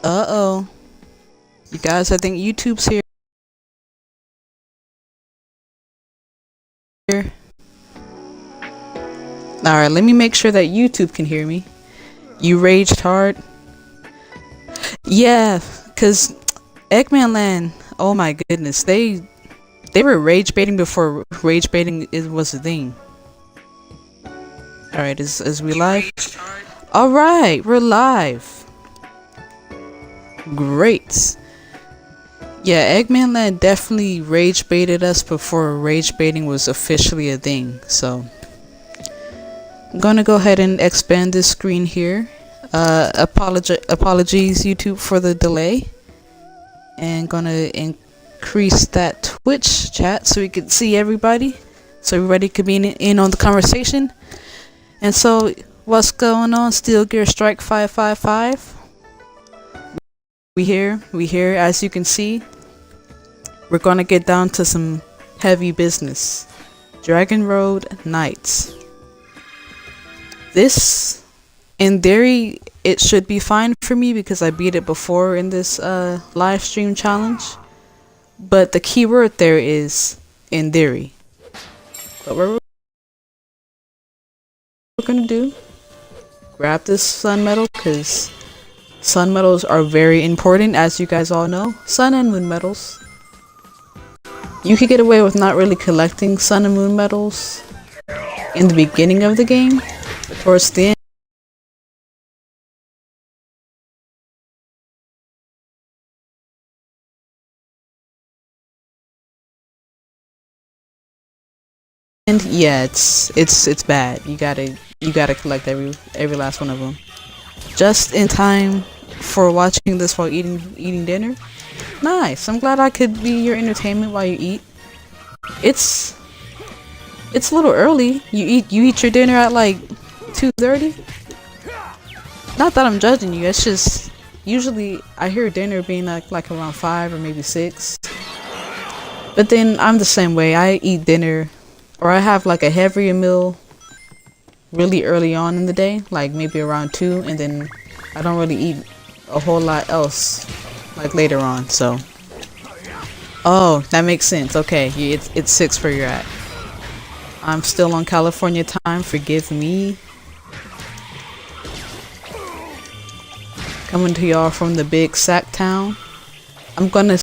Uh-oh. You guys, I think YouTube's here. Alright, let me make sure that YouTube can hear me. You raged hard? Yeah, cause Eggman Land, oh my goodness, they were rage baiting before rage baiting was a thing. Alright, is we live? Alright, we're live. Great. Yeah, Eggman Land definitely rage baited us before rage baiting was officially a thing, so I'm gonna go ahead and expand this screen here. Apologies YouTube for the delay. And gonna increase that Twitch chat so we can see everybody. So everybody could be in on the conversation. And so what's going on? Steel Gear Strike 555. We here as you can see. We're gonna get down to some heavy business. Dragon Road Knights. This, in theory, it should be fine for me because I beat it before in this live stream challenge. But the key word there is in theory. But what we're gonna do, grab this sun medal because sun medals are very important, as you guys all know. Sun and moon medals. You could get away with not really collecting sun and moon medals in the beginning of the game. Towards the end, yeah, it's bad. You gotta collect every last one of them. Just in time for watching this while eating dinner. Nice. I'm glad I could be your entertainment while you eat. It's a little early. You eat your dinner at like 2:30. Not that I'm judging you. It's just usually I hear dinner being like around 5 or maybe 6. But then I'm the same way. I eat dinner or I have like a heavier meal really early on in the day, like maybe around 2, and then I don't really eat a whole lot else like later on. So oh, that makes sense. Okay, it's 6 where you're at. I'm still on California time, forgive me. Coming to y'all from the big sack town. I'm gonna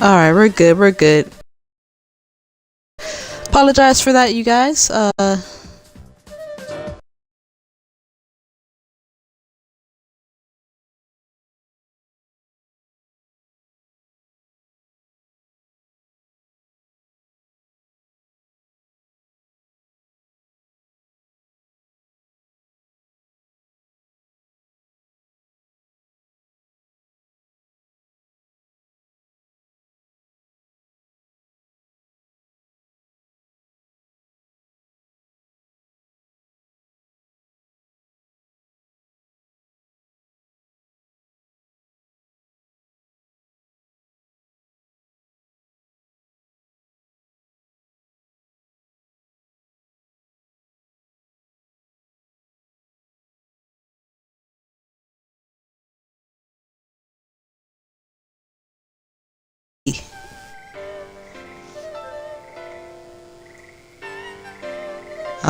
Alright, we're good. Apologize for that, you guys.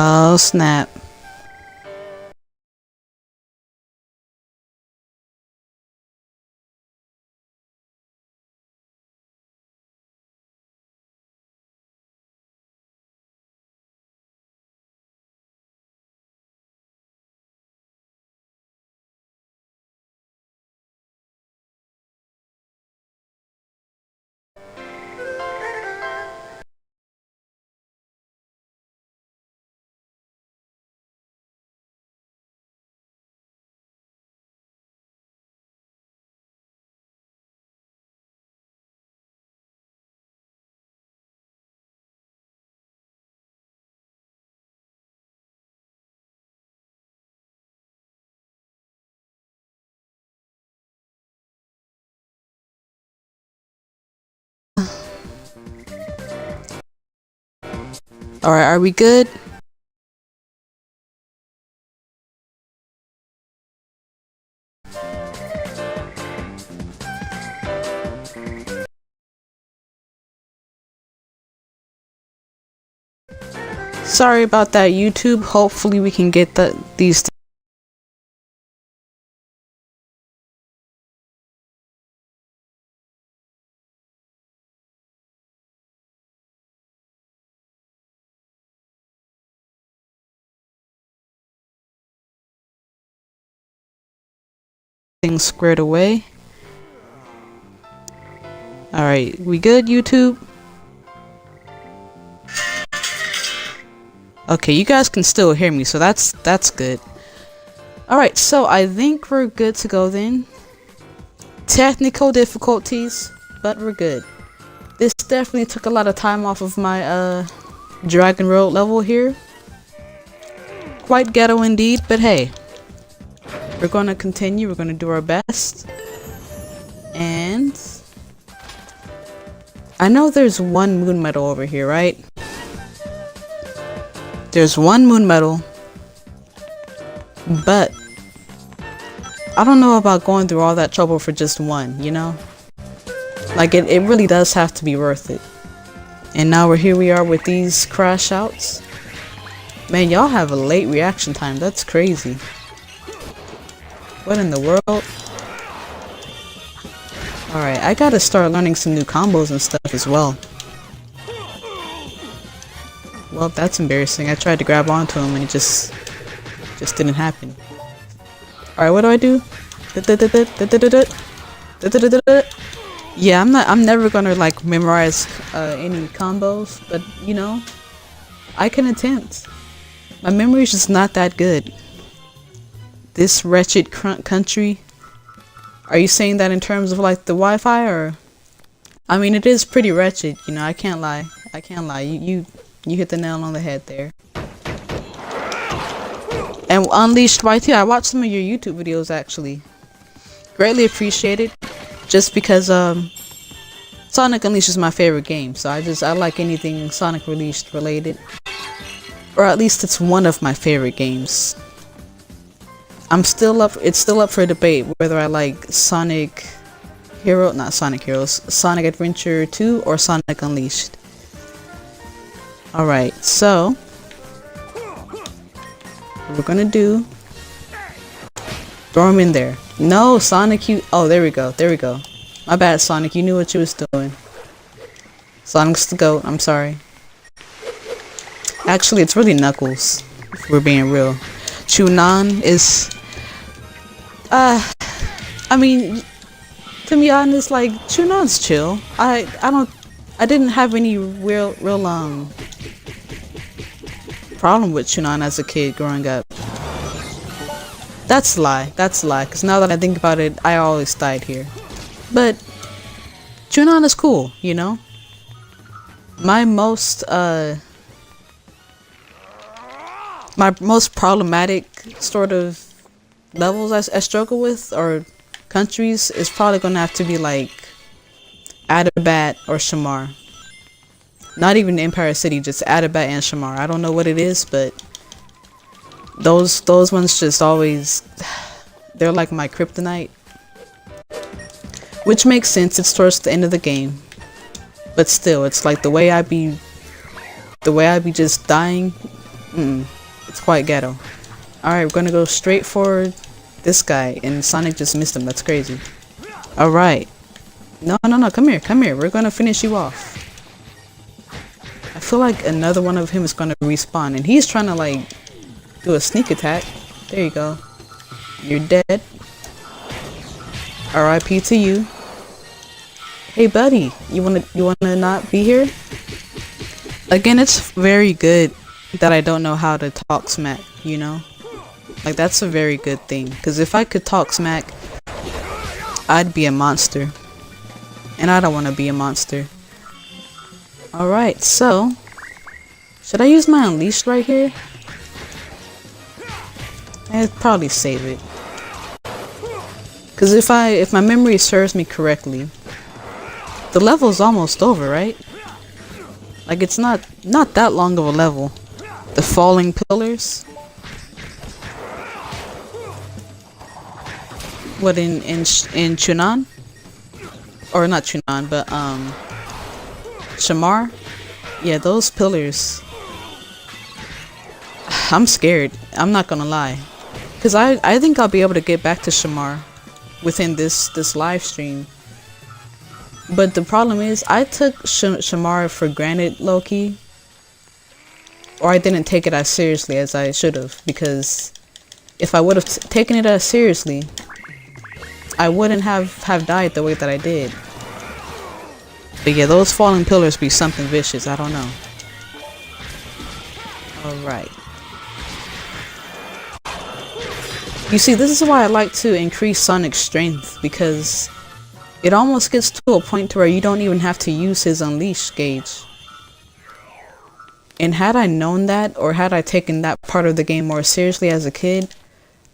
Oh snap. Alright, are we good? Sorry about that, YouTube. Hopefully we can get these things squared away. Alright, we good, YouTube? Okay, you guys can still hear me, so that's good. Alright, so I think we're good to go then. Technical difficulties, but we're good. This definitely took a lot of time off of my Dragon Road level here. Quite ghetto indeed, but hey. We're gonna continue, we're gonna do our best. And I know there's one moon medal over here, right? There's one moon medal, but I don't know about going through all that trouble for just one, you know? Like, it really does have to be worth it. And now here we are with these crash outs. Man, y'all have a late reaction time. That's crazy. What in the world? Alright, I gotta start learning some new combos and stuff as well. Well, that's embarrassing. I tried to grab onto him and it just didn't happen. Alright, what do I do? Yeah, I'm never gonna like memorize any combos, but you know, I can attempt. My memory is just not that good. This wretched country. Are you saying that in terms of like the Wi-Fi, or? I mean, it is pretty wretched, you know, I can't lie. I can't lie. You hit the nail on the head there. And Unleashed YT, I watched some of your YouTube videos actually. Greatly appreciated. Just because Sonic Unleashed is my favorite game, so I like anything Sonic Unleashed related. Or at least it's one of my favorite games. It's still up for debate whether I like Sonic Adventure 2 or Sonic Unleashed. Alright, so what we're gonna do, throw him in there. No, Sonic, oh, there we go. My bad, Sonic, you knew what you was doing. Sonic's the GOAT, I'm sorry. Actually, it's really Knuckles, if we're being real. Chunan is, I mean, to be honest, like, Chunan's chill. I didn't have any real problem with Chunan as a kid growing up. That's a lie, because now that I think about it, I always died here. But Chunan is cool, you know? My most problematic sort of levels I struggle with, or countries, is probably gonna have to be like Adabat or Shamar. Not even Empire City, just Adabat and Shamar. I don't know what it is, but those ones just always, they're like my kryptonite. Which makes sense, it's towards the end of the game. But still, it's like the way I be just dying It's quite ghetto. Alright, we're gonna go straight for this guy, and Sonic just missed him. That's crazy. Alright. No, come here. We're gonna finish you off. I feel like another one of him is gonna respawn, and he's trying to, like, do a sneak attack. There you go. You're dead. R.I.P. to you. Hey, buddy. You wanna not be here? Again, it's very good that I don't know how to talk smack, you know? Like, that's a very good thing. Because if I could talk smack, I'd be a monster. And I don't want to be a monster. Alright, so... should I use my Unleashed right here? I'd probably save it. Because if my memory serves me correctly, the level's almost over, right? Like, it's not that long of a level. The falling pillars. What, in Chunan? Or not Chunan, but Shamar? Yeah, those pillars. I'm scared. I'm not gonna lie. Cause I think I'll be able to get back to Shamar within this live stream. But the problem is, I took Shamar for granted, low-key. Or I didn't take it as seriously as I should have. Because if I would have taken it as seriously, I wouldn't have died the way that I did. But yeah, those falling pillars be something vicious. I don't know. Alright. You see, this is why I like to increase Sonic's strength. Because it almost gets to a point to where you don't even have to use his Unleash gauge. And had I known that, or had I taken that part of the game more seriously as a kid,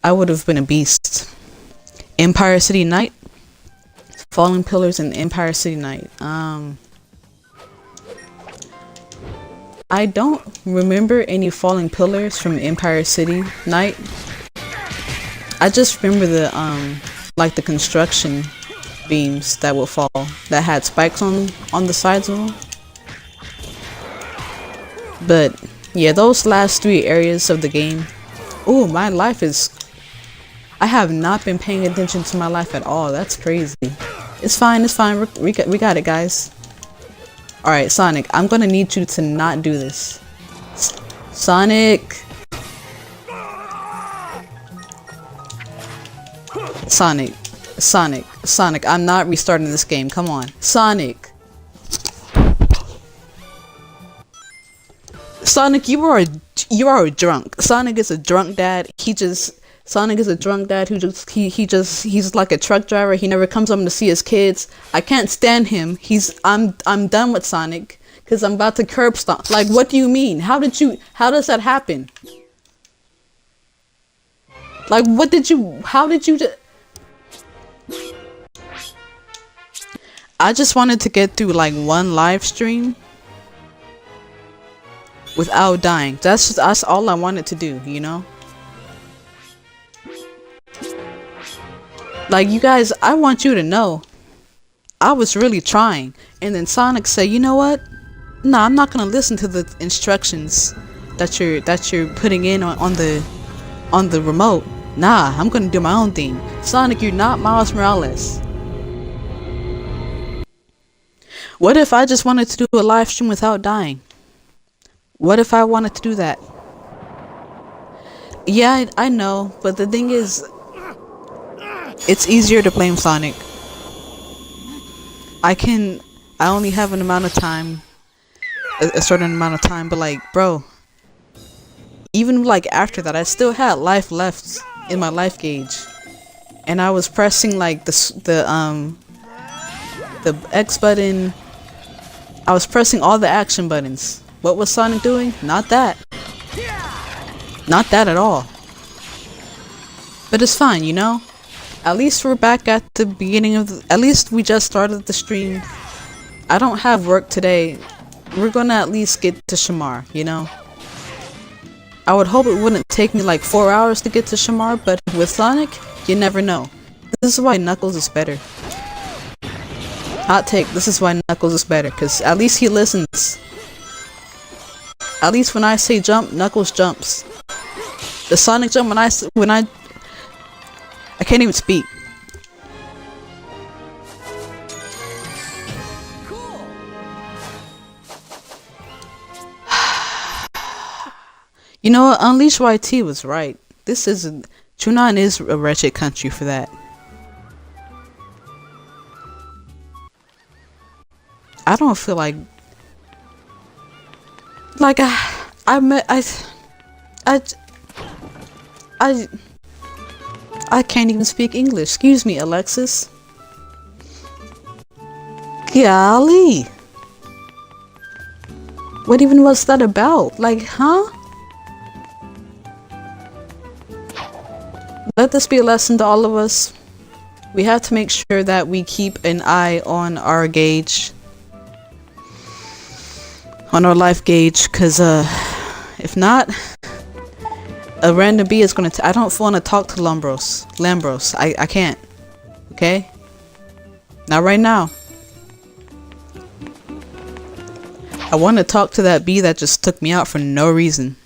I would have been a beast. Empire City Knight? Falling Pillars and Empire City Knight. I don't remember any falling pillars from Empire City Knight. I just remember the like the construction beams that would fall that had spikes on the sides of them. But yeah, those last 3 areas of the game. Ooh, my life is... I have not been paying attention to my life at all. That's crazy. It's fine. We got it, guys. Alright, Sonic, I'm gonna need you to not do this. Sonic! Sonic, I'm not restarting this game. Come on. Sonic! Sonic, you are a drunk. Sonic is a drunk dad. Sonic is a drunk dad who he's like a truck driver. He never comes home to see his kids. I can't stand him. I'm done with Sonic because I'm about to curb stomp. Like, what do you mean? How does that happen? Like, how did you I just wanted to get through like one live stream without dying. That's all I wanted to do, you know? Like, you guys, I want you to know, I was really trying. And then Sonic said, you know what? Nah, I'm not gonna listen to the instructions that you're putting in on the remote. Nah, I'm gonna do my own thing. Sonic, you're not Miles Morales. What if I just wanted to do a live stream without dying? What if I wanted to do that? Yeah, I know, but the thing is, it's easier to blame Sonic. I only have an amount of time, a certain amount of time, but like, bro, even like after that, I still had life left in my life gauge, and I was pressing like the X button. I was pressing all the action buttons. What was Sonic doing? Not that. Not that at all. But it's fine, you know? At least we're back at the beginning of at least we just started the stream. I don't have work today. We're gonna at least get to Shamar, you know? I would hope it wouldn't take me like 4 hours to get to Shamar, but with Sonic, you never know. This is why Knuckles is better. Hot take, this is why Knuckles is better, because at least he listens. At least when I say jump, Knuckles jumps. The Sonic jump I can't even speak. You know what? Unleash YT was right. This isn't. Chunan is a wretched country for that. I don't feel like I can't even speak English. Excuse me, Alexis. Golly. What even was that about? Like, huh? Let this be a lesson to all of us. We have to make sure that we keep an eye on our gauge. On our life gauge, because if not, a random bee is gonna I don't want to talk to Lambros. I can't. Okay? Not right now. I want to talk to that bee that just took me out for no reason.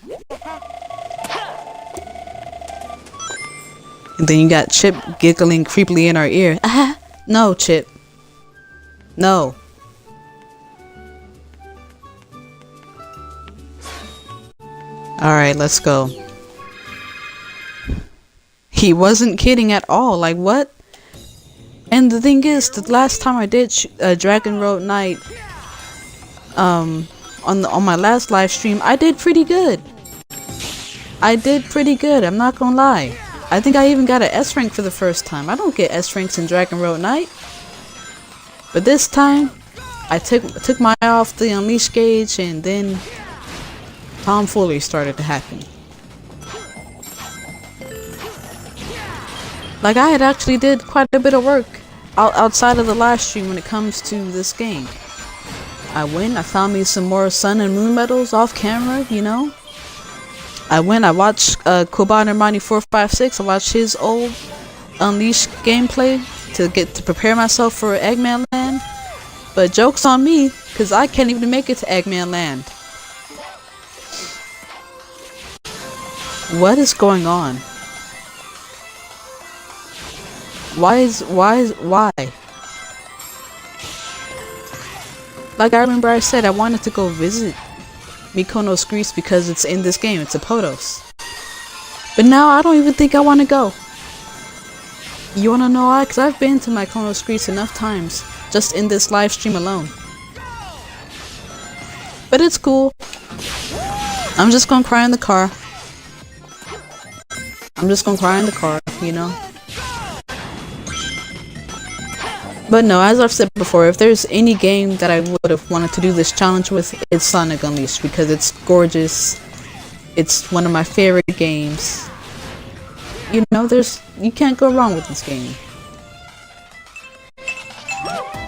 And then you got Chip giggling creepily in our ear. Ah, no, Chip. No. Alright, let's go. He wasn't kidding at all. Like, what? And the thing is, the last time I did Dragon Road Night, on my last live stream, I did pretty good. I'm not gonna lie. I think I even got an S rank for the first time. I don't get S ranks in Dragon Road Night. But this time, I took my eye off the Unleash gauge, and then tomfoolery started to happen. Like, I had actually did quite a bit of work outside of the live stream when it comes to this game. I found me some more Sun and Moon medals off camera, you know. I watched Koban Armani 456. I watched his old Unleash gameplay to prepare myself for Eggman Land. But joke's on me, because I can't even make it to Eggman Land. What is going on? Why? Like, I remember I said I wanted to go visit Mykonos, Greece because it's in this game. It's a Podos. But now I don't even think I want to go. You want to know why? Because I've been to Mykonos, Greece enough times just in this live stream alone. But it's cool. I'm just gonna cry in the car. You know? But no, as I've said before, if there's any game that I would have wanted to do this challenge with, it's Sonic Unleashed, because it's gorgeous. It's one of my favorite games. You know, you can't go wrong with this game.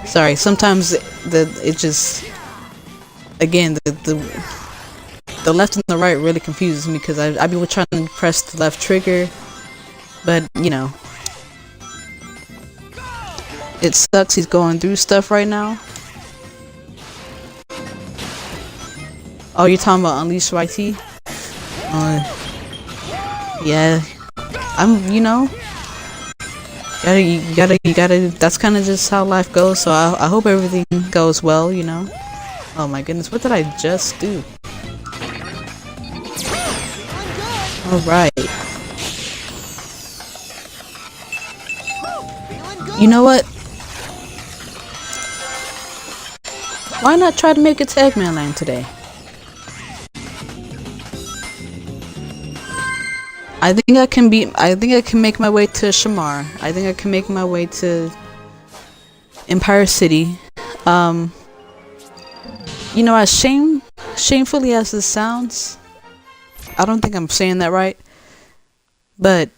Sorry, sometimes it just, again, the left and the right really confuses me, because I be trying to press the left trigger, but you know. It sucks he's going through stuff right now. Oh, you're talking about Unleash YT? Yeah. You know. You gotta, that's kind of just how life goes, so I hope everything goes well, you know. Oh my goodness, what did I just do? Alright. You know what? Why not try to make it to Eggman Land today? I think I can make my way to Shamar. I think I can make my way to Empire City. You know, as shamefully as this sounds, I don't think I'm saying that right, but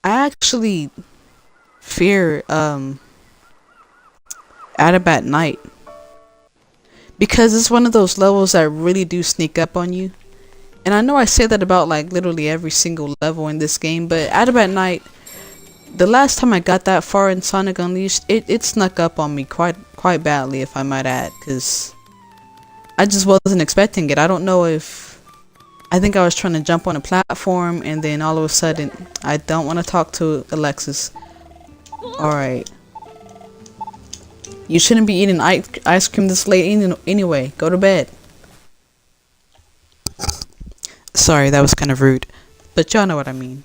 I actually fear Adabat Night, because it's one of those levels that really do sneak up on you. And I know I say that about like literally every single level in this game, but Adabat Night, the last time I got that far in Sonic Unleashed, it snuck up on me quite badly, if I might add, because I just wasn't expecting it. I don't know if I think I was trying to jump on a platform and then all of a sudden I don't want to talk to Alexis. Alright. You shouldn't be eating ice cream this late anyway. Go to bed. Sorry, that was kind of rude. But y'all know what I mean.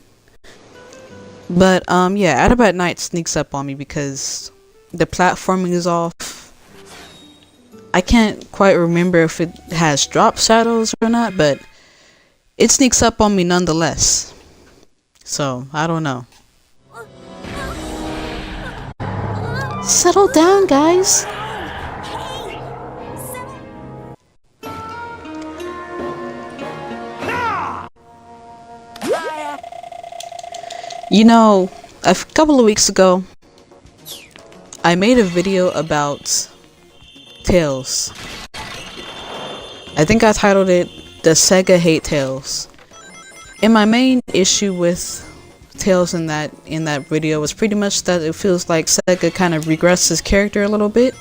But yeah, Out at Night sneaks up on me because the platforming is off. I can't quite remember if it has drop shadows or not, but it sneaks up on me nonetheless. So, I don't know. Settle down, guys. You know, a couple of weeks ago, I made a video about Tails. I think I titled it "Does Sega Hate Tails?" And my main issue with Tails in that video was pretty much that it feels like Sega kind of regressed his character a little bit.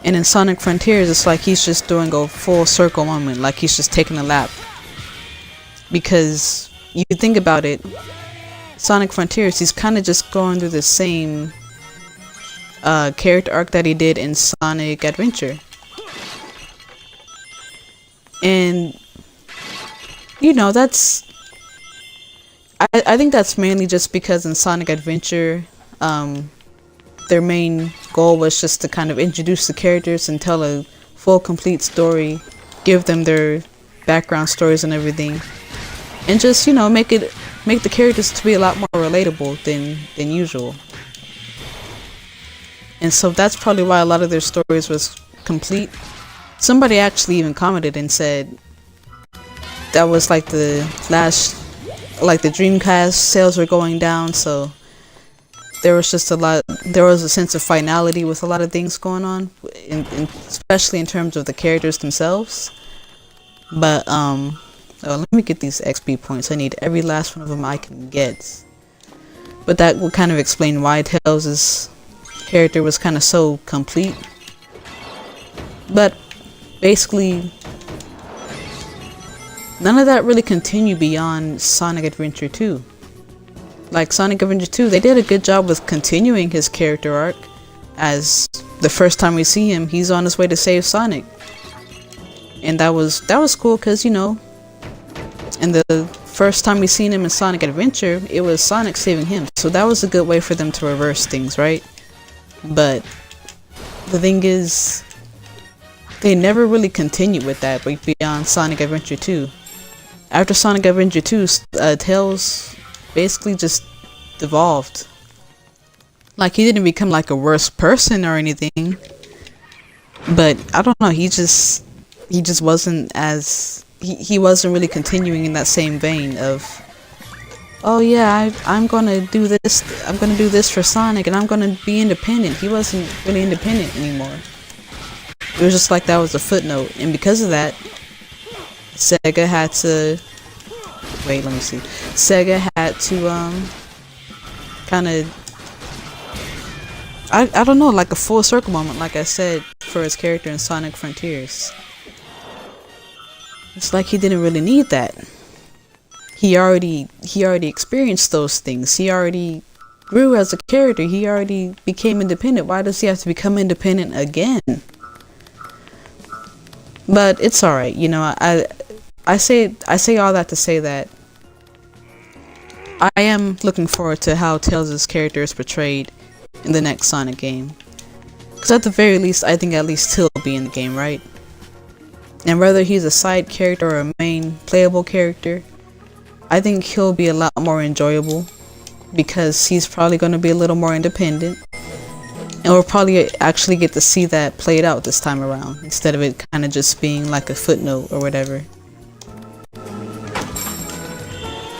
And in Sonic Frontiers, it's like he's just doing a full circle moment, like he's just taking a lap. Because you think about it, Sonic Frontiers, he's kind of just going through the same character arc that he did in Sonic Adventure. And you know, that's I think that's mainly just because in Sonic Adventure their main goal was just to kind of introduce the characters and tell a full complete story, give them their background stories and everything, and just, you know, make the characters to be a lot more relatable than usual. And so that's probably why a lot of their stories was complete. Somebody actually even commented and said that was like the last, like the Dreamcast sales were going down, so there was just there was a sense of finality with a lot of things going on, especially in terms of the characters themselves. But let me get these XP points. I need every last one of them I can get. But that would kind of explain why Tails' character was kind of so complete. But basically, none of that really continued beyond Sonic Adventure 2. Like Sonic Adventure 2, they did a good job with continuing his character arc, as the first time we see him, he's on his way to save Sonic. And that was cool because, you know, and the first time we seen him in Sonic Adventure, it was Sonic saving him. So that was a good way for them to reverse things, right? But the thing is, they never really continued with that beyond Sonic Adventure 2. After Sonic Adventure 2, Tails basically just devolved. Like, he didn't become like a worse person or anything, but I don't know, he just wasn't as he wasn't really continuing in that same vein of, oh yeah, I'm gonna do this for Sonic and I'm gonna be independent. He wasn't really independent anymore. It was just like that was a footnote, and because of that, Sega had to kind of, I don't know, like a full circle moment, like I said, for his character in Sonic Frontiers. It's like he didn't really need that. He already experienced those things. He already grew as a character. He already became independent. Why does he have to become independent again? But it's alright, you know, I say all that to say that I am looking forward to how Tails' character is portrayed in the next Sonic game. Because at the very least, I think at least he'll be in the game, right? And whether he's a side character or a main playable character, I think he'll be a lot more enjoyable because he's probably going to be a little more independent. And we'll probably actually get to see that played out this time around, instead of it kind of just being like a footnote or whatever.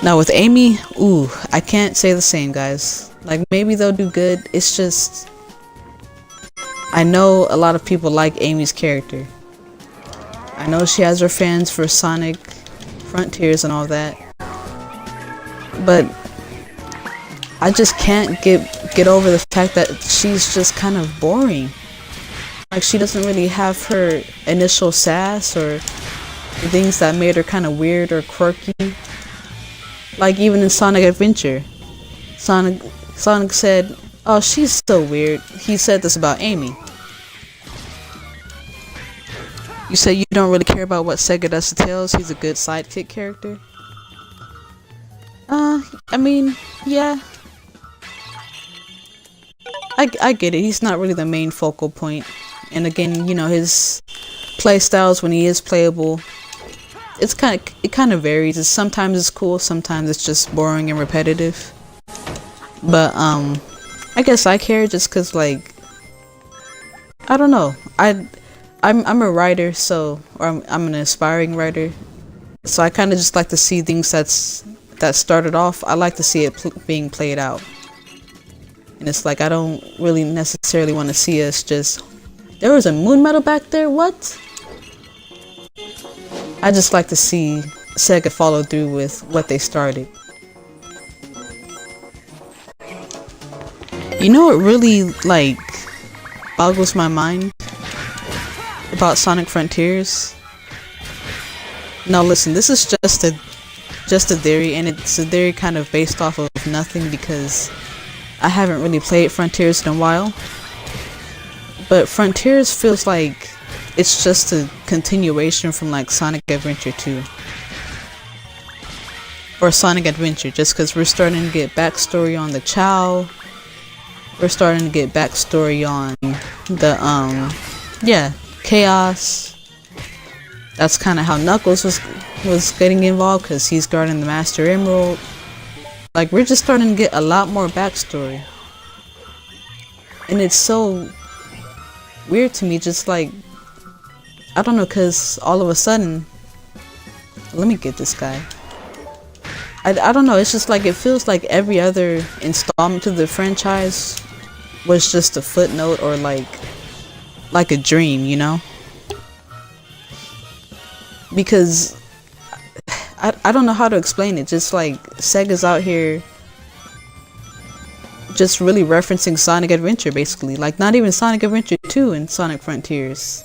Now with Amy, ooh, I can't say the same, guys. Like, maybe they'll do good, it's just, I know a lot of people like Amy's character. I know she has her fans for Sonic Frontiers and all that, but I just can't get over the fact that she's just kind of boring. Like, she doesn't really have her initial sass or the things that made her kind of weird or quirky. Like, even in Sonic Adventure, Sonic said, "Oh, she's so weird." He said this about Amy. You say you don't really care about what Sega does to Tails. He's a good sidekick character. I mean, yeah. I get it. He's not really the main focal point. And again, you know, his playstyles when he is playable, it kind of varies. Sometimes it's cool, sometimes it's just boring and repetitive. But I guess I care just cuz like I don't know. I'm a writer, so I'm an aspiring writer. So I kind of just like to see things that started off. I like to see it being played out. And it's like I don't really necessarily want to see us just there was a moon medal back there, what? I just like to see Sega follow through with what they started. You know what really like boggles my mind about Sonic Frontiers? Now listen, this is just a theory, and it's a theory kind of based off of nothing because I haven't really played Frontiers in a while. But Frontiers feels like it's just a continuation from like Sonic Adventure 2. Or Sonic Adventure, just because we're starting to get backstory on the Chow. We're starting to get backstory on the, yeah, Chaos. That's kind of how Knuckles was getting involved because he's guarding the Master Emerald. Like, we're just starting to get a lot more backstory. And it's so weird to me, just like, I don't know, because all of a sudden, let me get this guy. I don't know, it's just like, it feels like every other installment to the franchise was just a footnote or like a dream, you know? Because I don't know how to explain it, just like Sega's out here just really referencing Sonic Adventure basically, like not even Sonic Adventure 2 and Sonic Frontiers.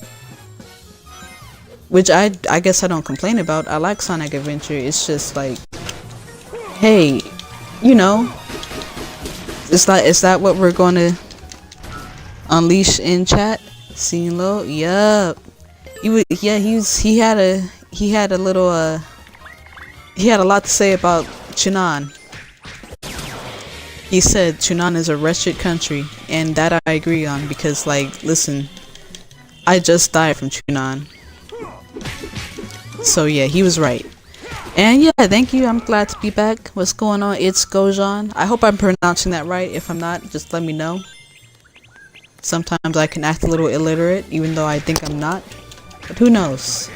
Which I guess I don't complain about. I like Sonic Adventure, it's just like, hey, you know, is that what we're gonna unleash in chat? Scene low, yup. He had a lot to say about Chunan. He said Chunan is a wretched country, and that I agree on because, like, listen, I just died from Chunan. So yeah, he was right. And yeah, thank you. I'm glad to be back. What's going on? It's Gojan. I hope I'm pronouncing that right. If I'm not, just let me know. Sometimes I can act a little illiterate, even though I think I'm not. But who knows?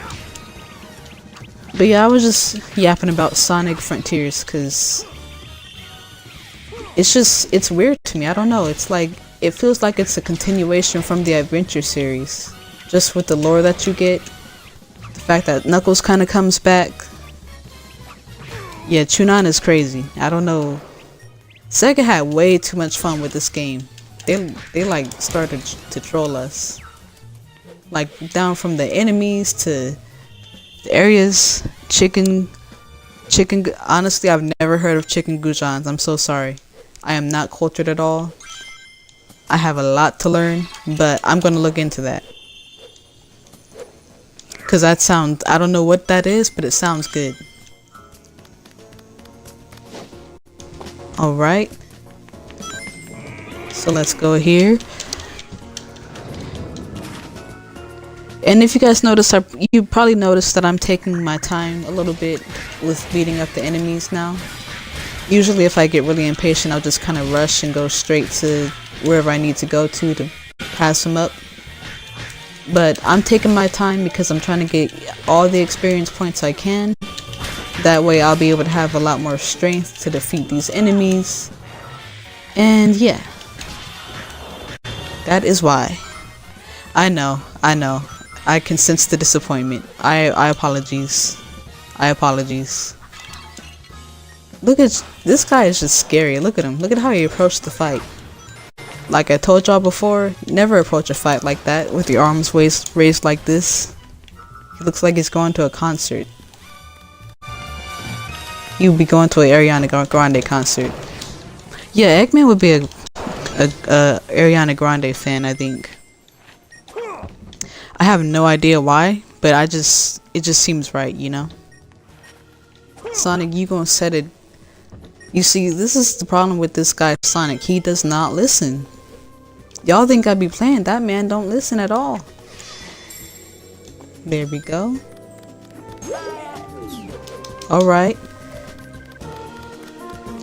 But yeah, I was just yapping about Sonic Frontiers because it's weird to me. I don't know. It's like, it feels like it's a continuation from the Adventure series. Just with the lore that you get. The fact that Knuckles kind of comes back. Yeah, Chunan is crazy. I don't know. Sega had way too much fun with this game. They like started to troll us. Like down from the enemies to the areas. Chicken. Honestly, I've never heard of chicken goujons. I'm so sorry. I am not cultured at all. I have a lot to learn, but I'm gonna look into that. Cause that sounds, I don't know what that is, but it sounds good. Alright. So let's go here. And if you guys notice, you probably noticed that I'm taking my time a little bit with beating up the enemies now. Usually if I get really impatient, I'll just kind of rush and go straight to wherever I need to go to pass them up. But I'm taking my time because I'm trying to get all the experience points I can. That way I'll be able to have a lot more strength to defeat these enemies. And yeah. That is why. I know. I can sense the disappointment. I apologize. Look at this guy is just scary. Look at him. Look at how he approached the fight. Like I told y'all before, never approach a fight like that with your arms raised like this. He looks like he's going to a concert. You'd be going to an Ariana Grande concert. Yeah, Eggman would be a Ariana Grande fan, I think. I have no idea why, but it just seems right, you know? Sonic, you gonna set it. You see, this is the problem with this guy, Sonic. He does not listen. Y'all think I'd be playing. That man don't listen at all. There we go. Alright.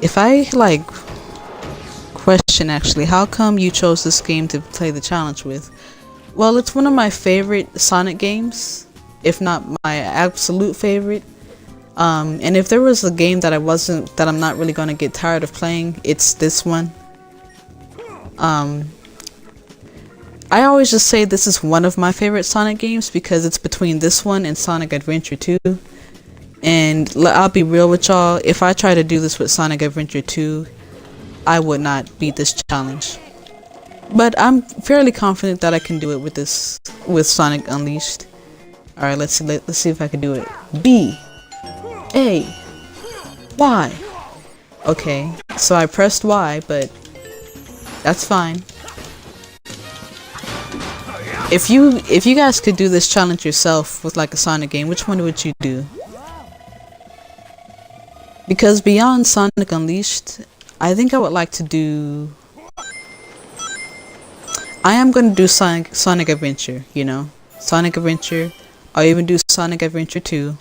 If I, like, question actually, how come you chose this game to play the challenge with? Well, it's one of my favorite Sonic games, if not my absolute favorite. And if there was a game that I'm not really gonna get tired of playing, it's this one. I always just say this is one of my favorite Sonic games because it's between this one and Sonic Adventure 2. And I'll be real with y'all, if I try to do this with Sonic Adventure 2, I would not beat this challenge. But I'm fairly confident that I can do it with Sonic Unleashed. Alright, let's see if I can do it. B A Y. Okay, so I pressed Y, but that's fine. If you guys could do this challenge yourself with like a Sonic game, which one would you do? Because beyond Sonic Unleashed, I think I would like to do... I am going to do Sonic Adventure, you know? Sonic Adventure. I'll even do Sonic Adventure 2.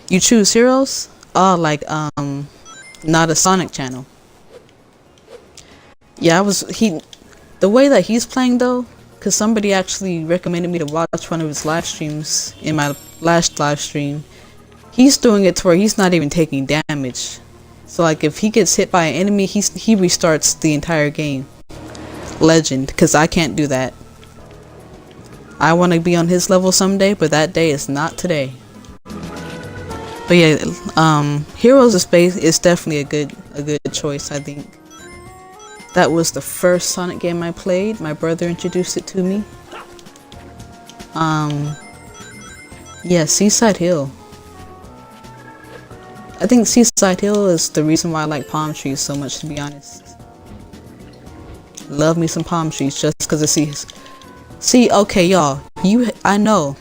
You choose heroes? Oh, like, not a Sonic channel. Yeah, the way that he's playing though, because somebody actually recommended me to watch one of his live streams in my last live stream. He's doing it to where he's not even taking damage. So like if he gets hit by an enemy, he restarts the entire game. Legend, because I can't do that. I want to be on his level someday, but that day is not today. But yeah, Heroes of Space is definitely a good choice, I think. That was the first Sonic game I played. My brother introduced it to me. Yeah, Seaside Hill. I think Seaside Hill is the reason why I like palm trees so much, to be honest. Love me some palm trees just because of seas. See, okay, y'all. I know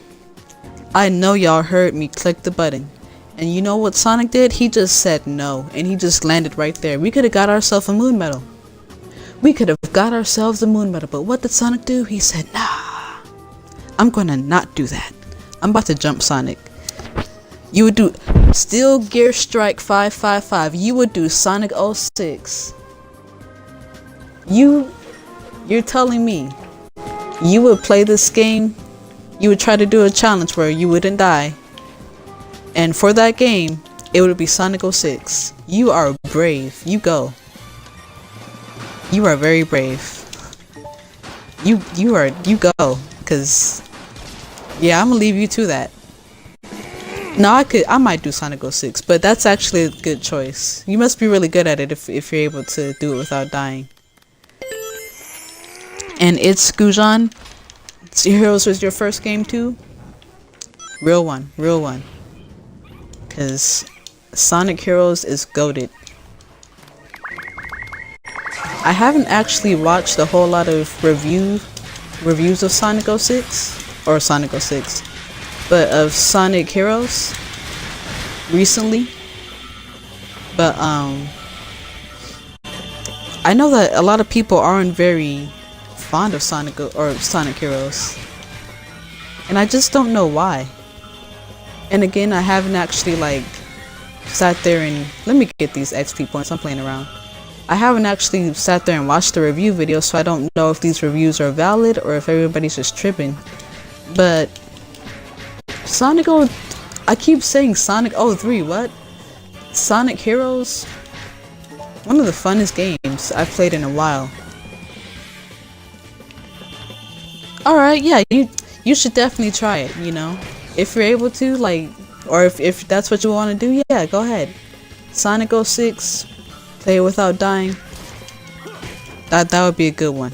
y'all heard me click the button. And you know what Sonic did? He just said no. And he just landed right there. We could have got ourselves a moon medal. We could have got ourselves a moon medal. But what did Sonic do? He said, nah. I'm gonna not do that. I'm about to jump Sonic. You would do Steel Gear Strike 555. You would do Sonic 06. You're telling me you would play this game, you would try to do a challenge where you wouldn't die, and for that game it would be Sonic 06. You are brave. You go. You are very brave. You go, cause yeah, I'm gonna leave you to that. No, I might do Sonic 06, but that's actually a good choice. You must be really good at it if you're able to do it without dying. And it's Gujan. Heroes was your first game too? Real one. Cause Sonic Heroes is goated. I haven't actually watched a whole lot of reviews of Sonic 06 or Sonic 06. But of Sonic Heroes recently. But I know that a lot of people aren't very fond of Sonic or Sonic Heroes, and I just don't know why. And again, I haven't actually like sat there and let me get these XP points. I'm playing around. I haven't actually sat there and watched the review video, so I don't know if these reviews are valid or if everybody's just tripping. But Sonic I keep saying Sonic 03, what? Sonic Heroes? One of the funnest games I've played in a while. Alright, yeah, you should definitely try it, you know? If you're able to, like, or if that's what you want to do, yeah, go ahead. Sonic 06, play it without dying. That would be a good one.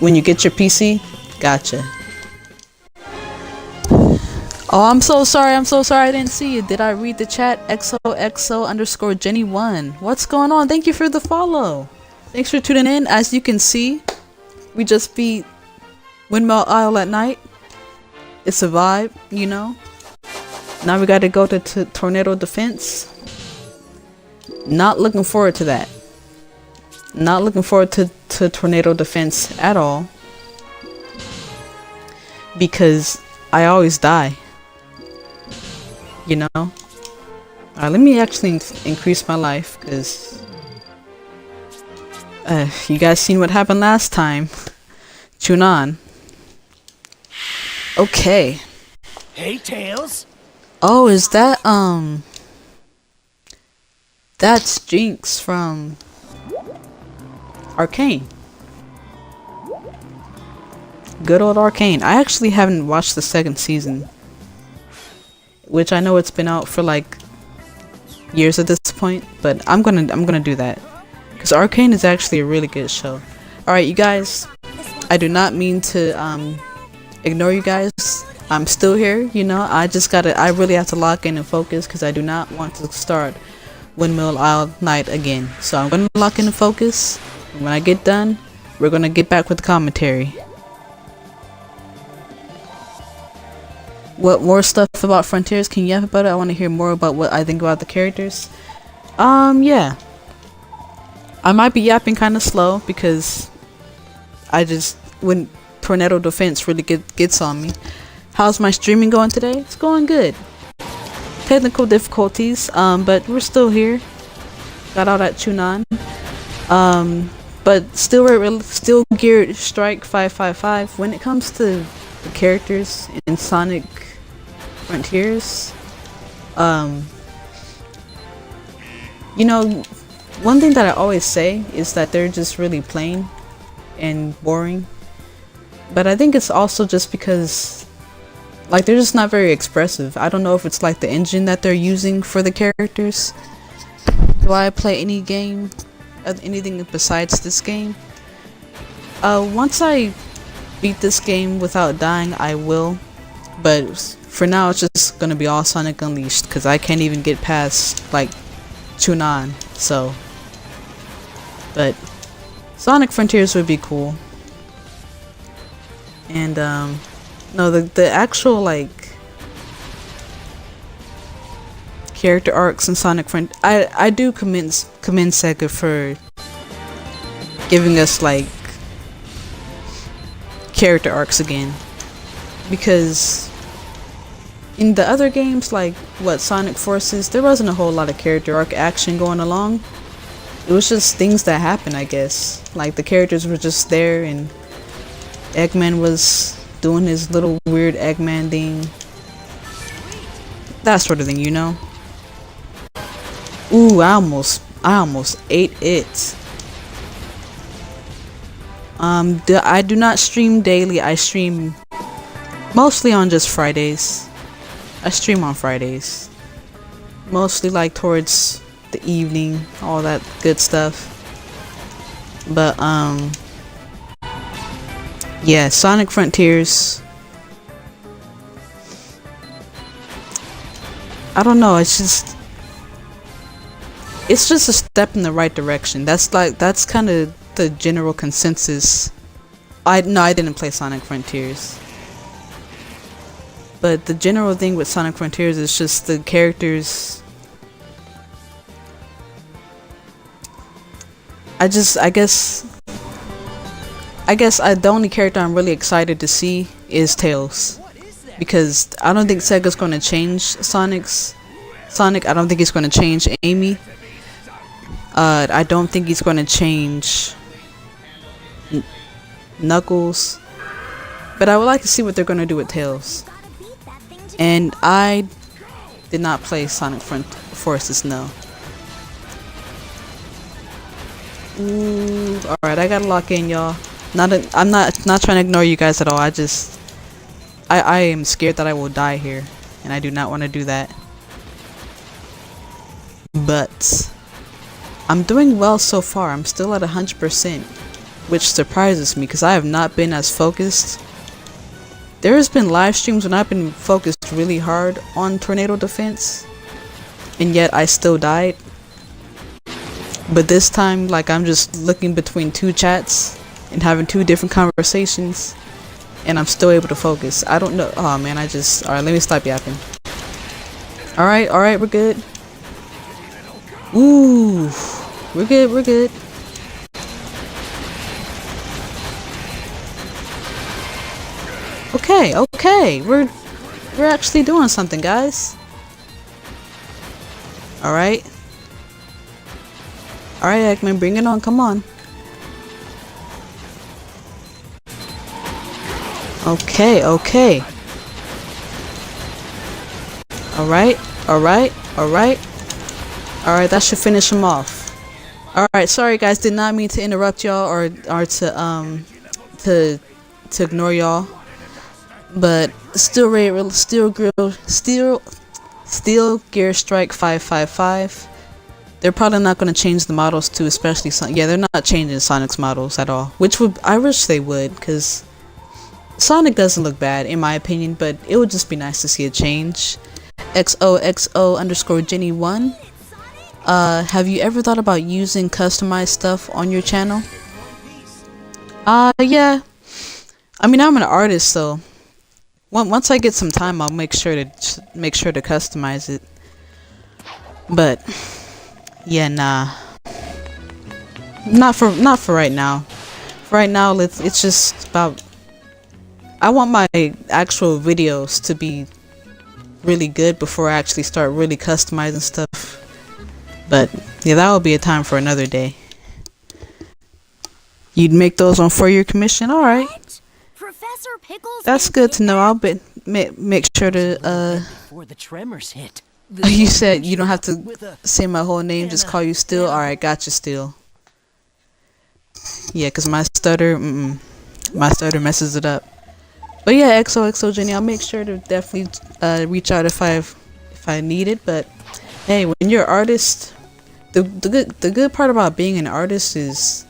When you get your PC, gotcha. Oh, I'm so sorry. I didn't see you. Did I read the chat? XOXO_Jenny1. What's going on? Thank you for the follow. Thanks for tuning in. As you can see, we just beat Windmill Isle at night. It's a vibe, you know. Now we got to go to Tornado Defense. Not looking forward to that. Not looking forward to Tornado Defense at all. Because I always die. You know? Let me actually increase my life, because you guys seen what happened last time. Tune on. Okay. Hey, Tails. Oh, is that that's Jinx from Arcane. Good old Arcane. I actually haven't watched the second season, which I know it's been out for like years at this point, but I'm gonna do that because Arcane is actually a really good show. All right, you guys. I do not mean to ignore you guys. I'm still here. You know, I really have to lock in and focus because I do not want to start Windmill Isle night again. So I'm gonna lock in and focus. And when I get done, we're gonna get back with the commentary. What more stuff about Frontiers can you have about it? I want to hear more about what I think about the characters. Yeah. I might be yapping kind of slow because when Tornado Defense really gets on me. How's my streaming going today? It's going good. Technical difficulties, but we're still here. Got out at Chunan. But still geared Strike 555. When it comes to the characters in Sonic Frontiers, you know, one thing that I always say is that they're just really plain and boring. But I think it's also just because, like, they're just not very expressive. I don't know if it's like the engine that they're using for the characters. Do I play any game, anything besides this game? Once I beat this game without dying, I will. But for now, it's just gonna be all Sonic Unleashed because I can't even get past like Chunan. So, but Sonic Frontiers would be cool. And no, the actual like character arcs in Sonic Frontiers, I do commend Sega for giving us like character arcs again, because in the other games like Sonic Forces, there wasn't a whole lot of character arc action going along. It was just things that happened, I guess. Like the characters were just there and Eggman was doing his little weird Eggman thing. That sort of thing, you know? Ooh, I almost ate it. I do not stream daily. I stream mostly on just Fridays. I stream on Fridays. Mostly like towards the evening, all that good stuff. But yeah, Sonic Frontiers, I don't know, it's just a step in the right direction. That's kind of the general consensus. I didn't play Sonic Frontiers, but the general thing with Sonic Frontiers is just the characters. I guess the only character I'm really excited to see is Tails, because I don't think Sega's going to change Sonic. I don't think he's going to change Amy. I don't think he's going to change Knuckles, but I would like to see what they're going to do with Tails. And I did not play Sonic Forces, no. Ooh, alright, I gotta lock in, y'all. I'm not trying to ignore you guys at all. I am scared that I will die here, and I do not want to do that. But I'm doing well so far. I'm still at 100%, which surprises me because I have not been as focused. There has been live streams when I've been focused really hard on tornado defense, and yet I still died. But this time, like, I'm just looking between two chats and having two different conversations, and I'm still able to focus. I don't know. Oh man, alright, let me stop yapping. Alright, we're good. Ooh, we're good. Okay, we're actually doing something, guys. Alright, Eggman, bring it on, come on. Okay. Alright, that should finish him off. Alright, sorry guys, did not mean to interrupt y'all or to ignore y'all. But Steel Gear Strike 555. They're probably not going to change the models too, especially they're not changing Sonic's models at all. Which I wish they would, because Sonic doesn't look bad in my opinion, but it would just be nice to see a change. XOXO_Jenny1. Have you ever thought about using customized stuff on your channel? Yeah. I mean, I'm an artist, so once I get some time, I'll make sure to customize it. But yeah, nah. Not for right now. For right now, it's just about. I want my actual videos to be really good before I actually start really customizing stuff. But yeah, that will be a time for another day. You'd make those on for your commission, all right? Professor Pickles. That's good to know. I'll make sure to Before the tremors hit. You said you don't have to say my whole name, just call you Steel. All right, gotcha, Steel. Yeah, cause my stutter messes it up. But yeah, XOXO Jenny, I'll make sure to definitely reach out if I need it. But hey, when you're an artist, the good part about being an artist is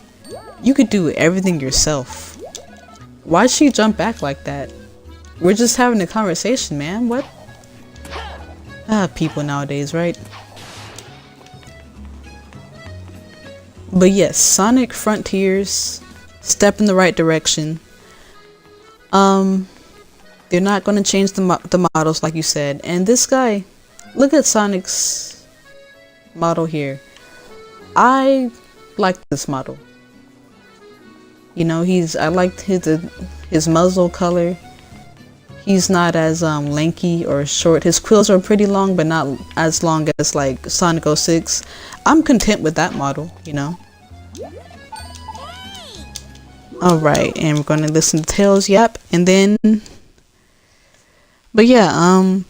you could do everything yourself. Why'd she jump back like that? We're just having a conversation, man. What? People nowadays, right? But yes, Sonic Frontiers, step in the right direction. They're not going to change the models like you said. And this guy, look at Sonic's model here. I like this model. You know, I liked his muzzle color. He's not as lanky or short. His quills are pretty long, but not as long as like Sonic 06. I'm content with that model, you know. Alright, and we're gonna listen to Tails yap, and then but yeah,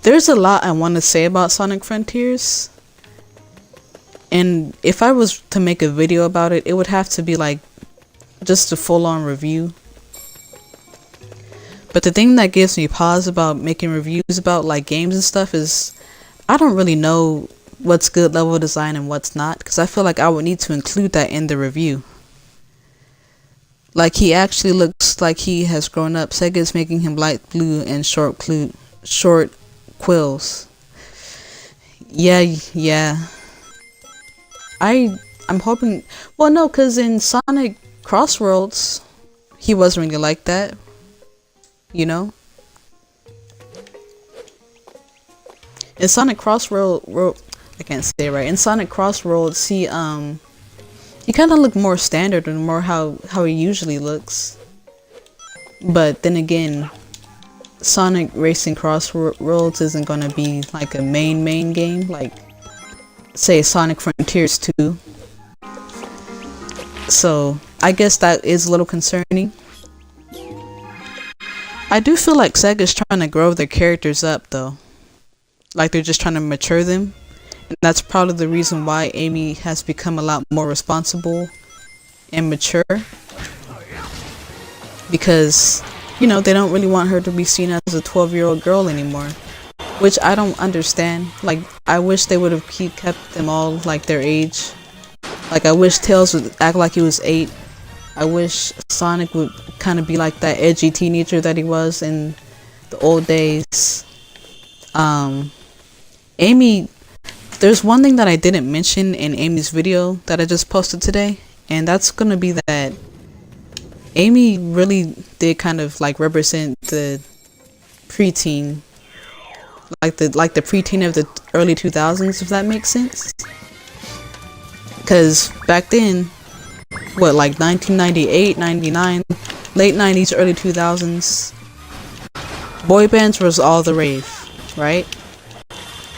there's a lot I want to say about Sonic Frontiers. And if I was to make a video about it, it would have to be like just a full-on review. But the thing that gives me pause about making reviews about like games and stuff is I don't really know what's good level design and what's not, because I feel like I would need to include that in the review. Like, he actually looks like he has grown up. Sega's making him light blue and short quills. Yeah. I'm hoping. Well, no, because in Sonic Crossworlds, he wasn't really like that. You know? In Sonic Crossworlds, I can't say it right. In Sonic Crossworlds, he kind of looked more standard and more how he usually looks. But then again, Sonic Racing Crossworlds isn't gonna be like a main game like, say, Sonic Frontiers 2. So I guess that is a little concerning. I do feel like Sega's trying to grow their characters up though. Like, they're just trying to mature them. And that's probably the reason why Amy has become a lot more responsible and mature. Because, you know, they don't really want her to be seen as a 12-year-old girl anymore. which I don't understand. Like, I wish they would have kept them all like their age. Like, I wish Tails would act like he was 8. I wish Sonic would kind of be like that edgy teenager that he was in the old days. Amy, there's one thing that I didn't mention in Amy's video that I just posted today, and that's gonna be that Amy really did kind of like represent the preteen, like the preteen of the early 2000s, if that makes sense. Because back then, what, like 1998, 99, late 90s, early 2000s, boy bands was all the rave, right?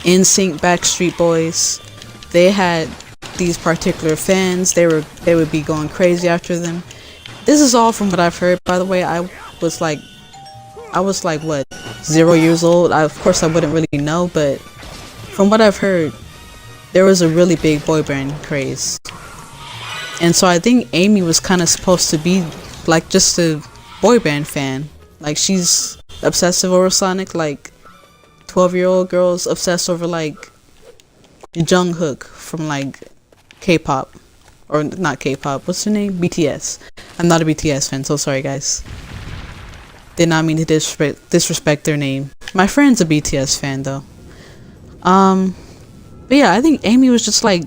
NSYNC, Backstreet Boys, they had these particular fans. They would be going crazy after them. This is all from what I've heard, by the way. I was like what, 0 years old. Of course I wouldn't really know, but from what I've heard, there was a really big boy band craze. And so I think Amy was kind of supposed to be like just a boy band fan. Like, she's obsessive over Sonic, like 12-year-old girls obsessed over like Jungkook from like K-pop, or not K-pop, what's her name? BTS. I'm not a BTS fan, so sorry guys. Did not mean to disrespect their name. My friend's a BTS fan though. But yeah, I think Amy was just like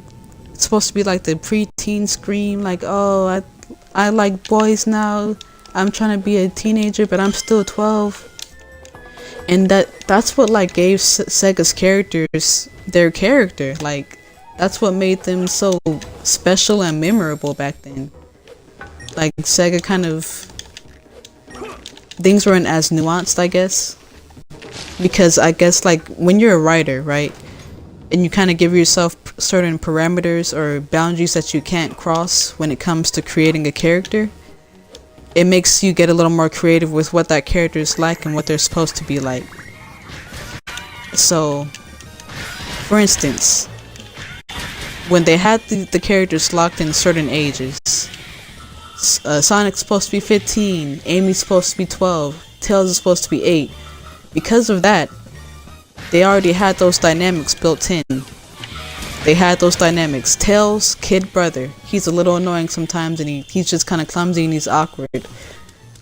supposed to be like the preteen scream, like, oh, I like boys now. I'm trying to be a teenager, but I'm still 12. And that's what like gave Sega's characters their character. Like, that's what made them so special and memorable back then. Like, Sega kind of, things weren't as nuanced, I guess, because I guess like when you're a writer, right, and you kind of give yourself certain parameters or boundaries that you can't cross when it comes to creating a character, it makes you get a little more creative with what that character is like and what they're supposed to be like. So, for instance, when they had the characters locked in certain ages, Sonic's supposed to be 15, Amy's supposed to be 12, Tails is supposed to be 8. Because of that, they already had those dynamics built in. They had those dynamics. Tails, kid brother, he's a little annoying sometimes, and he's just kind of clumsy and he's awkward.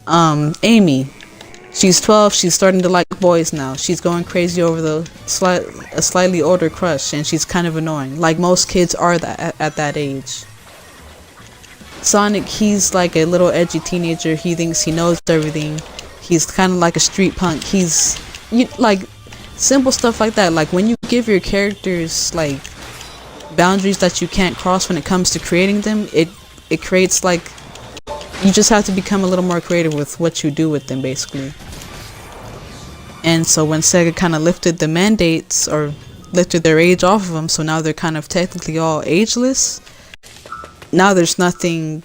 Amy, she's 12, she's starting to like boys now. She's going crazy over a slightly older crush, and she's kind of annoying, like most kids are at that age. Sonic, he's like a little edgy teenager. He thinks he knows everything. He's kind of like a street punk. Like simple stuff like that. Like, when you give your characters like boundaries that you can't cross when it comes to creating them, it creates like, you just have to become a little more creative with what you do with them, basically. And so when Sega kind of lifted the mandates, or lifted their age off of them, so now they're kind of technically all ageless, now there's nothing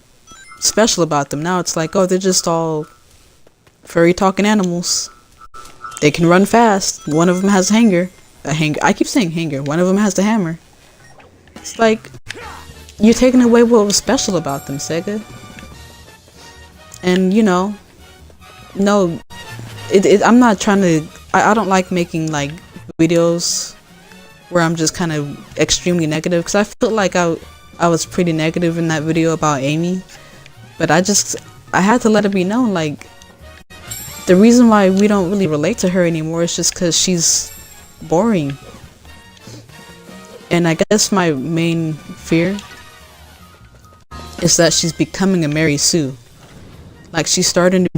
special about them. Now it's like, oh, they're just all furry talking animals. They can run fast. One of them has a hanger. I keep saying hanger. One of them has the hammer. It's like, you're taking away what was special about them, Sega. And, you know, no, I'm not trying to, I don't like making like videos where I'm just kind of extremely negative, because I feel like I was pretty negative in that video about Amy. But I had to let it be known, like, the reason why we don't really relate to her anymore is just because she's boring. And I guess my main fear is that she's becoming a Mary Sue. Like, Amy's just starting to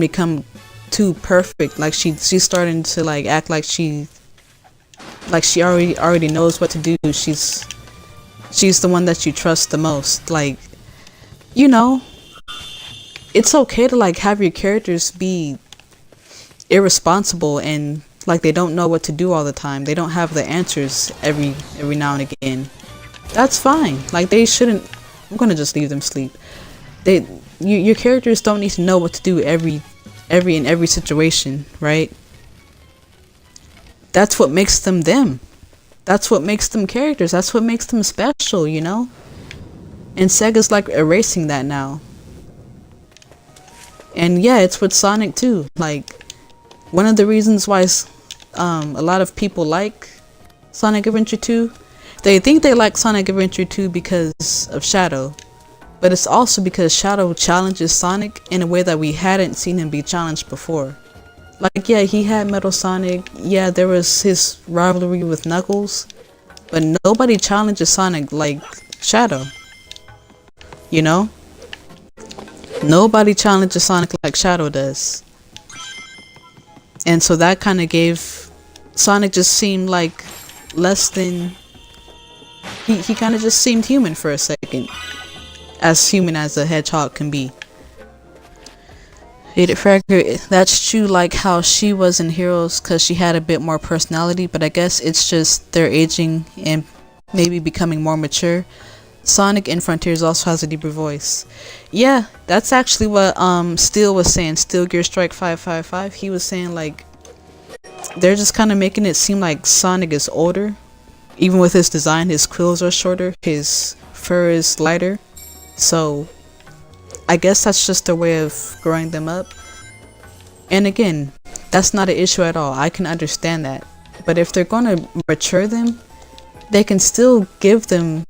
become too perfect. Like, she's starting to like act like she already knows what to do. She's the one that you trust the most. Like, you know, it's okay to like have your characters be irresponsible and like they don't know what to do all the time. They don't have the answers every now and again. That's fine. Like, they shouldn't. I'm gonna just leave them sleep. Your characters don't need to know what to do in every situation, right? That's what makes them them. That's what makes them characters. That's what makes them special, you know? And Sega's like erasing that now. And yeah, it's with Sonic too. Like, one of the reasons why a lot of people like Sonic Adventure 2, they think they like Sonic Adventure 2 because of Shadow, but it's also because Shadow challenges Sonic in a way that we hadn't seen him be challenged before. Like, yeah, he had Metal Sonic, yeah, there was his rivalry with Knuckles, but nobody challenges Sonic like Shadow. You know? Nobody challenges Sonic like Shadow does. And so that kind of gave Sonic just seemed like less than... He kind of just seemed human for a second. As human as a hedgehog can be. That's true, like how she was in Heroes because she had a bit more personality, but I guess it's just they're aging and maybe becoming more mature. Sonic in Frontiers also has a deeper voice. Yeah, that's actually what Steel was saying, Steel Gear Strike 555. He was saying like they're just kind of making it seem like Sonic is older. Even with his design, his quills are shorter, his fur is lighter. So I guess that's just a way of growing them up. And again, that's not an issue at all. I can understand that. But if they're going to mature them, they can still give them,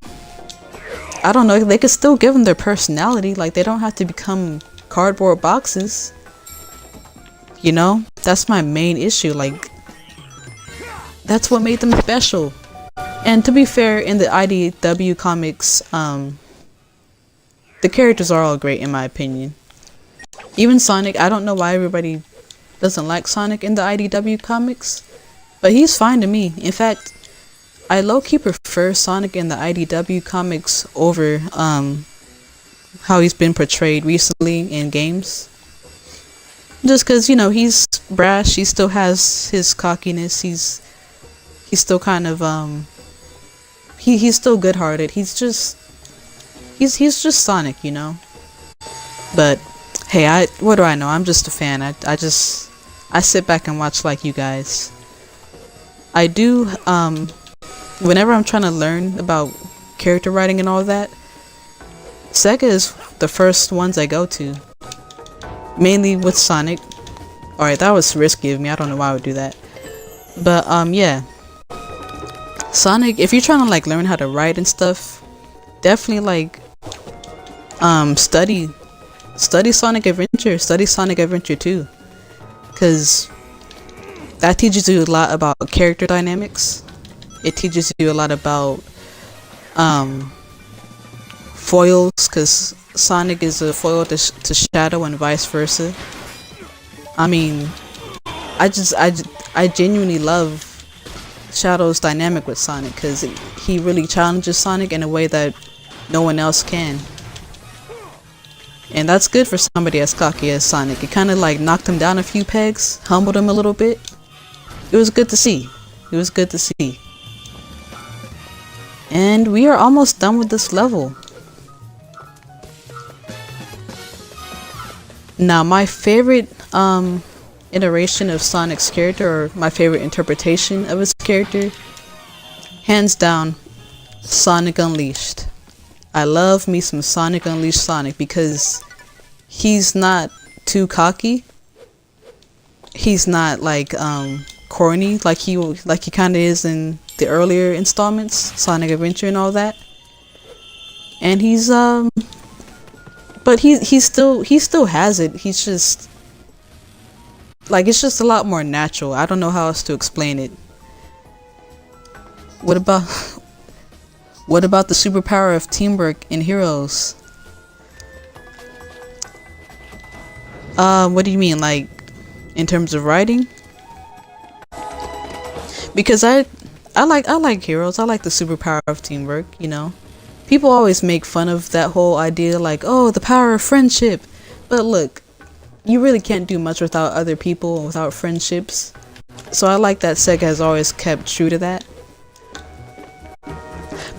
I don't know, they can still give them their personality. Like, they don't have to become cardboard boxes. You know? That's my main issue. Like, that's what made them special. And to be fair, in the IDW comics, the characters are all great in my opinion. Even Sonic, I don't know why everybody doesn't like Sonic in the IDW comics, but he's fine to me. In fact, I low-key prefer Sonic in the IDW comics over how he's been portrayed recently in games. Just because, you know, he's brash, he still has his cockiness, he's still kind of he's still good-hearted. He's just Sonic, you know. But hey, what do I know? I'm just a fan. I sit back and watch like you guys. I do whenever I'm trying to learn about character writing and all that, Sega is the first ones I go to. Mainly with Sonic. Alright, that was risky of me. I don't know why I would do that. But yeah. Sonic, if you're trying to like learn how to write and stuff, definitely like study Sonic Adventure, study Sonic Adventure 2, because that teaches you a lot about character dynamics. It teaches you a lot about foils, because Sonic is a foil to Shadow and vice versa. I mean, I genuinely love Shadow's dynamic with Sonic, because he really challenges Sonic in a way that no one else can. And that's good for somebody as cocky as Sonic. It kind of like knocked him down a few pegs, humbled him a little bit. It was good to see. It was good to see. And we are almost done with this level. Now, my favorite iteration of Sonic's character, or my favorite interpretation of his character, hands down, Sonic Unleashed. I love me some Sonic Unleashed Sonic because he's not too cocky. He's not like corny like he kind of is in the earlier installments, Sonic Adventure and all that. And he's but he still has it. He's just like, it's just a lot more natural. I don't know how else to explain it. What about the superpower of teamwork in Heroes? What do you mean, like in terms of writing? Because I like Heroes. I like the superpower of teamwork, you know. People always make fun of that whole idea, like, oh, the power of friendship. But look, you really can't do much without other people and without friendships. So I like that Sega has always kept true to that.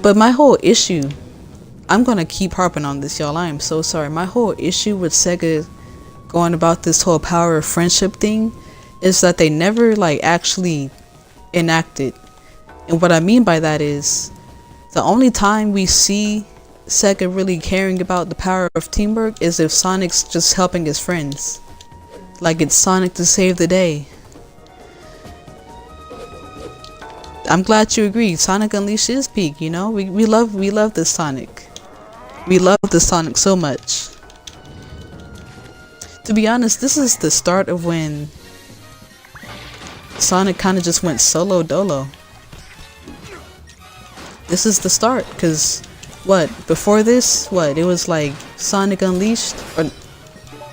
But my whole issue, I'm gonna keep harping on this, y'all. I am so sorry. My whole issue with Sega going about this whole power of friendship thing is that they never like actually enact it. And what I mean by that is, the only time we see Sega really caring about the power of teamwork is if Sonic's just helping his friends. Like, it's Sonic to save the day. I'm glad you agree. Sonic Unleashed is peak, you know? We love this Sonic. We love this Sonic so much. To be honest, this is the start of when Sonic kind of just went solo dolo. This is the start, cause what before this? What it was like Sonic Unleashed, or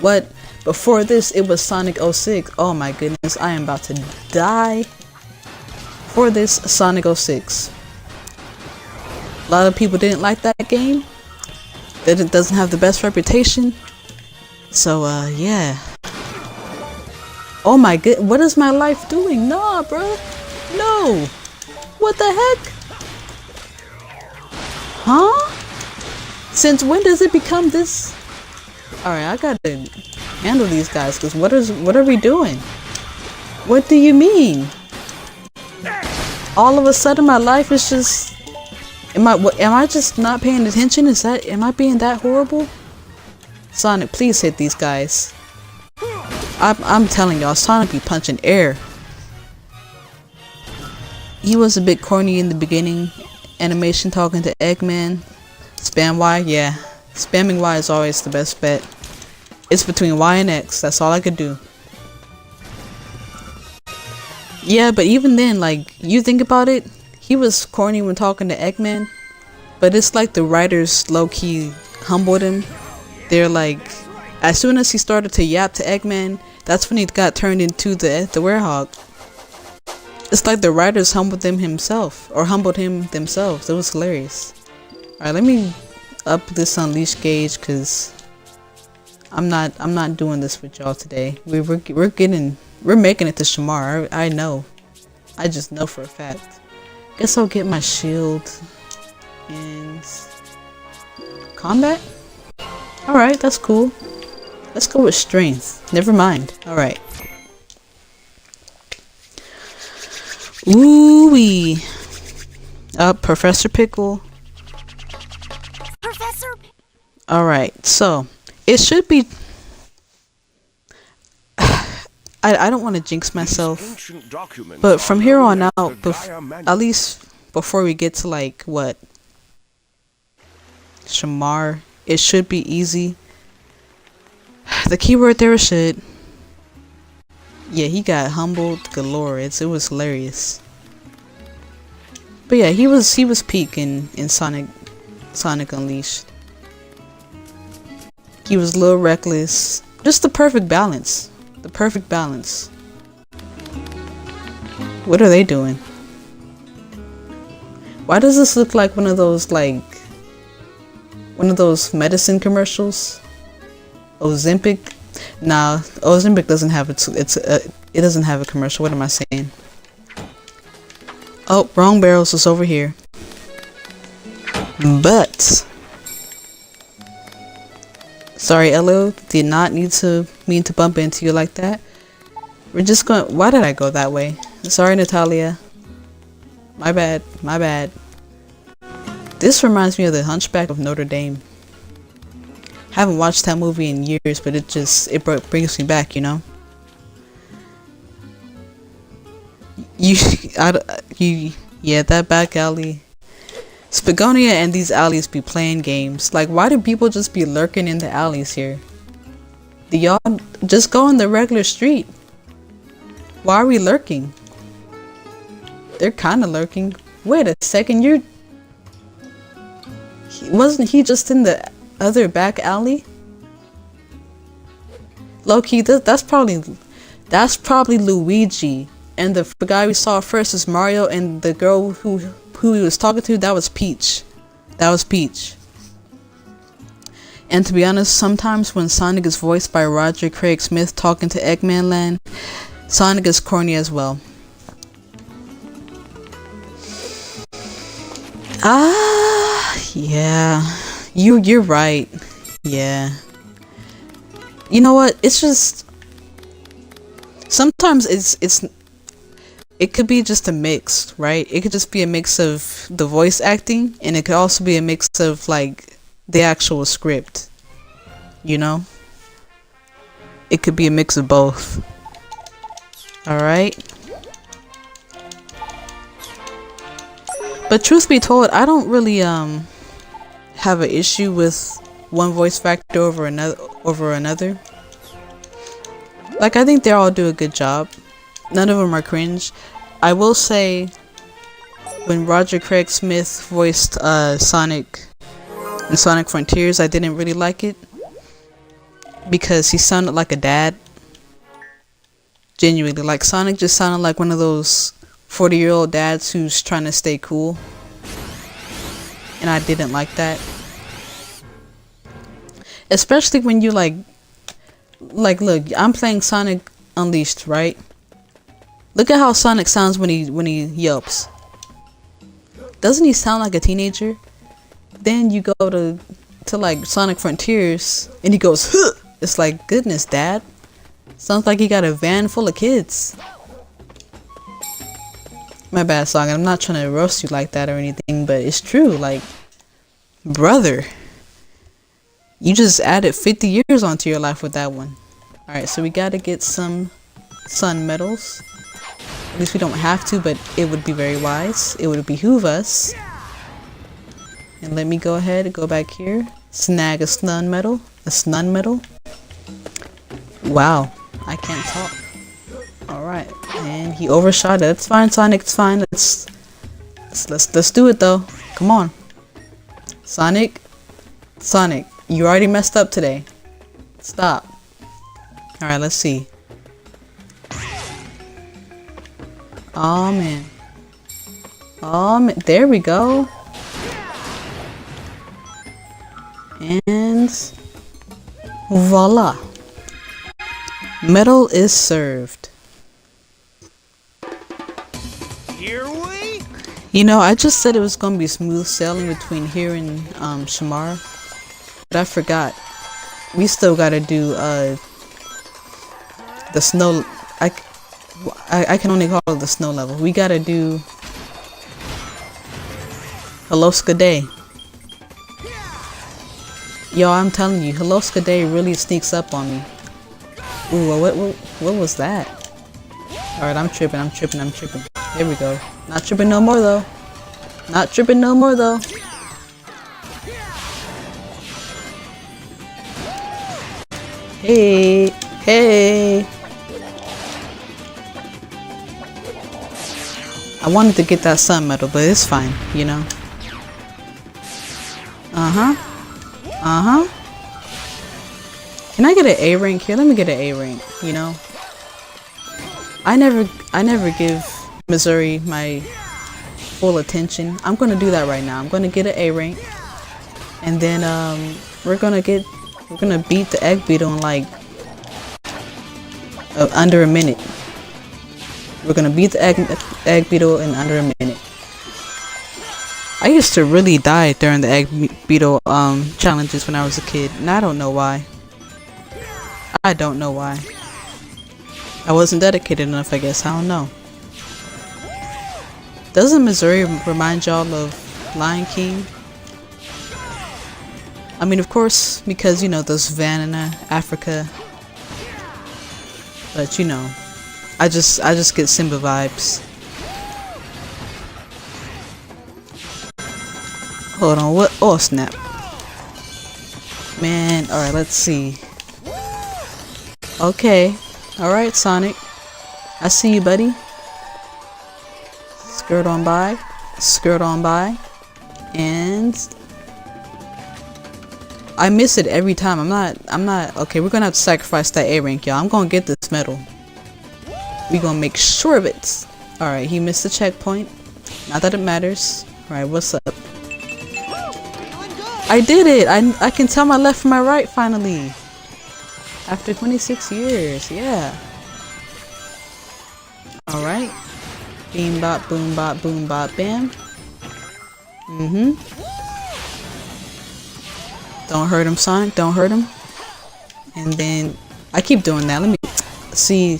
what before this? It was Sonic 06. Oh my goodness, I am about to die. For this, Sonic 06. A lot of people didn't like that game. That it doesn't have the best reputation. So yeah. Oh my god, what is my life doing? Nah, bro. No. What the heck? Huh? Since when does it become this? Alright, I gotta handle these guys, because what are we doing? What do you mean? All of a sudden my life is just... Am I just not paying attention? Am I being that horrible? Sonic, please hit these guys. I'm telling y'all, Sonic be punching air. He was a bit corny in the beginning. Animation talking to Eggman. Spam Y, yeah. Spamming Y is always the best bet. It's between Y and X, that's all I could do. Yeah, but even then, like, you think about it, he was corny when talking to Eggman. But it's like the writers low-key humbled him. They're like, as soon as he started to yap to Eggman, that's when he got turned into the werehog. It's like the writers humbled him themselves. It was hilarious. Alright, let me up this unleash gauge, cause I'm not doing this with y'all today. We're making it to Shamar. I know. I just know for a fact. Guess I'll get my shield and combat. Alright, that's cool. Let's go with strength. Never mind. Alright. Ooh-wee. Professor Pickle. Professor. Alright, so it should be... I don't want to jinx myself, but from here on out, at least before we get to like, what? Shamar, it should be easy. The keyword there is should. Yeah, he got humbled galore. It was hilarious. But yeah, he was peak in Sonic Unleashed. He was a little reckless. Just the perfect balance. The perfect balance. What are they doing? Why does this look like one of those medicine commercials? Ozempic? Nah, Ozempic doesn't have it doesn't have a commercial. What am I saying? Oh, wrong barrels is over here. But sorry, Elo, did not mean to bump into you like that. We're just going. Why did I go that way? Sorry, Natalia. My bad. My bad. This reminds me of the Hunchback of Notre Dame. Haven't watched that movie in years, but it brings me back, you know. Yeah, that back alley. Spagonia and these alleys be playing games. Like, why do people just be lurking in the alleys here? Do y'all just go on the regular street? Why are we lurking? They're kind of lurking. Wait a second, wasn't he just in the other back alley? Low-key, that's probably Luigi. And the guy we saw first is Mario, and the girl who he was talking to, that was Peach. That was Peach. And to be honest, sometimes when Sonic is voiced by Roger Craig Smith talking to Eggman Land, Sonic is corny as well. Yeah. You're right. Yeah. You know what? It's just sometimes it could be just a mix, right? It could just be a mix of the voice acting, and it could also be a mix of like the actual script. You know? It could be a mix of both. Alright. But truth be told, I don't really have an issue with one voice actor over another. Like, I think they all do a good job. None of them are cringe. I will say, when Roger Craig Smith voiced Sonic in Sonic Frontiers, I didn't really like it because he sounded like a dad. Genuinely, like Sonic just sounded like one of those 40-year-old dads who's trying to stay cool, and I didn't like that. Especially when you like look, I'm playing Sonic Unleashed, right? Look at how Sonic sounds when he yelps. Doesn't he sound like a teenager? Then you go to like Sonic Frontiers and he goes, huh! It's like, goodness, dad. Sounds like he got a van full of kids. My bad, Song. I'm not trying to roast you like that or anything, but it's true. Like, brother, you just added 50 years onto your life with that one. Alright, so we gotta get some sun medals. At least we don't have to, but it would be very wise. It would behoove us. And let me go ahead and go back here. Snag a stun medal. A stun medal. Wow. I can't talk. Alright. And he overshot it. It's fine, Sonic. It's fine. Let's do it though. Come on. Sonic. Sonic. You already messed up today. Stop. Alright, let's see. Oh man. Oh man. There we go. And voila. Medal is served. Here we. You know, I just said it was gonna be smooth sailing between here and Shamar, but I forgot. We still gotta do the snow. I can only call it the snow level. We gotta do Haloska Day. Yo, I'm telling you, Haloska Day really sneaks up on me. Ooh, what was that? Alright, I'm tripping. There we go. Not tripping no more though. Not tripping no more though. Hey, hey. I wanted to get that sun medal, but it's fine, you know. Can I get an A rank here? Let me get an A rank, you know. I never give Missouri my full attention. I'm gonna do that right now. I'm gonna get an A rank, and then we're gonna beat the egg beetle in like under a minute. We're gonna beat the egg beetle in under a minute. I used to really die during the egg beetle challenges when I was a kid, and I don't know why. I don't know why. I wasn't dedicated enough, I guess. I don't know. Doesn't Missouri remind y'all of Lion King? I mean, of course, because, you know, those Savannah, Africa. But, you know, I just get Simba vibes. Hold on, what? Oh, snap. Man, alright, let's see. Okay. Alright, Sonic. I see you, buddy. Skirt on by. Skirt on by. And I miss it every time. I'm not okay, we're gonna have to sacrifice that A rank, y'all. I'm gonna get this medal. We're gonna make sure of it. Alright, he missed the checkpoint. Not that it matters. Alright, what's up? I did it! I can tell my left from my right finally. After 26 years, yeah. Alright. Beam bop, boom bop, boom bop, bam. Don't hurt him, Sonic. Don't hurt him. And then I keep doing that. Let me see.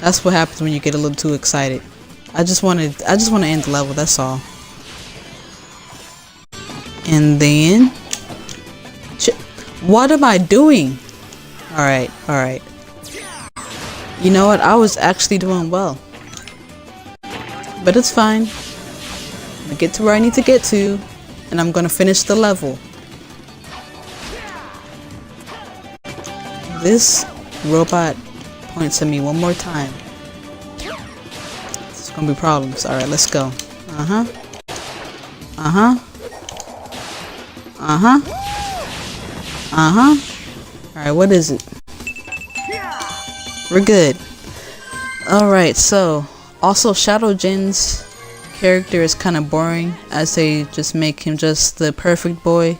That's what happens when you get a little too excited. I just want to end the level. That's all. And then, what am I doing? Alright, alright. You know what? I was actually doing well. But it's fine. gonna get to where I need to get to, and I'm gonna finish the level. This robot points at me one more time. It's gonna be problems. Alright, let's go. Uh-huh. Uh-huh. Uh-huh. Uh-huh. Alright, what is it? We're good. Alright, so also Shadow Jin's character is kind of boring, as they just make him just the perfect boy,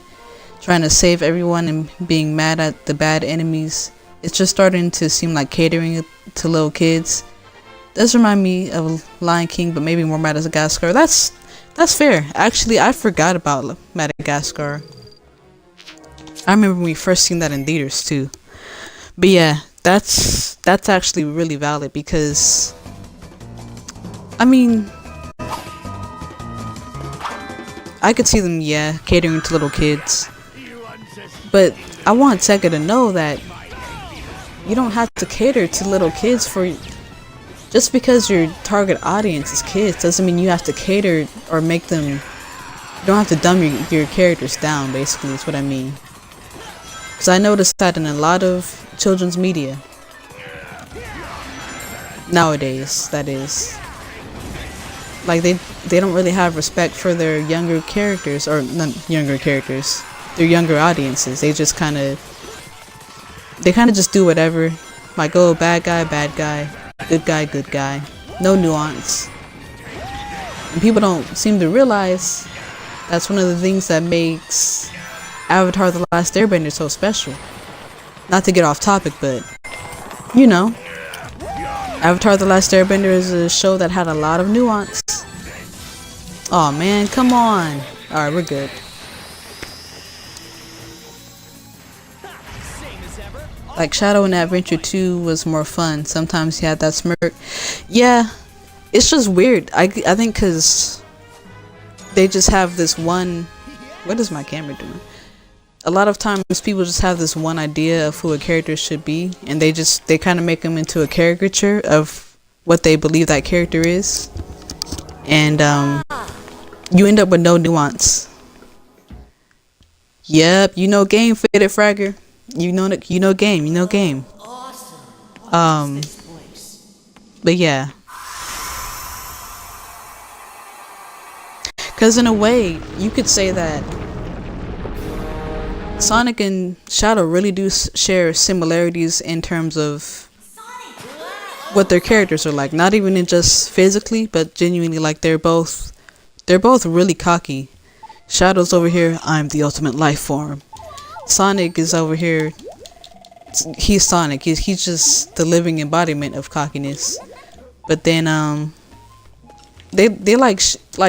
trying to save everyone and being mad at the bad enemies. It's just starting to seem like catering to little kids. Does remind me of Lion King, but maybe more Madagascar. That's fair. Actually, I forgot about Madagascar. I remember when we first seen that in theaters too. But yeah, that's actually really valid, because I mean, I could see them, yeah, catering to little kids. But I want Sega to know that you don't have to cater to little kids for... Just because your target audience is kids doesn't mean you have to cater or make them... You don't have to dumb your characters down, basically, is what I mean. Because I noticed that in a lot of children's media. Nowadays, that is. Like, they don't really have respect for their younger characters, or not younger characters, their younger audiences. They just kind of just do whatever. Like, oh, bad guy, good guy, good guy. No nuance. And people don't seem to realize that's one of the things that makes Avatar: The Last Airbender so special. Not to get off topic, but you know, Avatar: The Last Airbender is a show that had a lot of nuance. Oh man, come on. Alright, we're good. Like, Shadow in Adventure 2 was more fun. Sometimes he had that smirk. Yeah, it's just weird. I think because they just have this one... What is my camera doing? A lot of times people just have this one idea of who a character should be, and they kind of make them into a caricature of what they believe that character is. And you end up with no nuance. Yep, you know game, Fitted Fragger. You know game. But yeah, because in a way you could say that Sonic and Shadow really do share similarities in terms of what their characters are like. Not even in just physically, but genuinely. Like, they're both really cocky. Shadow's over here, I'm the ultimate life form. Sonic is over here, he's Sonic. He's just the living embodiment of cockiness. But then they like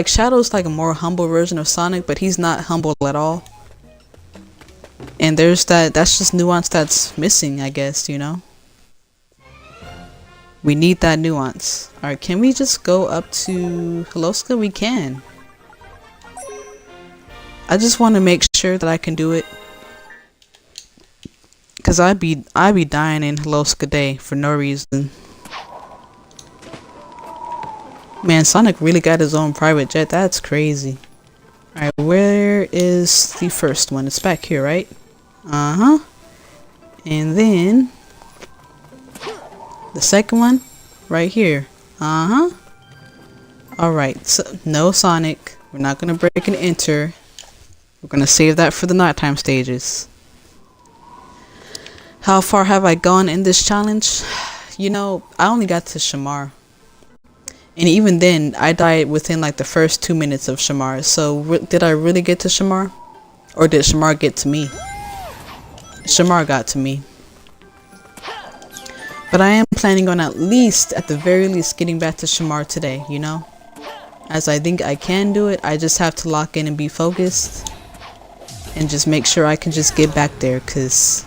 Shadow's like a more humble version of Sonic, but he's not humble at all. And that's just nuance that's missing, I guess, you know? We need that nuance. Alright, can we just go up to Holoska? We can. I just want to make sure that I can do it. Cause I'd be dying in Holoska Day for no reason. Man, Sonic really got his own private jet. That's crazy. Alright, where is the first one? It's back here, right? Uh-huh. And then the second one, right here. Uh-huh. Alright, so no Sonic. We're not gonna break and enter. We're gonna save that for the nighttime stages. How far have I gone in this challenge? You know, I only got to Shamar. And even then, I died within like the first 2 minutes of Shamar. So did I really get to Shamar? Or did Shamar get to me? Shamar got to me. But I am planning on at the very least, getting back to Shamar today, you know? As I think I can do it, I just have to lock in and be focused. And just make sure I can just get back there, because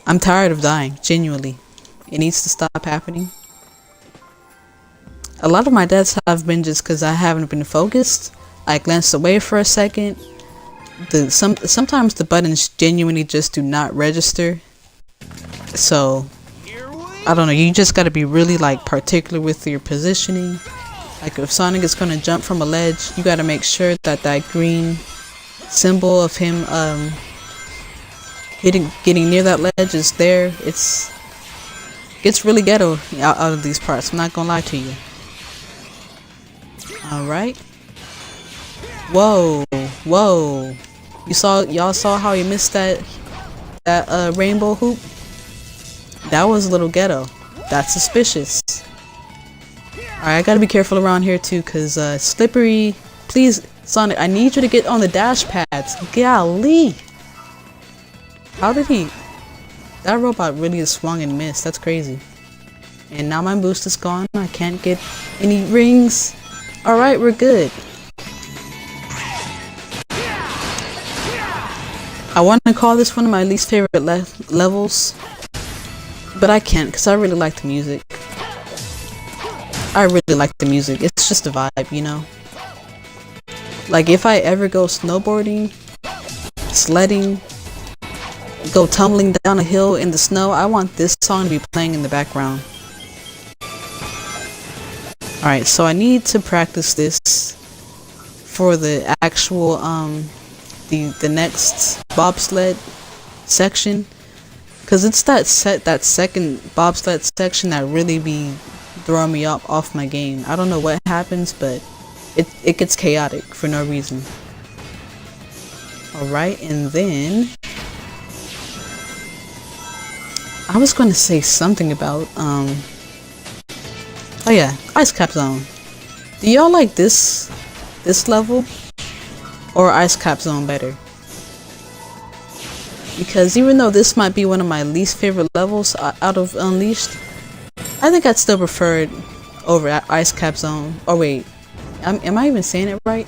I'm tired of dying, genuinely. It needs to stop happening. A lot of my deaths have been just because I haven't been focused. I glanced away for a second. Sometimes the buttons genuinely just do not register. So, I don't know, you just gotta be really like particular with your positioning. Like if Sonic is gonna jump from a ledge, you gotta make sure that that green symbol of him getting near that ledge is there. Gets really ghetto out of these parts. I'm not gonna lie to you. All right. Whoa, whoa! Y'all saw how he missed that rainbow hoop? That was a little ghetto. That's suspicious. Alright, I gotta be careful around here too, cause slippery. Please, Sonic, I need you to get on the dash pads. Golly! How did he? That robot really swung and missed. That's crazy. And now my boost is gone. I can't get any rings. Alright, we're good. I want to call this one of my least favorite levels, but I can't because I really like the music. I really like the music. It's just a vibe, you know? Like if I ever go snowboarding, sledding, go tumbling down a hill in the snow, I want this song to be playing in the background. Alright, so I need to practice this for the actual, the next bobsled section. Cause it's that second bobsled section that really be throwing me off my game. I don't know what happens, but it gets chaotic for no reason. Alright, and then I was going to say something about oh yeah, Ice Cap Zone. Do y'all like this level or Ice Cap Zone better? Because even though this might be one of my least favorite levels out of Unleashed, I think I'd still prefer it over Ice Cap Zone. Oh wait, am I even saying it right?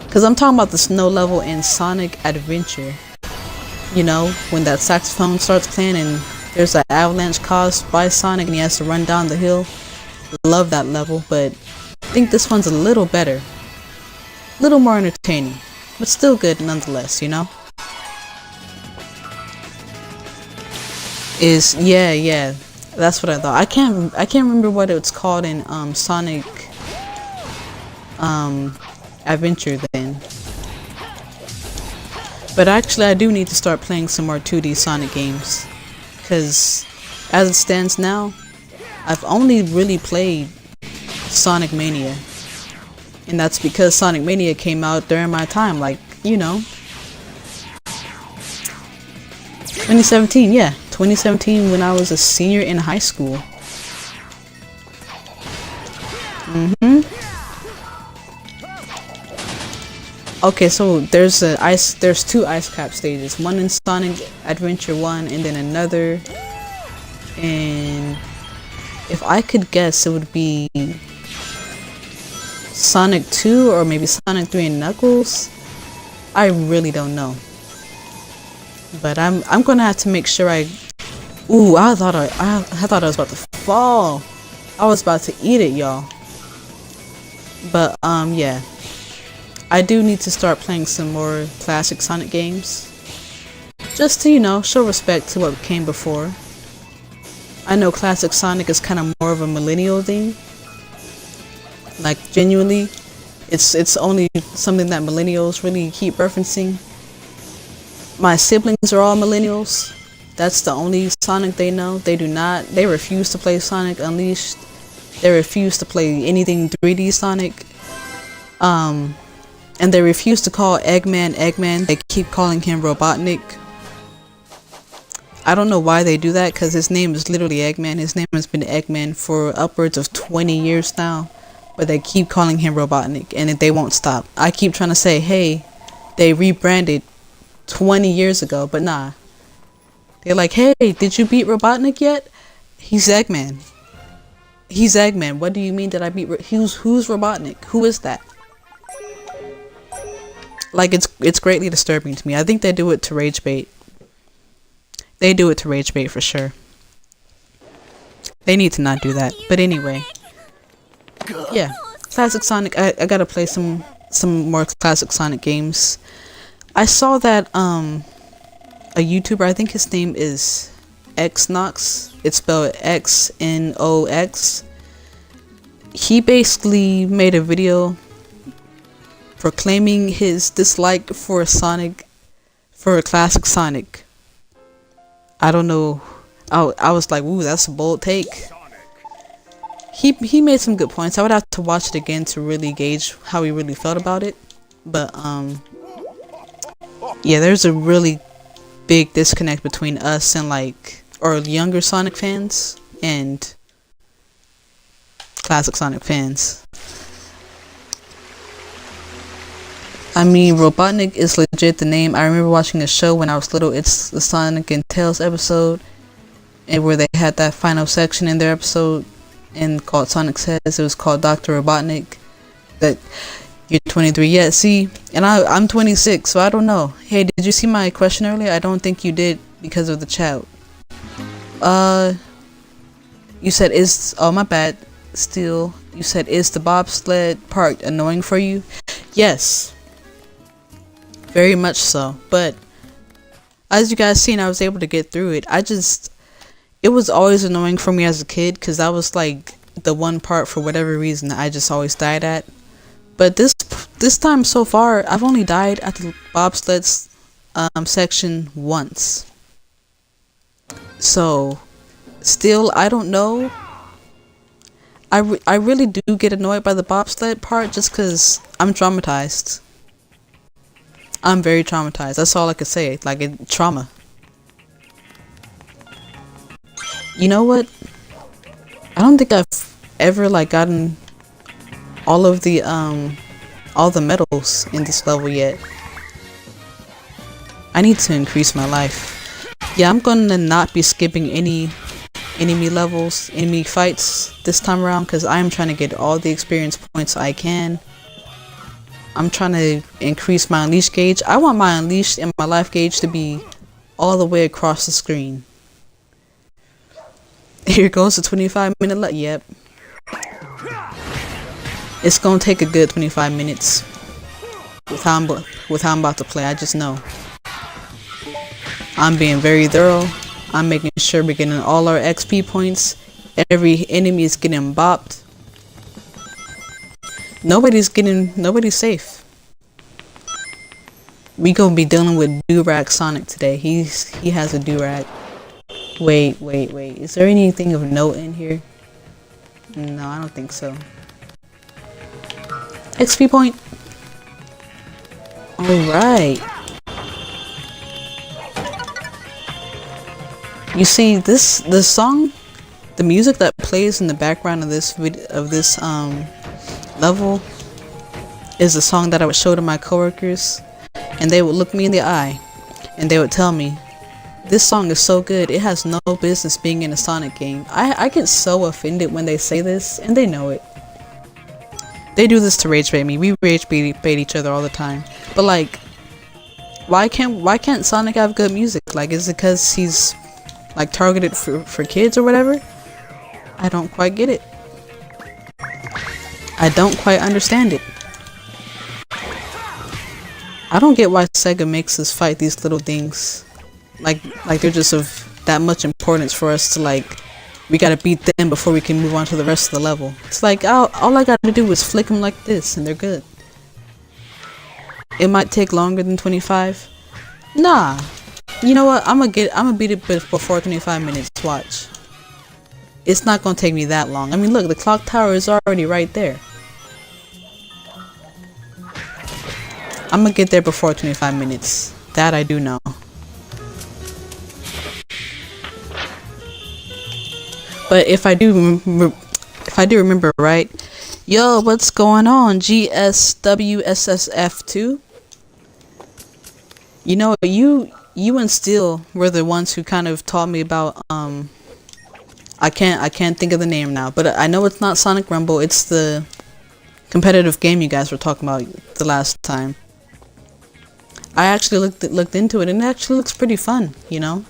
Because I'm talking about the snow level in Sonic Adventure. You know, when that saxophone starts playing and there's an avalanche caused by Sonic and he has to run down the hill. Love that level, but I think this one's a little better. A little more entertaining, but still good nonetheless, you know? Yeah, that's what I thought. I can't remember what it's called in Sonic Adventure then. But actually I do need to start playing some more 2D Sonic games, because as it stands now, I've only really played Sonic Mania. And that's because Sonic Mania came out during my time, like, you know, 2017, yeah. 2017 when I was a senior in high school. Okay, so there's two ice cap stages. One in Sonic Adventure 1 and then another. And if I could guess, it would be Sonic 2 or maybe Sonic 3 and Knuckles. I really don't know. But I'm gonna have to make sure I. Ooh, I thought I was about to fall. I was about to eat it, y'all. But yeah, I do need to start playing some more classic Sonic games, just to, you know, show respect to what came before. I know classic Sonic is kind of more of a millennial thing. Like genuinely, it's only something that millennials really keep referencing. My siblings are all millennials. That's the only Sonic they know. They refuse to play Sonic Unleashed. They refuse to play anything 3D Sonic. And they refuse to call Eggman Eggman. They keep calling him Robotnik. I don't know why they do that, because his name is literally Eggman. His name has been Eggman for upwards of 20 years now. But they keep calling him Robotnik, and they won't stop. I keep trying to say, hey, they rebranded 20 years ago, but nah. They're like, hey, did you beat Robotnik yet? He's Eggman. He's Eggman. What do you mean that I beat who's Robotnik? Who is that? Like, it's greatly disturbing to me. I think they do it to rage bait. They do it to rage bait for sure. They need to not do that. But anyway. Yeah. Classic Sonic. I gotta play some more classic Sonic games. I saw that a YouTuber, I think his name is Xnox. It's spelled Xnox. he basically made a video proclaiming his dislike for a classic Sonic. I don't know. I was like, ooh, that's a bold take. He made some good points. I would have to watch it again to really gauge how he really felt about it. But yeah, there's a really big disconnect between us and or younger Sonic fans and classic Sonic fans. I mean, Robotnik is legit the name. I remember watching a show when I was little. It's the Sonic and Tails episode, and where they had that final section in their episode, and called Sonic Says. It was called Dr. Robotnik. That you're 23. Yeah, see, and I'm 26, so I don't know. Hey, did you see my question earlier? I don't think you did because of the chat. You said oh my bad. Still, you said is the bobsled part annoying for you? Yes. Very much so, but as you guys seen, I was able to get through it. It was always annoying for me as a kid because that was like the one part for whatever reason I just always died at. But this time so far, I've only died at the bobsleds section once. So still, I don't know. I really do get annoyed by the bobsled part just because I'm traumatized. I'm very traumatized. That's all I could say. Like, trauma. You know what? I don't think I've ever gotten all of the medals in this level yet. I need to increase my life. Yeah, I'm gonna not be skipping any enemy fights this time around because I'm trying to get all the experience points I can. I'm trying to increase my unleash gauge. I want my unleash and my life gauge to be all the way across the screen. Here goes the 25-minute left. Yep. It's gonna take a good 25 minutes with how I'm about to play. I just know. I'm being very thorough. I'm making sure we're getting all our XP points. Every enemy is getting bopped. Nobody's safe. We gonna be dealing with Durag Sonic today. He has a Durag. Wait. Is there anything of note in here? No, I don't think so. XP point. Alright. You see, the song, the music that plays in the background of this level is the song that I would show to my coworkers, and they would look me in the eye and they would tell me, this song is so good, it has no business being in a Sonic game. I get so offended when they say this, and they know it. They do this to rage bait me. We rage bait each other all the time. But like, why can't Sonic have good music? Like, is it because he's like targeted for kids or whatever? I don't quite get it. I don't quite understand it. I don't get why Sega makes us fight these little things. Like they're just of that much importance for us to we gotta beat them before we can move on to the rest of the level. It's like, all I gotta do is flick them like this and they're good. It might take longer than 25. Nah. You know what? I'm gonna beat it before 25 minutes. Watch. It's not gonna take me that long. I mean, look, the clock tower is already right there. I'm gonna get there before 25 minutes. That I do know. But if I do remember right, yo, what's going on, GSWSSF2? You know, you and Steel were the ones who kind of taught me about I can't think of the name now, but I know it's not Sonic Rumble. It's the competitive game you guys were talking about the last time. I actually looked into it, and it actually looks pretty fun. You know,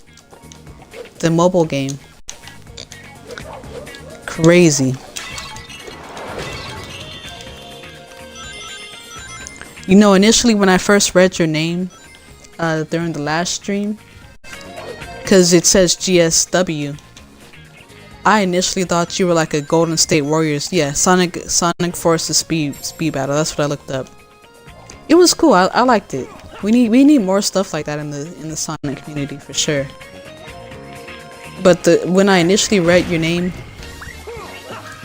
the mobile game. Crazy. You know, initially when I first read your name during the last stream, because it says GSW, I initially thought you were like a Golden State Warriors. Yeah, Sonic Forces speed battle. That's what I looked up. It was cool. I liked it. We need more stuff like that in the Sonic community for sure. But when I initially read your name,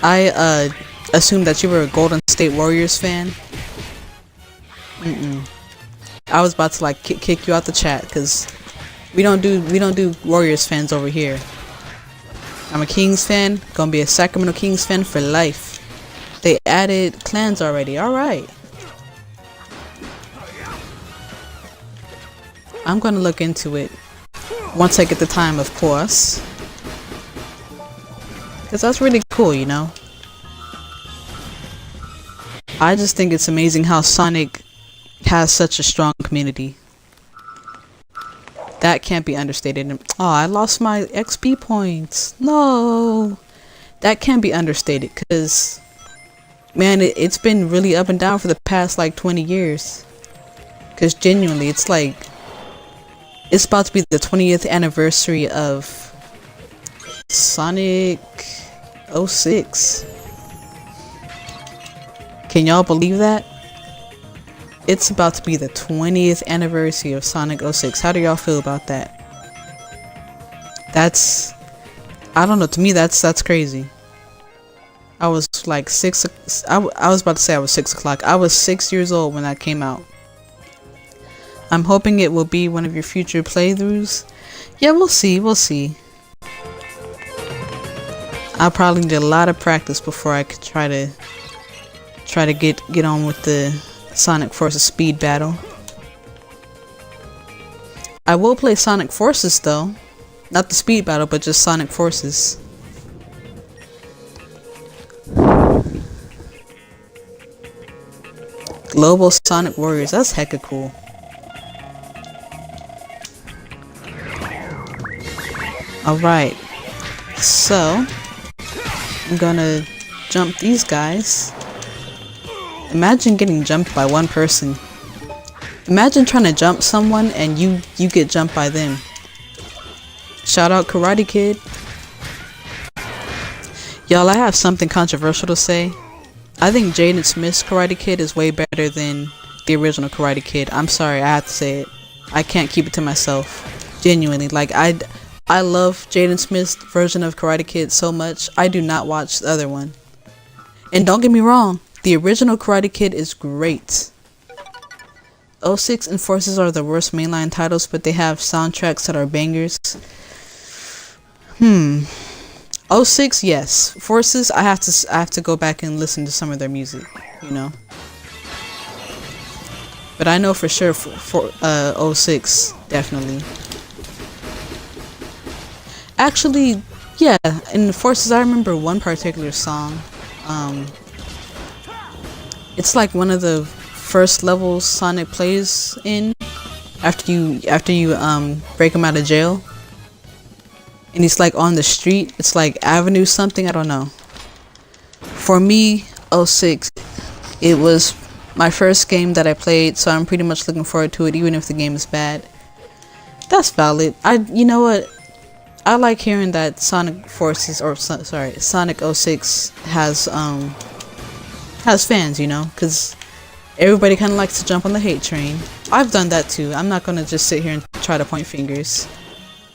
I assumed that you were a Golden State Warriors fan. I was about to like kick you out the chat because we don't do Warriors fans over here. I'm a Kings fan. Gonna be a Sacramento Kings fan for life. They added clans already. All right. I'm gonna look into it once I get the time, of course. Because that's really cool, you know? I just think it's amazing how Sonic has such a strong community. That can't be understated. Oh, I lost my XP points. No! That can't be understated because, man, it's been really up and down for the past like 20 years. Because genuinely, it's like, it's about to be the 20th anniversary of Sonic 06. Can y'all believe that? It's about to be the 20th anniversary of Sonic 06. How do y'all feel about that? That's, I don't know, to me that's crazy. I was like I was about to say I was 6 o'clock. I was 6 years old when that came out. I'm hoping it will be one of your future playthroughs. Yeah, we'll see. I'll probably need a lot of practice before I could try to get on with the Sonic Forces speed battle. I will play Sonic Forces though. Not the speed battle, but just Sonic Forces. Global Sonic Warriors, that's hecka cool. Alright, so I'm gonna jump these guys. Imagine getting jumped by one person. Imagine trying to jump someone and you get jumped by them. Shout out Karate Kid. Y'all, I have something controversial to say. I think Jaden Smith's Karate Kid is way better than the original Karate Kid. I'm sorry, I have to say it. I can't keep it to myself. Genuinely, like I love Jaden Smith's version of Karate Kid so much. I do not watch the other one. And don't get me wrong, the original Karate Kid is great. 06 and Forces are the worst mainline titles, but they have soundtracks that are bangers. 06, yes. Forces, I have to go back and listen to some of their music, you know. But I know for sure for 06, definitely. Actually, yeah, in Forces I remember one particular song. It's like one of the first levels Sonic plays in after you break him out of jail. And he's like on the street. It's like Avenue something, I don't know. For me, 06, it was my first game that I played, so I'm pretty much looking forward to it even if the game is bad. That's valid. You know what? I like hearing that Sonic Forces, or sorry, Sonic 06 has fans, you know, because everybody kind of likes to jump on the hate train. I've done that too. I'm not gonna just sit here and try to point fingers.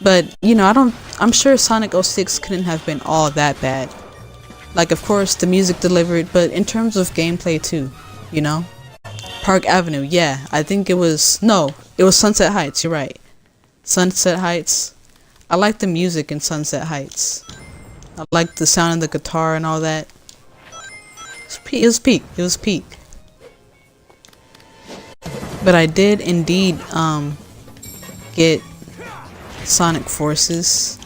But, you know, I'm sure Sonic 06 couldn't have been all that bad. Like, of course, the music delivered, but in terms of gameplay too, you know? Park Avenue, yeah, I think it was Sunset Heights, you're right. Sunset Heights. I like the music in Sunset Heights. I like the sound of the guitar and all that. It was peak. But I did indeed get Sonic Forces,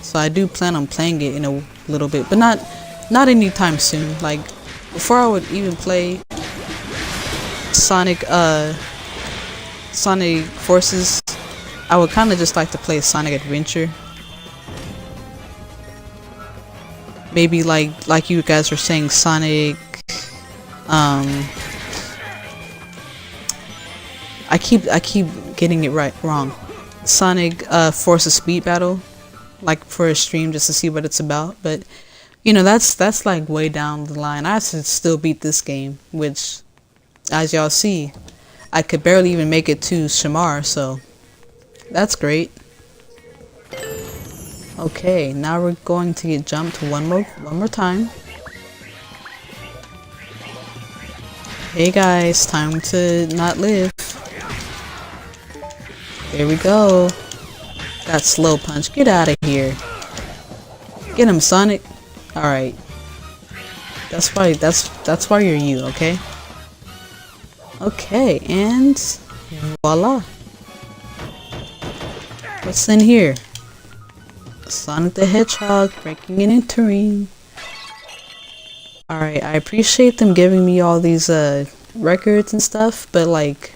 so I do plan on playing it in a little bit, but not anytime soon. Like, before I would even play Sonic Forces, I would kind of just like to play Sonic Adventure. Maybe like you guys were saying, Sonic. I keep getting it wrong. Sonic Forces Speed Battle. like for a stream just to see what it's about. But you know, that's like way down the line. I should still beat this game, which, as y'all see, I could barely even make it to Shamar, so that's great. Okay, now we're going to get jumped one more time. Hey guys, time to not live. There we go. That slow punch. Get out of here. Get him, Sonic. All right. That's why you're you, okay? Okay, and voila. What's in here? Sonic the Hedgehog breaking and entering. Alright, I appreciate them giving me all these records and stuff, but like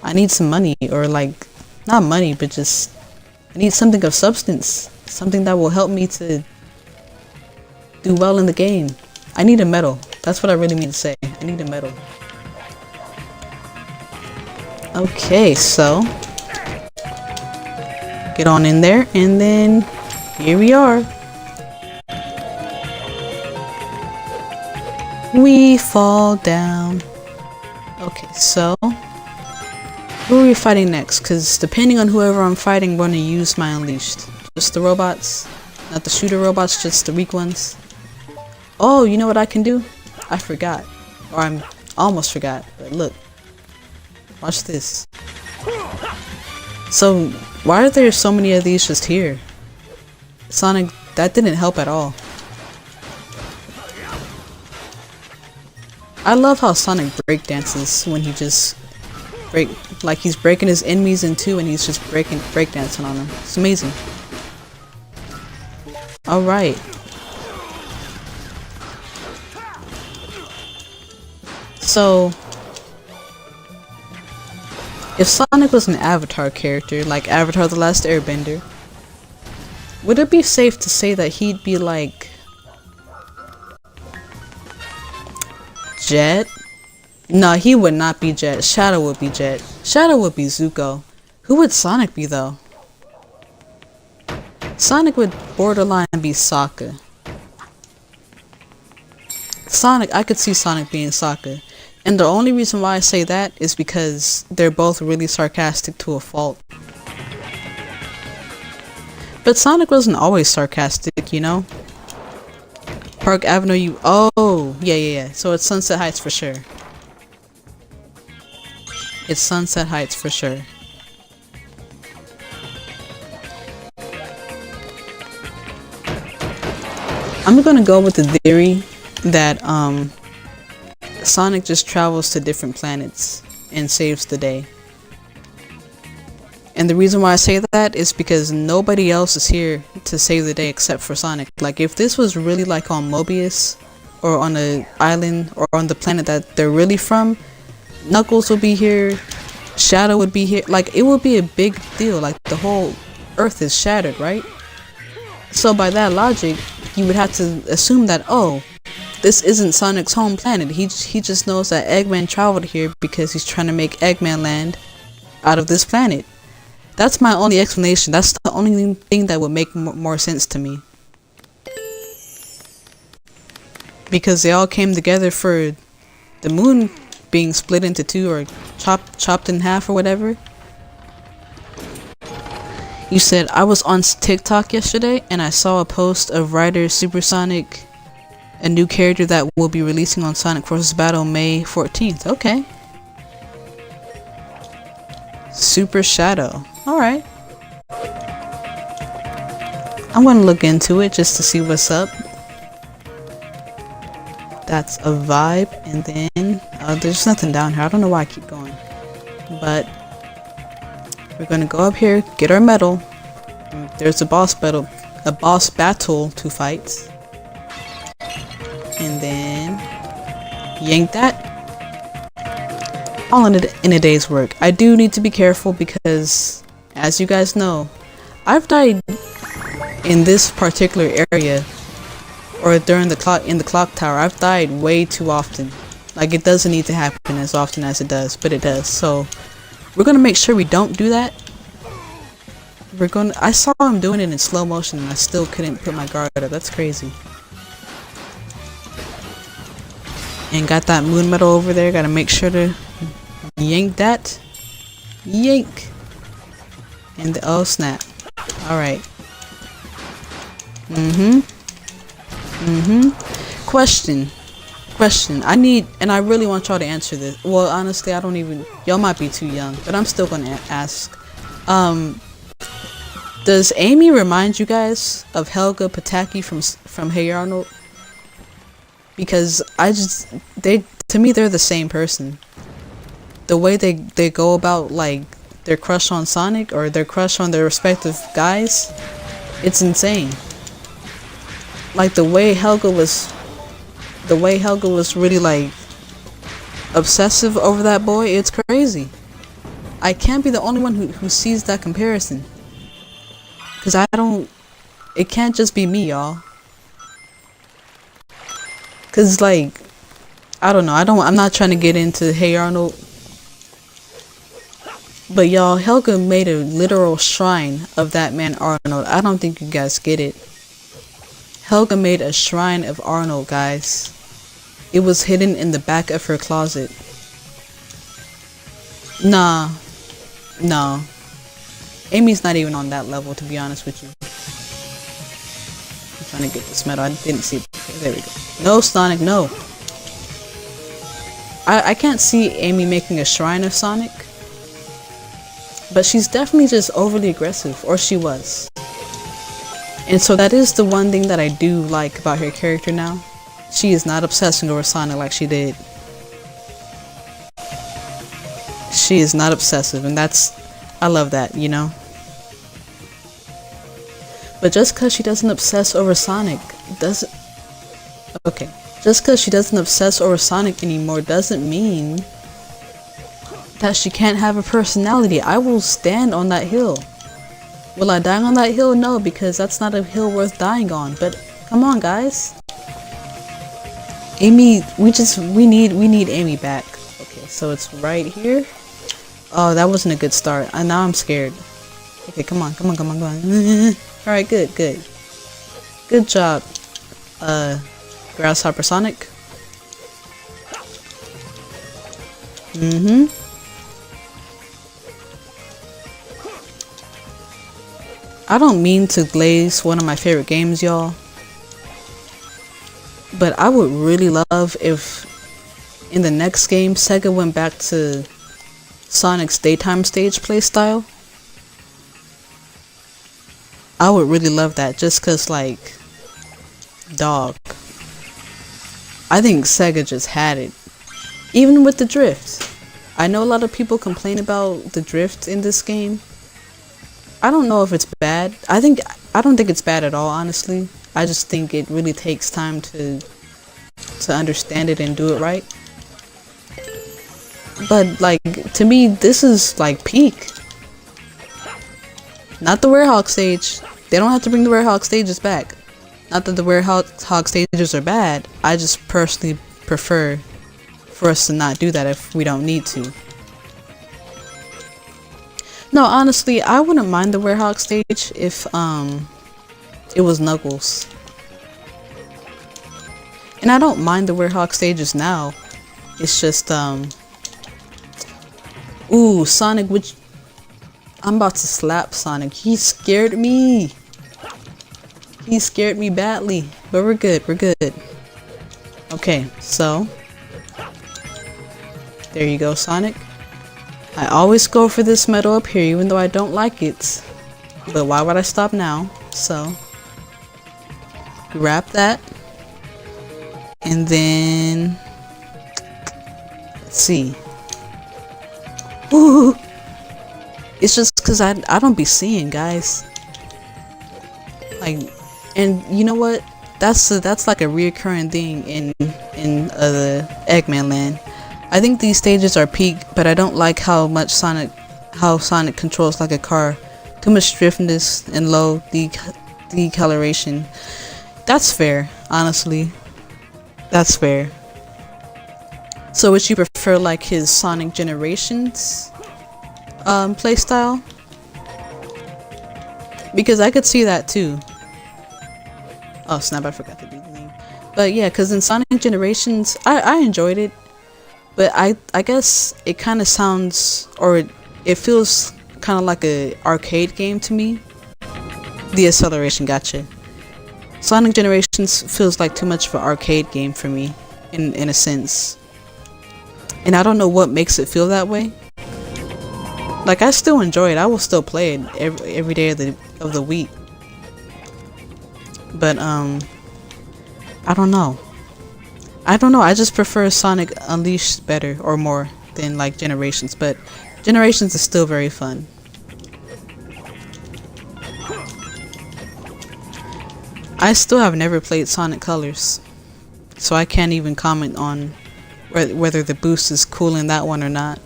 I need some money, or like not money, but just I need something of substance. Something that will help me to do well in the game. I need a medal. That's what I really mean to say. I need a medal. Okay, so get on in there, and then here we are. We fall down. Okay, so who are we fighting next? Because depending on whoever I'm fighting, I'm going to use my Unleashed. Just the robots, not the shooter robots, just the weak ones. Oh, you know what I can do? I forgot. Or I almost forgot, but look. Watch this. So, why are there so many of these just here? Sonic, that didn't help at all. I love how Sonic breakdances when he just like he's breaking his enemies in two and he's just breakdancing on them. It's amazing. Alright. So, if Sonic was an Avatar character, like Avatar The Last Airbender, would it be safe to say that he'd be like Jet? No, he would not be Jet. Shadow would be Jet. Shadow would be Zuko. Who would Sonic be though? Sonic would borderline be Sokka. Sonic, I could see Sonic being Sokka. And the only reason why I say that is because they're both really sarcastic to a fault. But Sonic wasn't always sarcastic, you know? Park Avenue, oh, yeah. So it's Sunset Heights for sure. It's Sunset Heights for sure. I'm gonna go with the theory that Sonic just travels to different planets and saves the day. And the reason why I say that is because nobody else is here to save the day except for Sonic. Like, if this was really like on Mobius, or on an island, or on the planet that they're really from, Knuckles would be here, Shadow would be here. Like, it would be a big deal. Like, the whole Earth is shattered, right? So by that logic, you would have to assume that, oh, this isn't Sonic's home planet. He just knows that Eggman traveled here because he's trying to make Eggman land out of this planet. That's my only explanation. That's the only thing that would make more sense to me. Because they all came together for the moon being split into two, or chopped in half, or whatever. You said, I was on TikTok yesterday and I saw a post of Rider Supersonic, a new character that will be releasing on Sonic Forces Battle May 14th. Okay. Super Shadow. Alright. I'm gonna look into it just to see what's up. That's a vibe. And then there's nothing down here. I don't know why I keep going. But we're gonna go up here, get our medal. There's a boss battle to fight. And then yank that. All in a day's work. I do need to be careful because, as you guys know, I've died in this particular area, or during in the clock tower. I've died way too often. Like, it doesn't need to happen as often as it does, but it does. So we're gonna make sure we don't do that. We're gonna. I saw him doing it in slow motion, and I still couldn't put my guard up. That's crazy. And got that moon medal over there. Gotta make sure to yank that. Yank. And oh snap. All right. Question. I need, and I really want y'all to answer this. Well, honestly, I don't even. Y'all might be too young, but I'm still gonna ask. Does Amy remind you guys of Helga Pataki from Hey Arnold? Because to me they're the same person. The way they go about like their crush on Sonic or their crush on their respective guys, it's insane. Like the way Helga was really like obsessive over that boy, it's crazy. I can't be the only one who sees that comparison. Cause it can't just be me, y'all. Cause like, I don't know, I'm not trying to get into Hey Arnold. But y'all, Helga made a literal shrine of that man Arnold. I don't think you guys get it. Helga made a shrine of Arnold, guys. It was hidden in the back of her closet. Nah. No. Amy's not even on that level, to be honest with you. I'm trying to get this medal. I didn't see it. There we go. No, Sonic, no. I can't see Amy making a shrine of Sonic. But she's definitely just overly aggressive. Or she was. And so that is the one thing that I do like about her character now. She is not obsessing over Sonic like she did. She is not obsessive, and I love that, you know? But just because she doesn't obsess over Sonic just because she doesn't obsess over Sonic anymore doesn't mean that she can't have a personality. I will stand on that hill. Will I die on that hill? No, because that's not a hill worth dying on. But come on, guys. Amy, we need Amy back. Okay, so it's right here. Oh, that wasn't a good start. Now I'm scared. Okay, come on. Alright, good. Good job, Grasshopper Sonic. I don't mean to glaze one of my favorite games, y'all. But I would really love if in the next game Sega went back to Sonic's daytime stage playstyle. I would really love that, just cause like, dog. I think Sega just had it. Even with the drift. I know a lot of people complain about the drift in this game. I don't know if it's bad. I don't think it's bad at all, honestly. I just think it really takes time to understand it and do it right. But like, to me, this is like peak. Not the Werehog stage. They don't have to bring the Werehog stages back. Not that the Werehog stages are bad. I just personally prefer for us to not do that if we don't need to. No, honestly, I wouldn't mind the Werehog stage if it was Knuckles. And I don't mind the Werehog stages now. It's just ooh, Sonic, which I'm about to slap Sonic. He scared me. He scared me badly. But we're good. Okay, so there you go, Sonic. I always go for this medal up here, even though I don't like it. But why would I stop now? So grab that. And then let's see. Ooh. It's just because I don't be seeing, guys. Like, and you know what? That's like a reoccurring thing in the Eggman land. I think these stages are peak, but I don't like how Sonic controls like a car. Too much driftness and low deceleration. That's fair, honestly. That's fair. So would you prefer like his Sonic Generations playstyle? Because I could see that too. Oh snap, I forgot to do the name. But yeah, because in Sonic Generations, I enjoyed it. But I guess it kind of sounds, or it feels kind of like a arcade game to me. The acceleration, gotcha. Sonic Generations feels like too much of an arcade game for me, in a sense. And I don't know what makes it feel that way. Like, I still enjoy it. I will still play it every day of the week. But I don't know. I just prefer Sonic Unleashed better or more than like Generations, but Generations is still very fun. I still have never played Sonic Colors, so I can't even comment on whether the boost is cool in that one or not.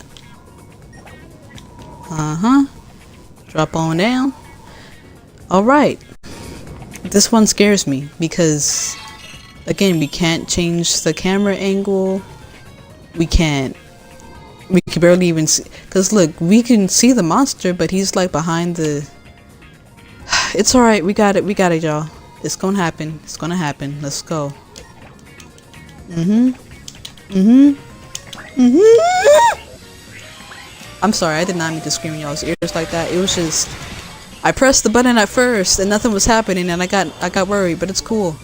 Drop on down. Alright. This one scares me because, again, we can't change the camera angle. We can barely even see, because look, we can see the monster, but he's like behind the... It's alright, we got it, y'all. It's gonna happen. It's gonna happen. Let's go. I'm sorry, I did not mean to scream in y'all's ears like that. It was just, I pressed the button at first and nothing was happening and I got worried, but it's cool.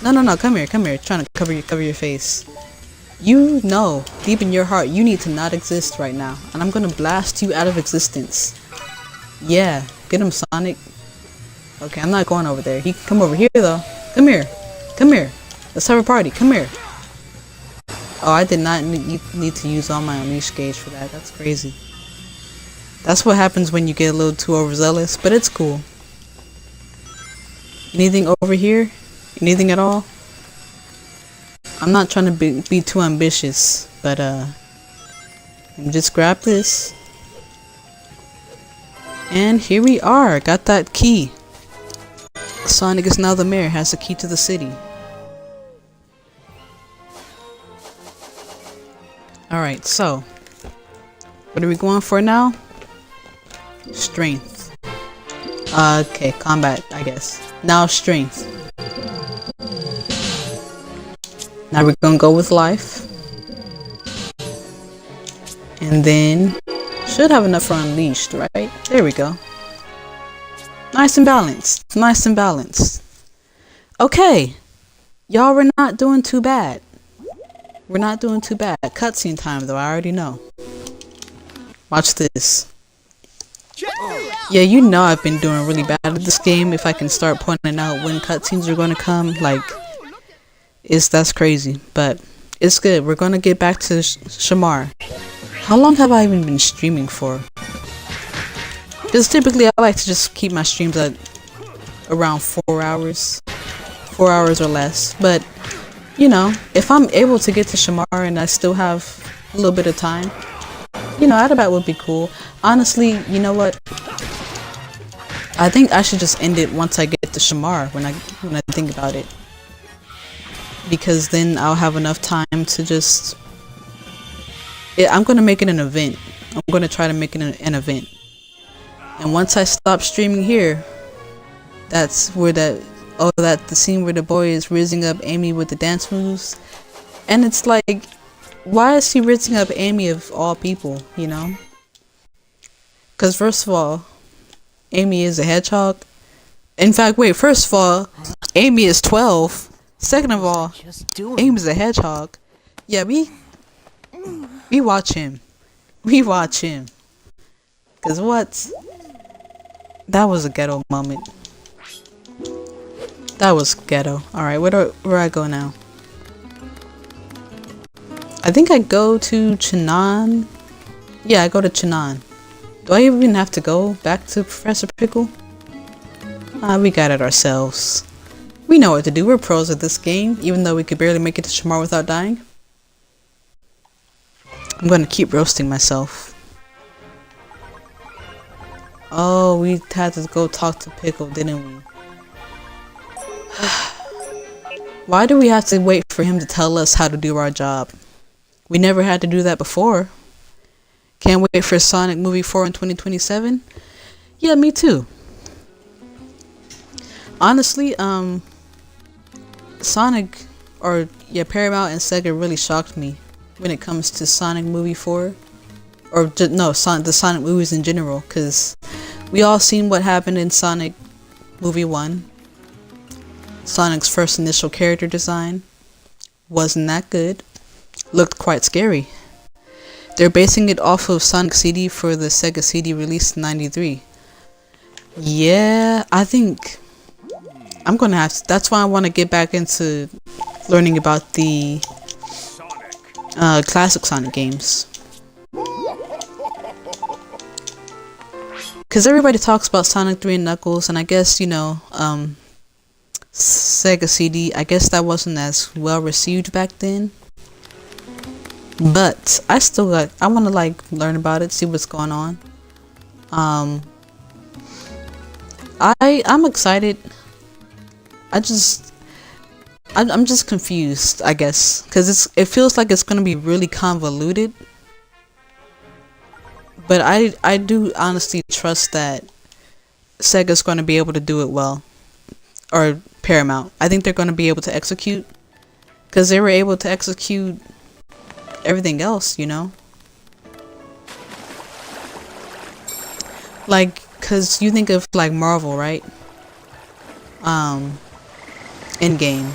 No, come here. Trying to cover your face. You know, deep in your heart, you need to not exist right now, and I'm gonna blast you out of existence. Yeah, get him, Sonic. Okay, I'm not going over there. He can come over here though. Come here. Let's have a party. Come here. Oh, I did not need to use all my unleash gauge for that. That's crazy. That's what happens when you get a little too overzealous, but it's cool. Anything over here? Anything at all? I'm not trying to be too ambitious, but just grab this. And here we are. Got that key. Sonic is now the mayor, has the key to the city. Alright, so what are we going for now? Strength. Okay, combat, I guess. Now strength. Now we're gonna go with life. And then should have enough for unleashed, right? There we go. Nice and balanced. Okay. Y'all, we're not doing too bad. Cutscene time though, I already know. Watch this. Yeah, you know I've been doing really bad at this game. If I can start pointing out when cutscenes are going to come, like, that's crazy. But it's good. We're going to get back to Shamar. How long have I even been streaming for? Because typically I like to just keep my streams at around 4 hours. 4 hours or less. But, you know, if I'm able to get to Shamar and I still have a little bit of time, you know, Adabat would be cool. Honestly, you know what? I think I should just end it once I get to Shamar when I think about it. Because then I'll have enough time to just... I'm going to make it an event. I'm going to try to make it an event. And once I stop streaming here, that's where the scene where the boy is rizzing up Amy with the dance moves. And it's like, why is he rizzing up Amy of all people, you know? Because first of all, Amy is a hedgehog. In fact, wait, first of all, Amy is 12. Second of all, Amy is a hedgehog. Yeah, we watch him. Cause what? That was a ghetto moment. That was ghetto. Alright, where do I go now? I think I go to Chinan. Yeah, I go to Chinan. Do I even have to go back to Professor Pickle? We got it ourselves. We know what to do. We're pros at this game, even though we could barely make it to Shamar without dying. I'm gonna keep roasting myself. Oh, we had to go talk to Pickle, didn't we? Why do we have to wait for him to tell us how to do our job? We never had to do that before. Can't wait for Sonic Movie 4 in 2027? Yeah, me too. Honestly, Sonic, or yeah, Paramount and Sega really shocked me when it comes to Sonic Movie 4, or no, the Sonic movies in general, because we all seen what happened in Sonic Movie 1. Sonic's first initial character design wasn't that good, looked quite scary. They're basing it off of Sonic CD for the Sega CD released in '93. Yeah, I think I'm gonna have to, that's why I want to get back into learning about the classic Sonic games. Because everybody talks about Sonic 3 and Knuckles, and I guess, Sega CD, I guess that wasn't as well received back then. But I want to like learn about it, see what's going on. I'm excited. I'm just confused, I guess, because it feels like it's gonna be really convoluted. But I do honestly trust that Sega's gonna be able to do it well, or Paramount. I think they're gonna be able to execute, because they were able to execute everything else, Like, cause you think of like Marvel, right? Endgame.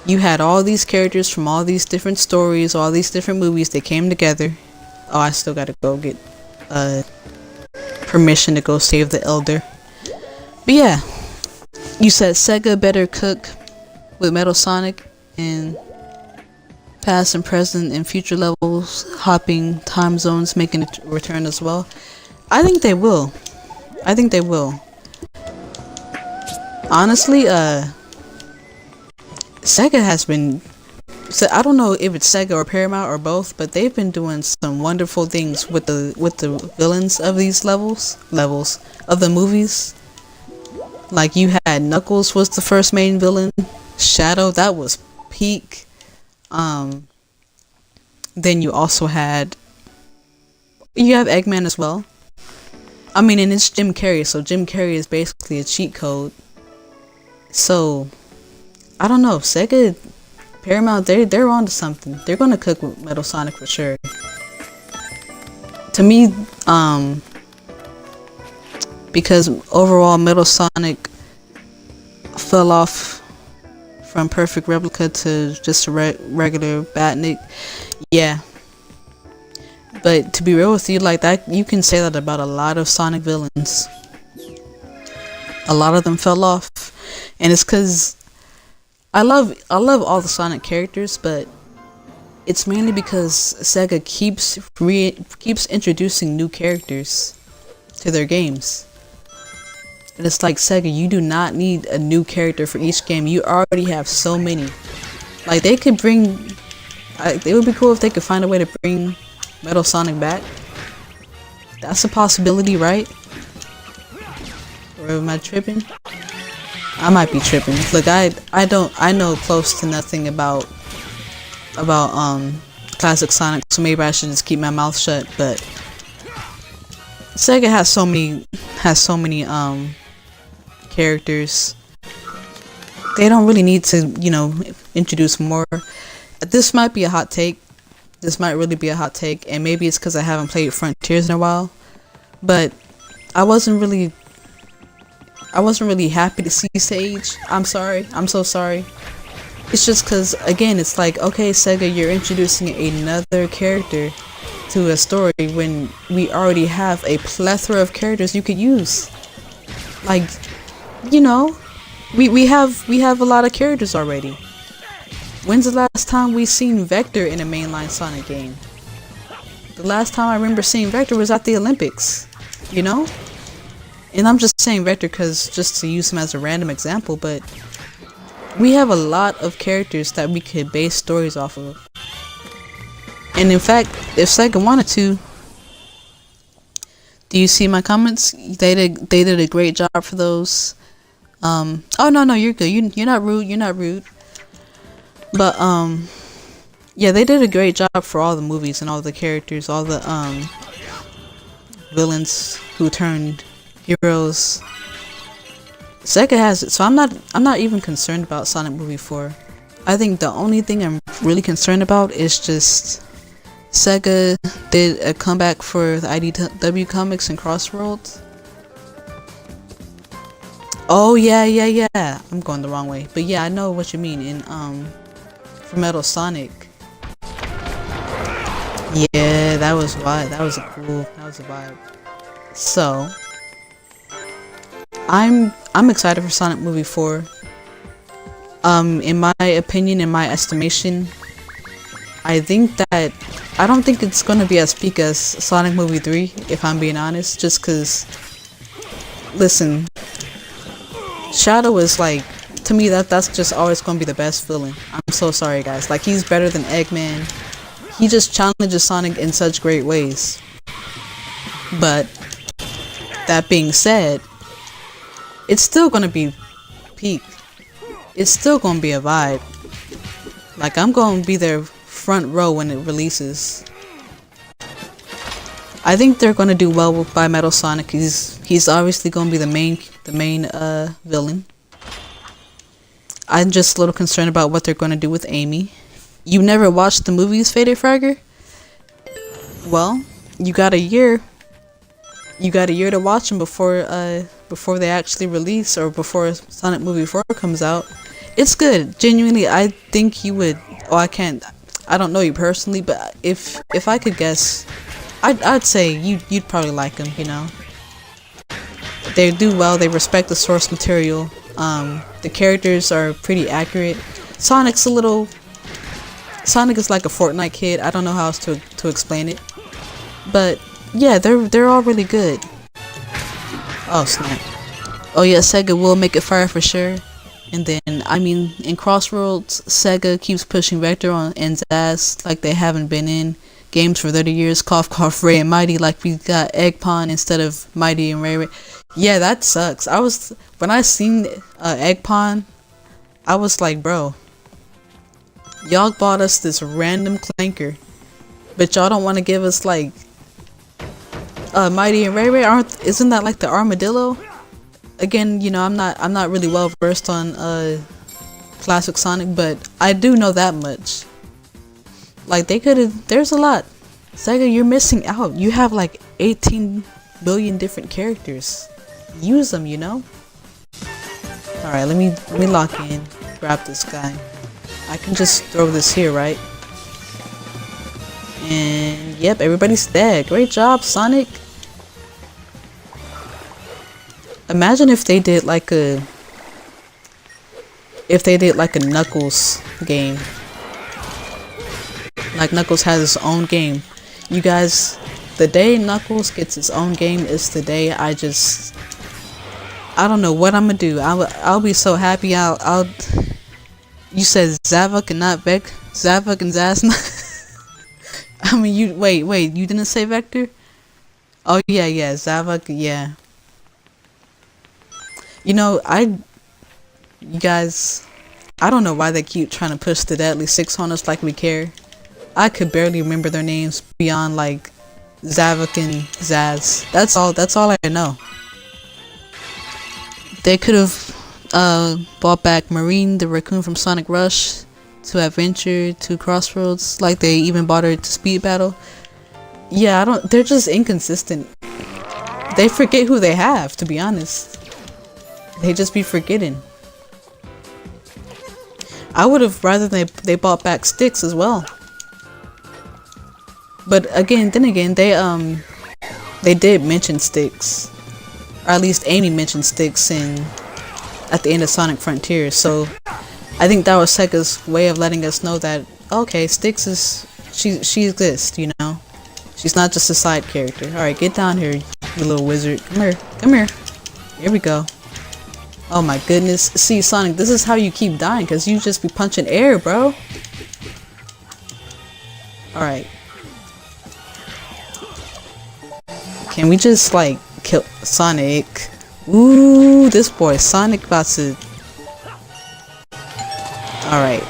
You had all these characters from all these different stories, all these different movies. They came together. Oh, I still gotta go get permission to go save the elder. But yeah, you said Sega better cook with Metal Sonic and past and present and future levels, hopping time zones, making a return as well. I think they will. Honestly, Sega has been, so I don't know if it's Sega or Paramount or both, but they've been doing some wonderful things with the villains of these levels of the movies. Like, you had Knuckles was the first main villain, Shadow, that was peak. Then you also have Eggman as well. I mean, and it's Jim Carrey, so Jim Carrey is basically a cheat code. So I don't know, Sega, Paramount, they're onto something. They're gonna cook with Metal Sonic for sure. To me, because overall Metal Sonic fell off from Perfect Replica to just a regular Batnik. Yeah. But to be real with you, like that, you can say that about a lot of Sonic villains. A lot of them fell off, and it's because I love all the Sonic characters, but it's mainly because Sega keeps introducing new characters to their games. And it's like, Sega, you do not need a new character for each game. You already have so many. Like, they could bring, it would be cool if they could find a way to bring Metal Sonic back. That's a possibility, right? Or am I tripping? I might be tripping. Look, I know close to nothing about classic Sonic, so maybe I should just keep my mouth shut. But Sega has so many characters. They don't really need to, introduce more. This might be a hot take. This might really be a hot take, and maybe it's because I haven't played Frontiers in a while. But I wasn't really happy to see Sage. I'm sorry. I'm so sorry. It's just because, again, it's like, okay, Sega, you're introducing another character to a story when we already have a plethora of characters you could use. Like, we have a lot of characters already. When's the last time we seen Vector in a mainline Sonic game? The last time I remember seeing Vector was at the Olympics, And I'm just saying Vector just to use him as a random example, but we have a lot of characters that we could base stories off of. And in fact, if Sega wanted to, do you see my comments? They did a great job for those. Oh no, you're good. You're not rude. But yeah, they did a great job for all the movies and all the characters, all the villains who turned heroes. Sega has it, so I'm not even concerned about Sonic Movie 4. I think the only thing I'm really concerned about is just Sega did a comeback for the IDW comics and Crossworlds. Oh yeah. I'm going the wrong way, but yeah, I know what you mean. In for Metal Sonic. Yeah, that was wild. That was a vibe. So I'm excited for Sonic Movie 4. In my opinion, in my estimation, I don't think it's gonna be as peak as Sonic Movie 3, if I'm being honest, just cause listen, Shadow is like, to me that's just always gonna be the best villain. I'm so sorry guys, like he's better than Eggman. He just challenges Sonic in such great ways. But that being said, it's still gonna be peak. It's still gonna be a vibe. Like I'm gonna be there front row when it releases. I think they're gonna do well by Metal Sonic. He's obviously gonna be the main villain. I'm just a little concerned about what they're gonna do with Amy. You never watched the movies, Faded Fragger? Well, you got a year. You got a year to watch them before they actually release, or before Sonic Movie 4 comes out. It's good. Genuinely, I think you would. Oh, I don't know you personally, but if I could guess, I'd say you'd probably like them. You know, they do well. They respect the source material. The characters are pretty accurate. Sonic is like a Fortnite kid. I don't know how else to explain it, but yeah, they're all really good. Oh snap! Oh yeah, Sega will make it fire for sure. And then I mean, in Crossworlds, Sega keeps pushing Vector on and Zaz like they haven't been in games for 30 years. Cough cough, Ray and Mighty, like we got Eggpon instead of Mighty and Ray Ray. Yeah, that sucks. When I seen Eggpon, I was like, bro, y'all bought us this random clanker, but y'all don't want to give us like Mighty and Ray Ray. Isn't that like the armadillo? Again, you know, I'm not really well versed on classic Sonic, but I do know that much. Like there's a lot. Sega, you're missing out. You have like 18 billion different characters. Use them, you know. All right, let me lock in. Grab this guy. I can just throw this here, right? And yep, everybody's dead. Great job, Sonic. Imagine if they did like a Knuckles game. Like Knuckles has his own game. You guys, the day Knuckles gets his own game is the day I don't know what I'm gonna do. I'll be so happy. You said Zavok and not Vec. Zavok and Zasna. I mean, you wait. You didn't say Vector? Oh yeah, Zavok, yeah. You know, you guys, I don't know why they keep trying to push the Deadly Six on us like we care. I could barely remember their names beyond like Zavok and Zaz. That's all I know. They could have brought back Marine, the raccoon from Sonic Rush, to Adventure, to Crossroads, like they even brought her to Speed Battle. Yeah, they're just inconsistent. They forget who they have, to be honest. They just be forgetting. I would have rather they brought back Sticks as well. But then again, they did mention Sticks, or at least Amy mentioned Sticks at the end of Sonic Frontiers. So I think that was Sega's way of letting us know that okay, Sticks she exists. You know, she's not just a side character. All right, get down here, you little wizard. Come here. Here we go. Oh my goodness. See, Sonic, this is how you keep dying, because you just be punching air, bro. Alright. Can we just, like, kill Sonic? Ooh, this boy, Sonic about to... Alright.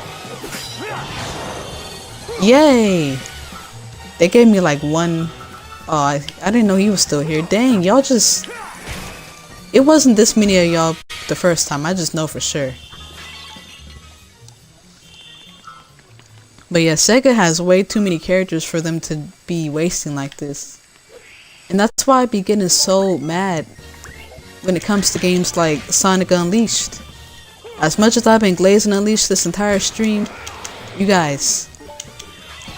Yay! They gave me, like, one... Oh, I didn't know he was still here. Dang, y'all just... It wasn't this many of y'all the first time. I just know for sure. But yeah, Sega has way too many characters for them to be wasting like this. And that's why I be getting so mad when it comes to games like Sonic Unleashed. As much as I've been glazing Unleashed this entire stream, you guys,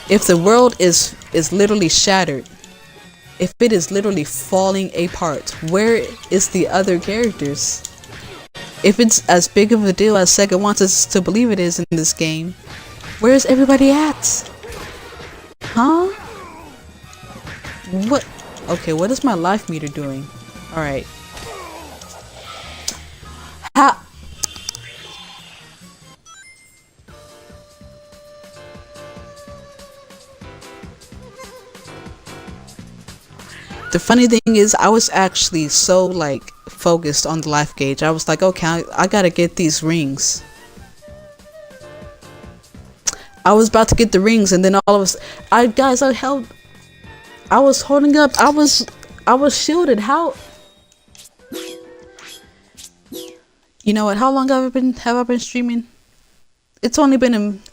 if the world is literally shattered, if it is literally falling apart, where is the other characters? If it's as big of a deal as Sega wants us to believe it is in this game, where's everybody at? Huh? What? Okay, what is my life meter doing? Alright. How? The funny thing is, I was actually so like focused on the life gauge. I was like, okay, I gotta get these rings. I was about to get the rings, and then all of us, I was holding up. I was shielded. How? You know what? How long have I been streaming? It's only been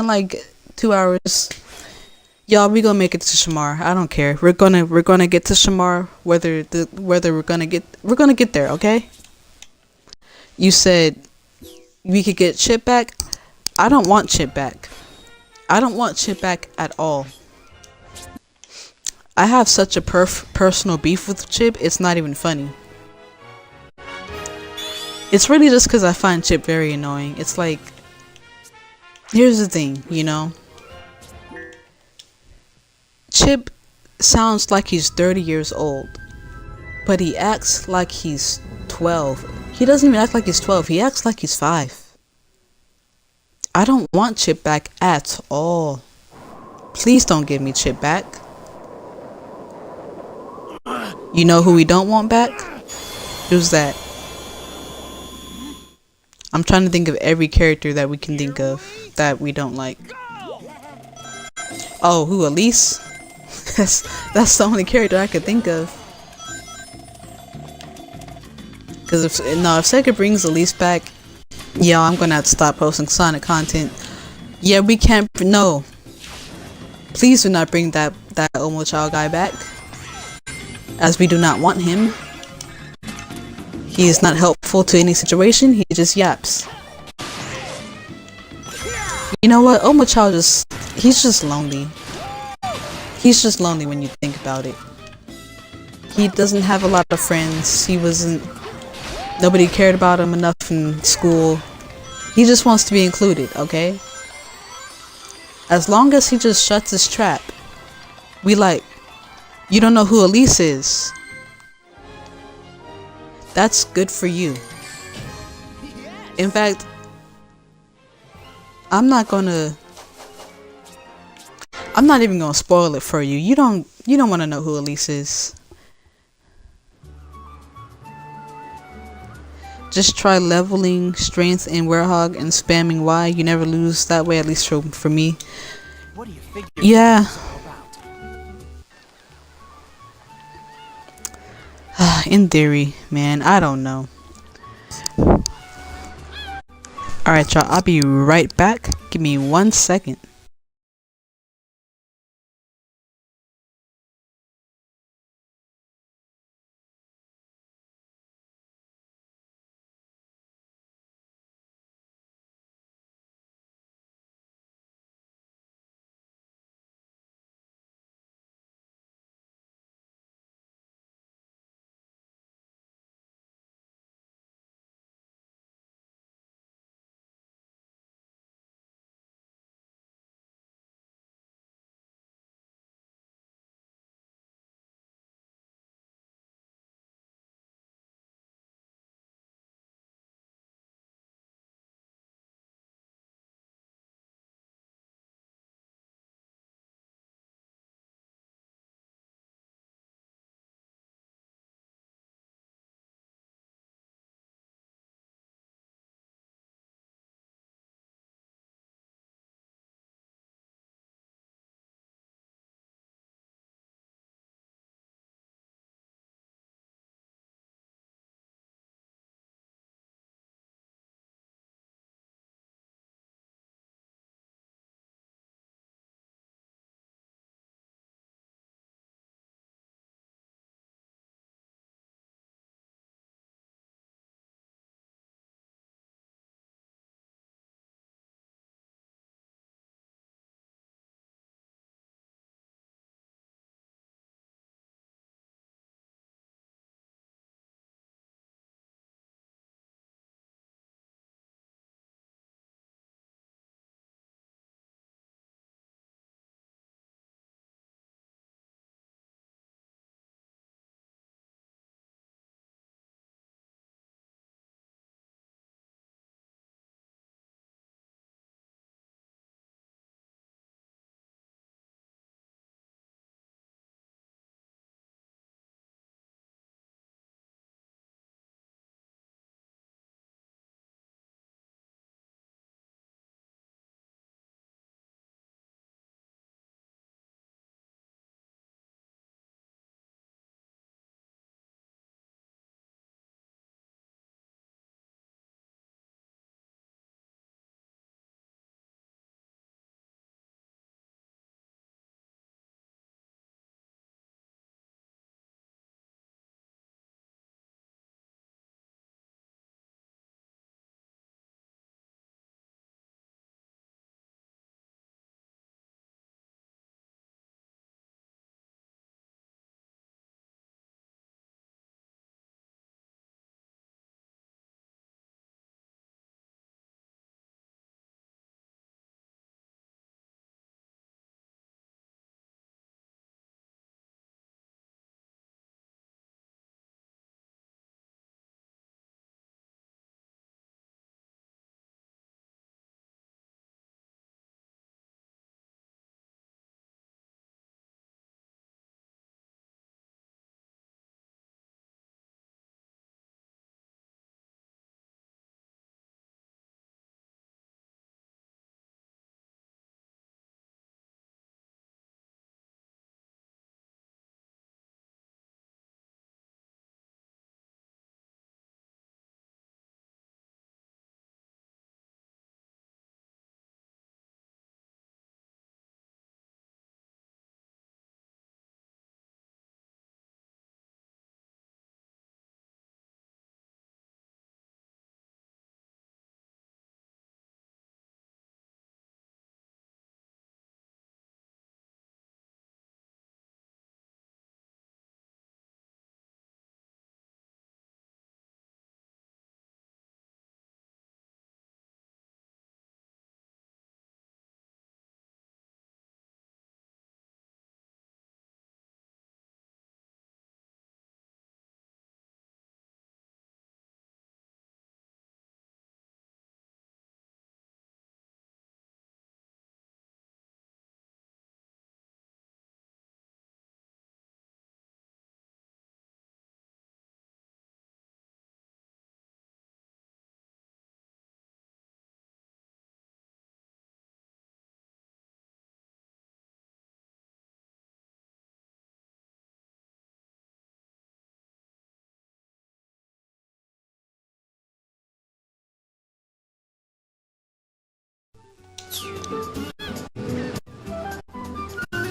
like 2 hours. Y'all, we gonna make it to Shamar. I don't care. We're gonna get to Shamar. Whether we're gonna get there. Okay. You said we could get Chip back. I don't want Chip back. I don't want Chip back at all. I have such a personal beef with Chip. It's not even funny. It's really just because I find Chip very annoying. It's like, here's the thing, you know. Chip sounds like he's 30 years old, but he acts like he's 12. He doesn't even act like he's 12. He acts like he's 5. I don't want Chip back at all. Please don't give me Chip back. You know who we don't want back? Who's that? I'm trying to think of every character that we can think of that we don't like. Oh, who? Elise? That's the only character I could think of. Because if Sega brings Elise back, yeah, I'm gonna have to stop posting Sonic content. Yeah, we can't. No, please do not bring that Omo Child guy back, as we do not want him. He is not helpful to any situation. He just yaps. You know what? Omo Child he's just lonely. He's just lonely when you think about it. He doesn't have a lot of friends. Nobody cared about him enough in school. He just wants to be included, okay? As long as he just shuts his trap. We like, you don't know who Elise is. That's good for you. In fact, I'm not even gonna spoil it for you. You don't want to know who Elise is. Just try leveling strength in Werehog and spamming Y. You never lose that way, at least for me. What do you figure? Yeah. In theory, man, I don't know. Alright, y'all, I'll be right back. Give me 1 second.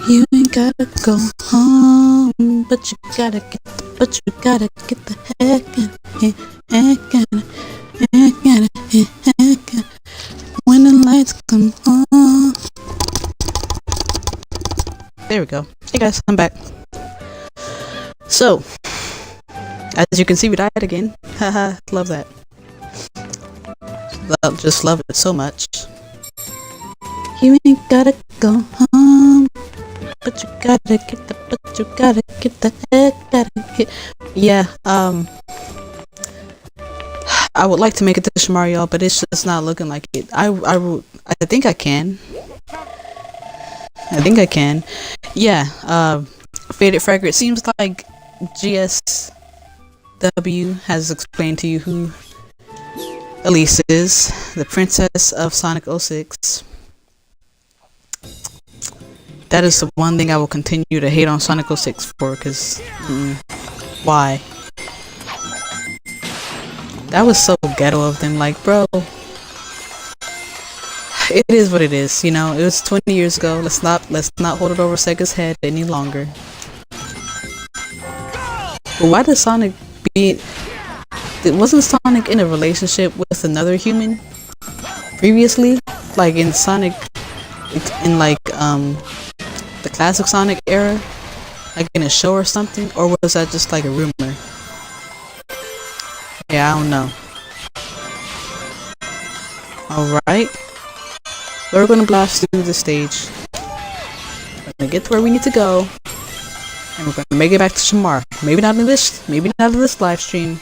You ain't gotta go home, but you gotta get the heck in. When the lights come on. There we go. Hey guys, I'm back. So, as you can see, we died again. Haha, love that. Just love it so much. You ain't gotta go home, but you gotta get the heck out of here. Yeah, I would like to make it to Shamar, y'all, but it's just not looking like it. I think I can. Yeah, Faded Fragger, it seems like GSW has explained to you who Elise is, the princess of Sonic 06. That is the one thing I will continue to hate on Sonic 06 for, because, why? That was so ghetto of them, like, bro. It is what it is, you know, it was 20 years ago, let's not hold it over Sega's head any longer. But why does Sonic wasn't Sonic in a relationship with another human previously? Like in Sonic, in like, the classic Sonic era? Like in a show or something? Or was that just like a rumor? Yeah, I don't know. Alright. We're gonna blast through the stage. We're gonna get to where we need to go. And we're gonna make it back to Shamar. Maybe not in this live stream,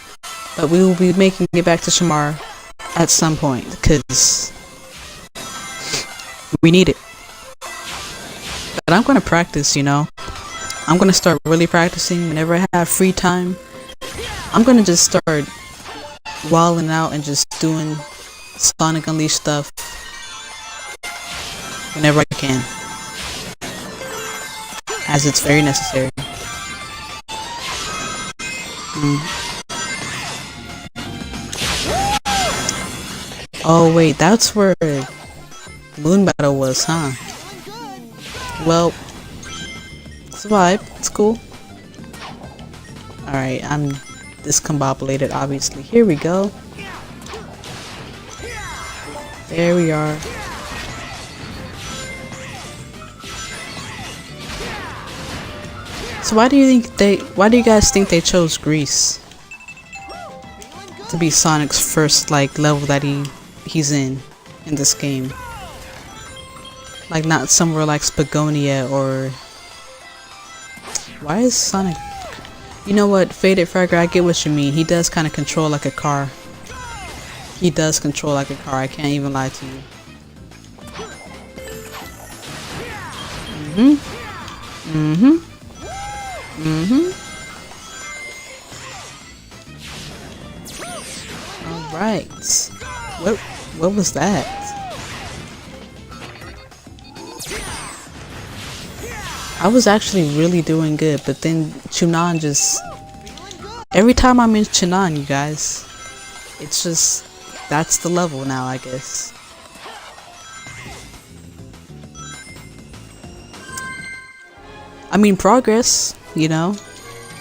but we will be making it back to Shamar at some point, because we need it. But I'm gonna practice, you know. I'm gonna start really practicing whenever I have free time. I'm gonna just start wilding out and just doing Sonic Unleashed stuff whenever I can, as it's very necessary. Oh wait, that's where Moon Battle was, huh? Well, it's a vibe. It's cool. Alright, I'm discombobulated, obviously. Here we go. There we are. So why do you guys think they chose Greece to be Sonic's first like level that he's in this game? Like not somewhere like Spagonia or... Why is Sonic... You know what, Faded Fragger, I get what you mean. He does kind of control like a car. He does control like a car, I can't even lie to you. Alright. What was that? I was actually really doing good, but then Chunan just... Every time I'm in Chunan, you guys, it's just... That's the level now, I guess. I mean, progress, you know,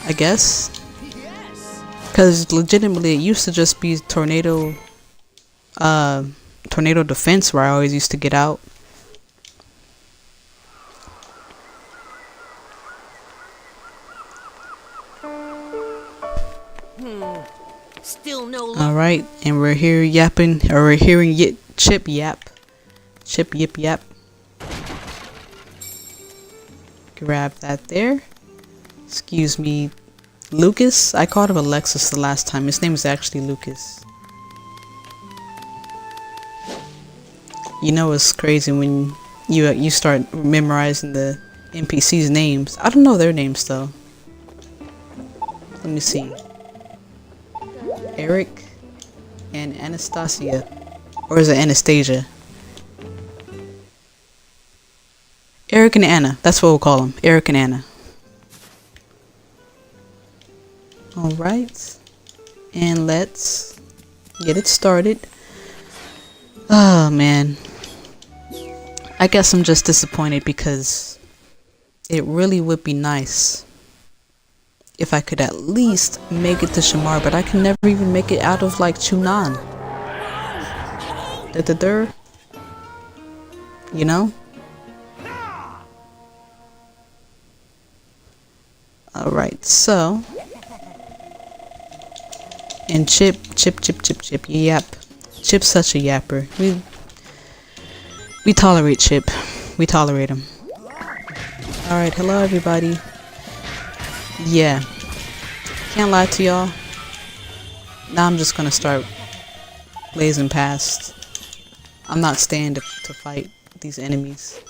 I guess. Because legitimately, it used to just be tornado defense where I always used to get out. Still no luck. Alright, and we're here yapping, or we're hearing Chip yap. Chip yip yap. Grab that there. Excuse me, Lucas? I called him Alexis the last time. His name is actually Lucas. You know it's crazy when you start memorizing the NPC's names. I don't know their names though. Let me see. Eric and Anastasia. Or is it Anastasia? Eric and Anna. That's what we'll call them. Eric and Anna. Alright. And let's get it started. Oh man. I guess I'm just disappointed because It really would be nice if I could at least make it to Shamar, but I can never even make it out of like Chunan. You know? Alright, so. And Chip, yap. Chip's such a yapper. We tolerate Chip. We tolerate him. Alright, hello everybody. Yeah. Can't lie to y'all. Now I'm just gonna start blazing past. I'm not staying to fight these enemies.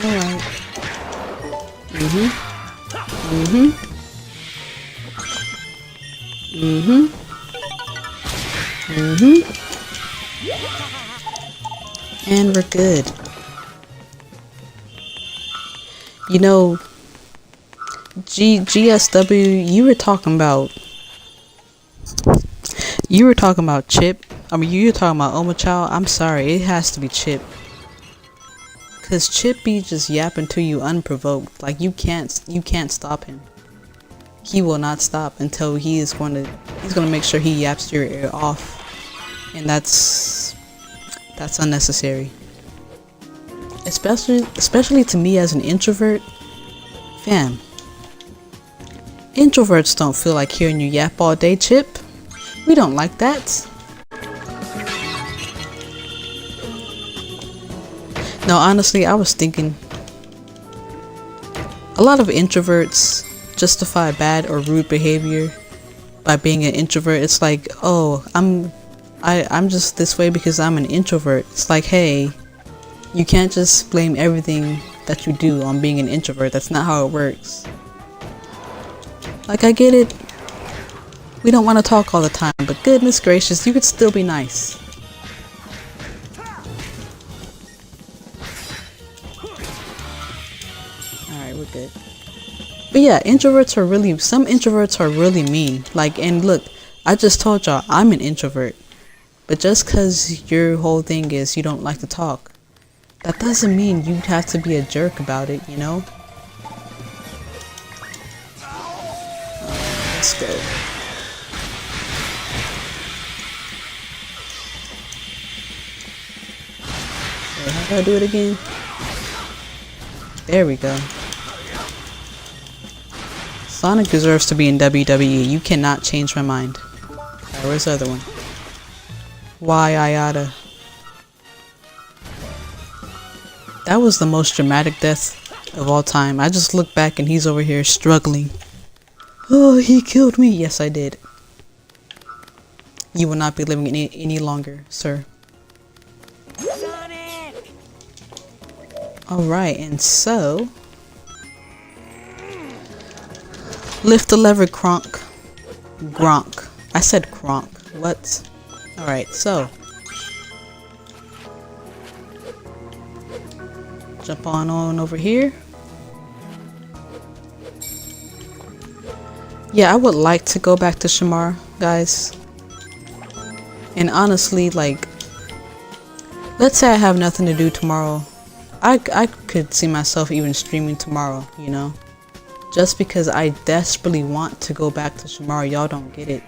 Alright. And we're good. You know, GSW, you were talking about Chip. I mean, you were talking about Omochao. I'm sorry, it has to be Chip. Cause Chip be just yapping to you unprovoked. Like you can't stop him. He will not stop until he's gonna make sure he yaps your ear off. And that's unnecessary. Especially to me as an introvert. Fam. Introverts don't feel like hearing you yap all day, Chip. We don't like that. No, honestly, I was thinking a lot of introverts justify bad or rude behavior by being an introvert. It's like, oh, I'm just this way because I'm an introvert. It's like, hey, you can't just blame everything that you do on being an introvert. That's not how it works. Like, I get it. We don't want to talk all the time, but goodness gracious, you could still be nice. We're good. But yeah, some introverts are really mean. Like, and look, I just told y'all I'm an introvert. But just cause your whole thing is you don't like to talk, that doesn't mean you have to be a jerk about it, you know? Let's go. Wait, how do I do it again? There we go. Sonic deserves to be in WWE. You cannot change my mind. Alright, where's the other one? Why Ayada? That was the most dramatic death of all time. I just look back and he's over here struggling. Oh, he killed me. Yes, I did. You will not be living any longer, sir. Sonic! Alright, and so... lift the lever, Gronk. I said Gronk. What? Alright, so. Jump on over here. Yeah, I would like to go back to Shamar, guys. And honestly, like, let's say I have nothing to do tomorrow. I could see myself even streaming tomorrow, you know? Just because I desperately want to go back to Shamar. Y'all don't get it.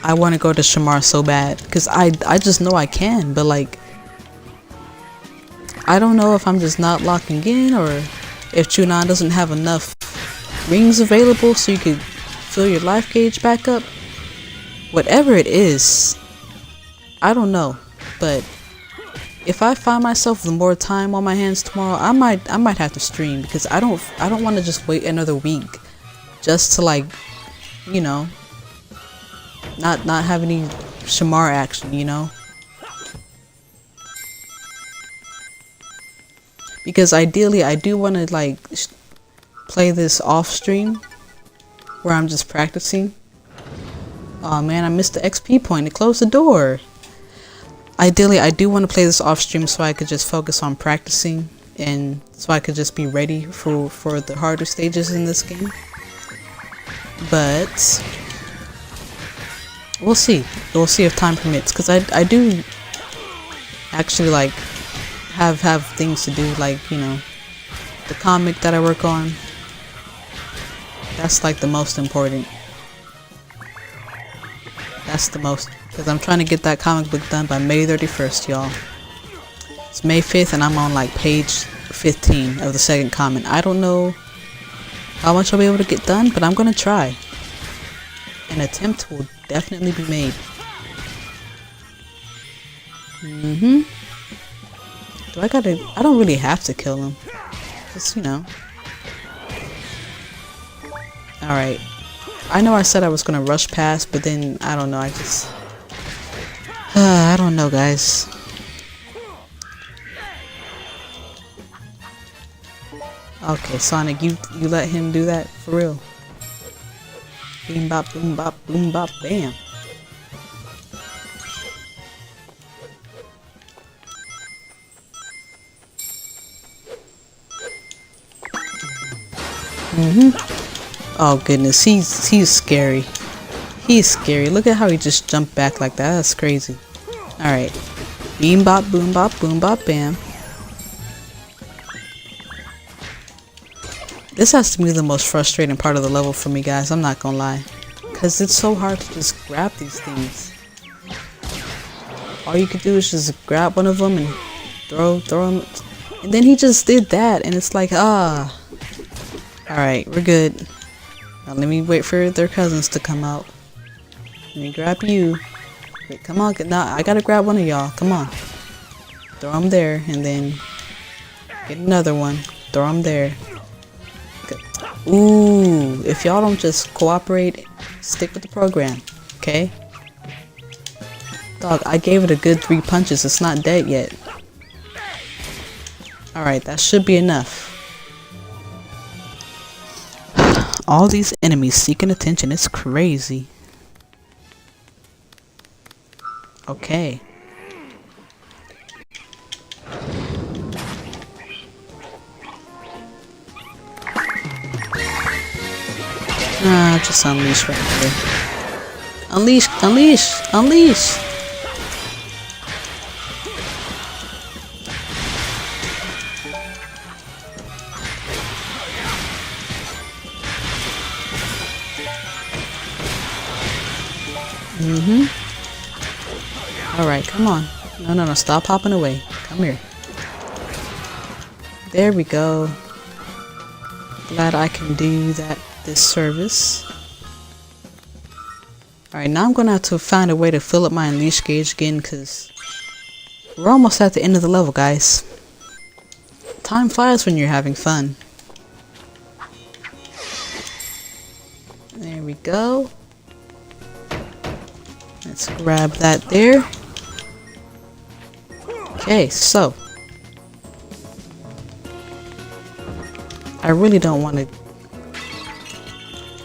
I want to go to Shamar so bad. Because I just know I can. But like, I don't know if I'm just not locking in. Or if Chunan doesn't have enough rings available so you could fill your life gauge back up. Whatever it is. I don't know. But if I find myself with more time on my hands tomorrow, I might have to stream, because I don't want to just wait another week just to, like, you know, not have any Shamar action, you know? Because ideally I do want to like play this off stream where I'm just practicing. Oh man, I missed the XP point. It closed the door. Ideally, I do want to play this off stream so I could just focus on practicing and so I could just be ready for the harder stages in this game. But we'll see. We'll see if time permits, because I do actually like have things to do, like, you know, the comic that I work on. That's like the most important. That's the most, because I'm trying to get that comic book done by May 31st, y'all. It's May 5th and I'm on like page 15 of the second comic. I don't know how much I'll be able to get done, but I'm gonna try. An attempt will definitely be made. I don't really have to kill him. Just, you know. Alright. I know I said I was gonna rush past, but then, I don't know, I just... I don't know, guys. Okay, Sonic, you let him do that? For real? Beam bop, boom bop, boom bop, bam. Oh goodness, he's scary. He's scary. Look at how he just jumped back like that. That's crazy. Alright. Beam bop, boom bop, bam. This has to be the most frustrating part of the level for me, guys. I'm not gonna lie. Because it's so hard to just grab these things. All you could do is just grab one of them and throw them. And then he just did that. And it's like, ah. Alright, we're good. Now let me wait for their cousins to come out. Let me grab you. Wait, come on. Nah, I gotta grab one of y'all. Come on. Throw them there. And then get another one. Throw them there. Ooh, if y'all don't just cooperate, stick with the program, okay? Dog, I gave it a good 3 punches. It's not dead yet. Alright, that should be enough. All these enemies seeking attention, it's crazy. Okay. Just unleash right here. Unleash, unleash, unleash! Alright, come on. No, stop hopping away. Come here. There we go. Glad I can do this service. Alright, now I'm gonna have to find a way to fill up my unleash gauge again, because we're almost at the end of the level, guys. Time flies when you're having fun. There we go. Let's grab that there. Okay, so I really don't want to.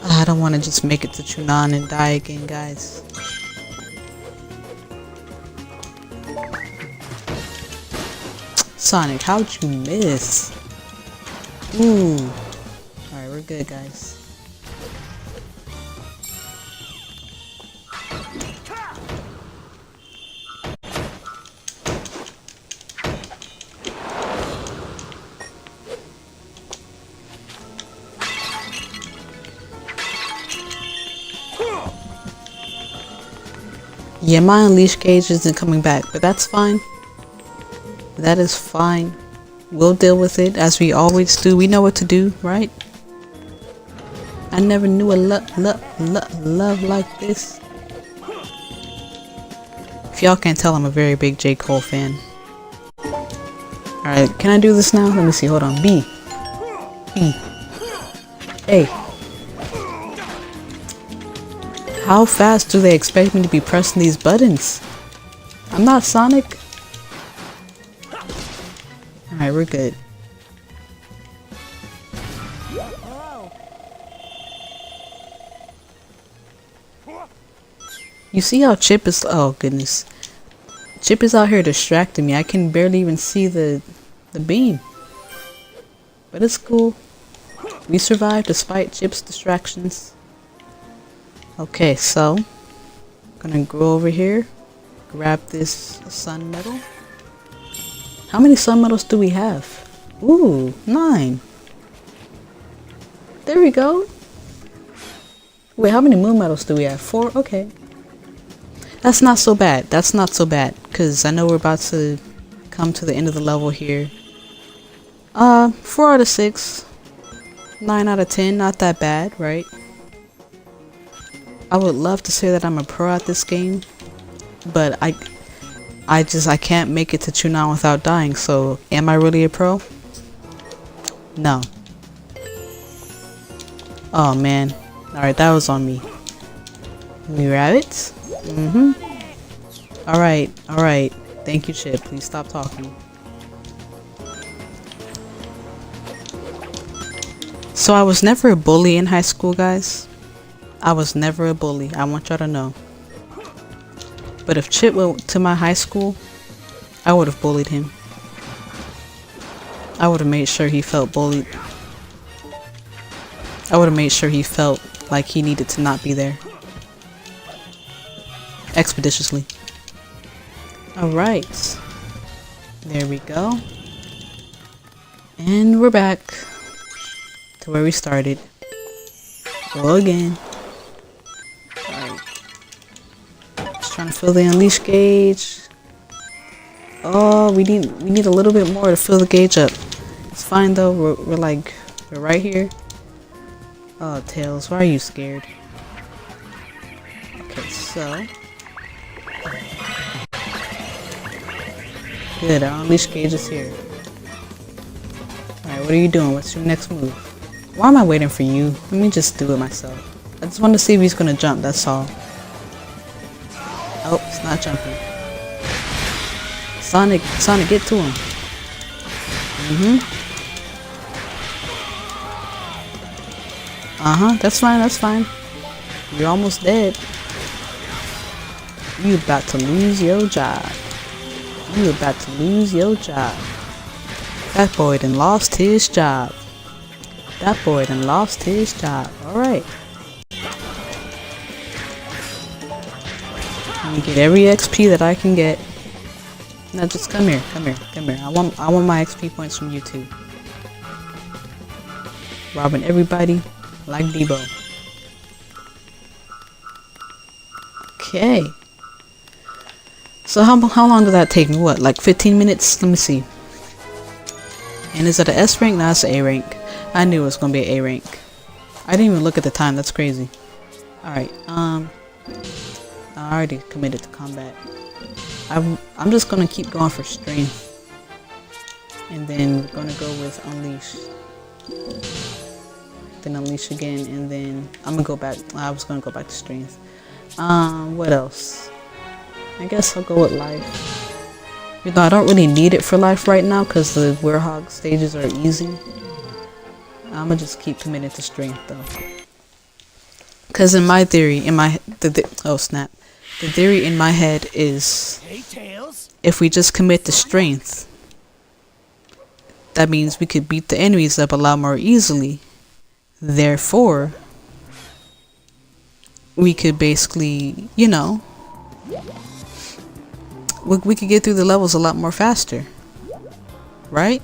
I don't want to just make it to Chunan and die again, guys. Sonic, how'd you miss? Ooh. Alright, we're good, guys. Yeah, my unleash gauge isn't coming back, but that's fine. That is fine. We'll deal with it as we always do. We know what to do, right? I never knew a love like this. If y'all can't tell, I'm a very big J. Cole fan. Alright, can I do this now? Let me see. Hold on. B. A. How fast do they expect me to be pressing these buttons? I'm not Sonic. Alright, we're good. You see how Chip is... Oh, goodness. Chip is out here distracting me. I can barely even see the beam. But it's cool. We survived despite Chip's distractions. Okay, so gonna go over here, grab this sun medal. How many sun medals do we have? Ooh, 9. There we go. Wait, how many moon medals do we have? 4? Okay. That's not so bad. That's not so bad. Because I know we're about to come to the end of the level here. 4 out of 6. 9 out of 10. Not that bad, right? I would love to say that I'm a pro at this game. But I can't make it to Chunan without dying. So, am I really a pro? No. Oh, man. Alright, that was on me. Let me grab it. Alright, alright. Thank you, Chip. Please stop talking. So I was never a bully in high school, guys. I was never a bully. I want y'all to know. But if Chip went to my high school, I would have bullied him. I would have made sure he felt bullied. I would have made sure he felt like he needed to not be there. Expeditiously. Alright. There we go. And we're back to where we started. Go again. Alright. Just trying to fill the unleash gauge. Oh, we need a little bit more to fill the gauge up. It's fine though. We're right here. Oh, Tails, why are you scared? Okay, so good. Our unleash gauge is here. Alright, what are you doing? What's your next move? Why am I waiting for you? Let me just do it myself. I just want to see if he's gonna jump, that's all. Oh, it's not jumping. Sonic, get to him. That's fine. You're almost dead. You about to lose your job. That boy done lost his job. Alright. Let me get every XP that I can get. Now just come here. I want my XP points from you too. Robbing everybody like Debo. Okay. So how long did that take me? What, like 15 minutes? Let me see. And is it an S rank? No, it's an A rank. I knew it was gonna be an A rank. I didn't even look at the time. That's crazy. Alright, I already committed to combat. I'm just gonna keep going for strength. And then we're gonna go with unleash. Then unleash again, and then I'm gonna go back. I was gonna go back to strength. What else? I guess I'll go with life. You know, I don't really need it for life right now because the Werehog stages are easy. I'm gonna just keep committed to strength though. Because in my theory, oh snap. The theory in my head is if we just commit to strength, that means we could beat the enemies up a lot more easily. Therefore, we could basically, you know, we could get through the levels a lot more faster. Right?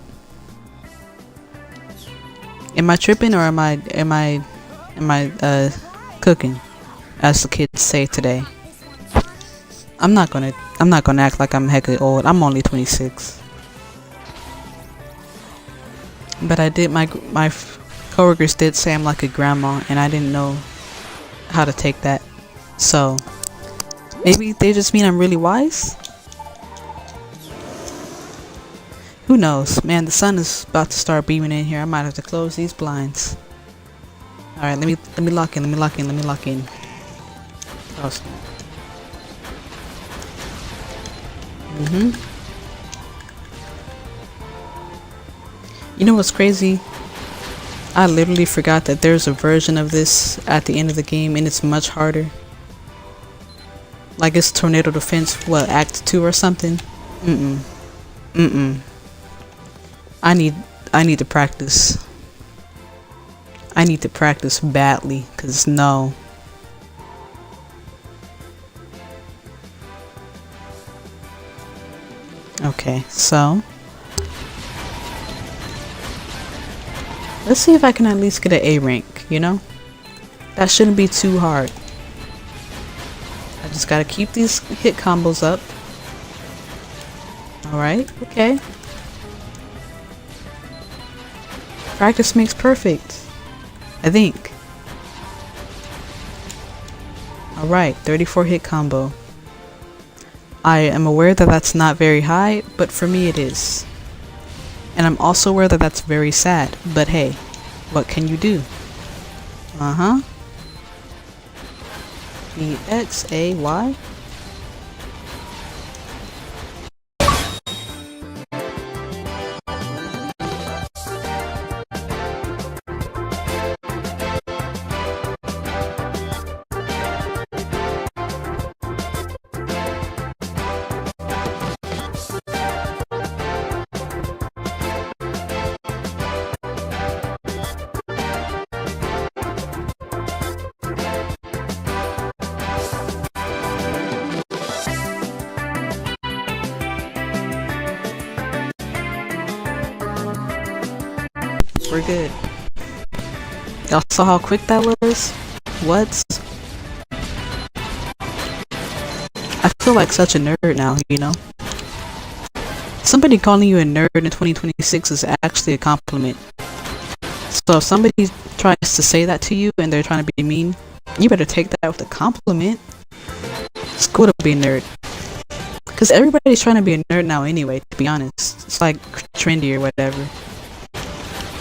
Am I tripping or am I cooking, as the kids say today? I'm not gonna act like I'm hecka old. I'm only 26. But I did, my coworkers did say I'm like a grandma, and I didn't know how to take that. So maybe they just mean I'm really wise? Who knows? Man, the sun is about to start beaming in here. I might have to close these blinds. Alright, let me lock in. Oh, snap. You know what's crazy? I literally forgot that there's a version of this at the end of the game, and it's much harder. Like it's tornado defense, what, act 2 or something? Mm-mm. I need to practice. I need to practice badly, cause no. Okay, so let's see if I can at least get an A rank, you know? That shouldn't be too hard. I just gotta keep these hit combos up. Alright, okay. Practice makes perfect, I think. Alright, 34 hit combo. I am aware that that's not very high, but for me it is. And I'm also aware that that's very sad, but hey, what can you do? Uh-huh. E-X-A-Y? We're good. Y'all saw how quick that was? What? I feel like such a nerd now, you know? Somebody calling you a nerd in 2026 is actually a compliment. So if somebody tries to say that to you and they're trying to be mean, you better take that with a compliment. It's cool to be a nerd. Because everybody's trying to be a nerd now anyway, to be honest. It's like trendy or whatever.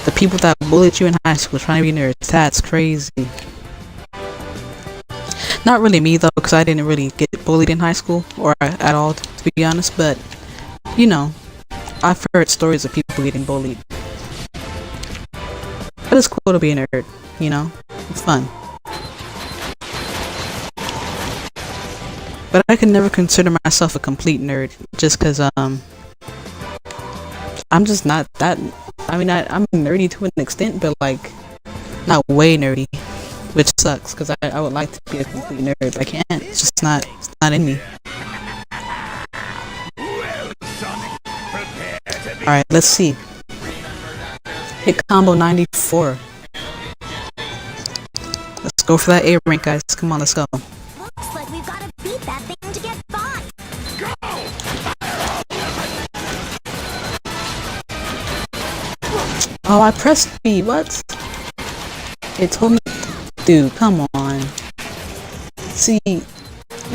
The people that bullied you in high school trying to be nerds, that's crazy. Not really me though, because I didn't really get bullied in high school, or at all, to be honest, but, you know, I've heard stories of people getting bullied. But it's cool to be a nerd, you know? It's fun. But I can never consider myself a complete nerd, just because, I'm just not that. I mean, I'm nerdy to an extent, but like, not way nerdy, which sucks because I would like to be a complete nerd, but I can't. It's just not. It's not in me. All right, let's see. Hit combo 94. Let's go for that A rank, guys. Come on, let's go. Looks like we've got to beat that thing to get by. Oh, I pressed B. What? It told me. Dude, come on. See,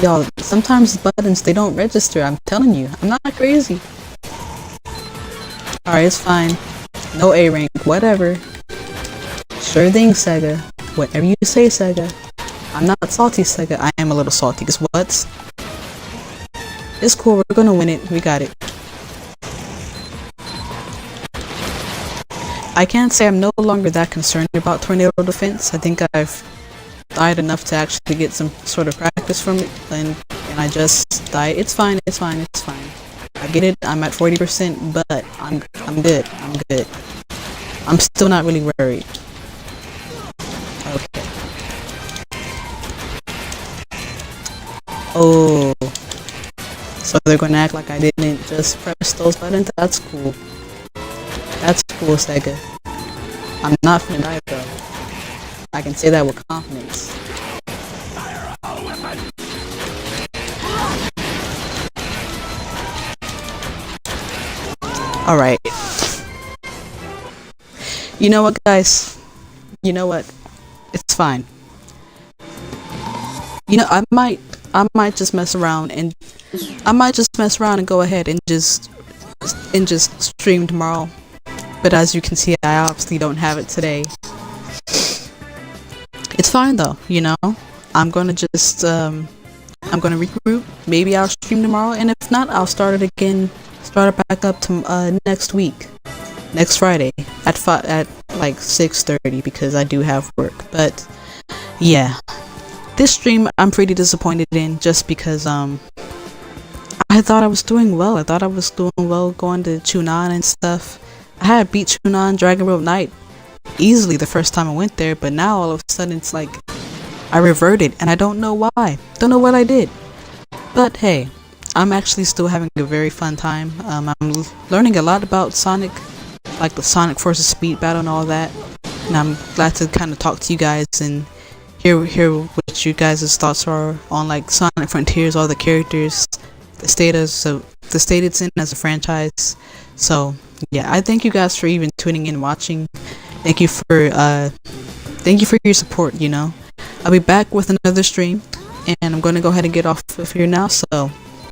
y'all, sometimes buttons, they don't register. I'm telling you. I'm not crazy. Alright, it's fine. No A rank. Whatever. Sure thing, Sega. Whatever you say, Sega. I'm not salty, Sega. I am a little salty. Because what? It's cool. We're gonna win it. We got it. I can't say I'm no longer that concerned about tornado defense. I think I've died enough to actually get some sort of practice from it, and I just died. It's fine, it's fine, it's fine. I get it, I'm at 40%, but I'm good, I'm good. I'm still not really worried. Okay. Oh. So they're gonna act like I didn't just press those buttons? That's cool. That's cool, Sega. I'm not finna die though. I can say that with confidence. Alright. You know what, guys? You know what? It's fine. You know, I might just mess around and go ahead and just stream tomorrow. But as you can see, I obviously don't have it today. It's fine though, you know? I'm gonna just, I'm gonna regroup. Maybe I'll stream tomorrow, and if not, I'll start it back up to, next week. Next Friday at like 6:30 because I do have work. But, yeah. this stream I'm pretty disappointed in, just because I thought I was doing well. I thought I was doing well going to Chunan and stuff. I had beat Chunan Dragon Road Knight easily the first time I went there, but now all of a sudden it's like I reverted and I don't know why. Don't know what I did. But hey, I'm actually still having a very fun time. I'm learning a lot about Sonic, like the Sonic versus Speed battle and all that. And I'm glad to kind of talk to you guys and hear what you guys' thoughts are on like Sonic Frontiers, all the characters, the state it's in as a franchise. So yeah, I thank you guys for even tuning in, watching. Thank you for your support. You know, I'll be back with another stream, and I'm going to go ahead and get off of here now. So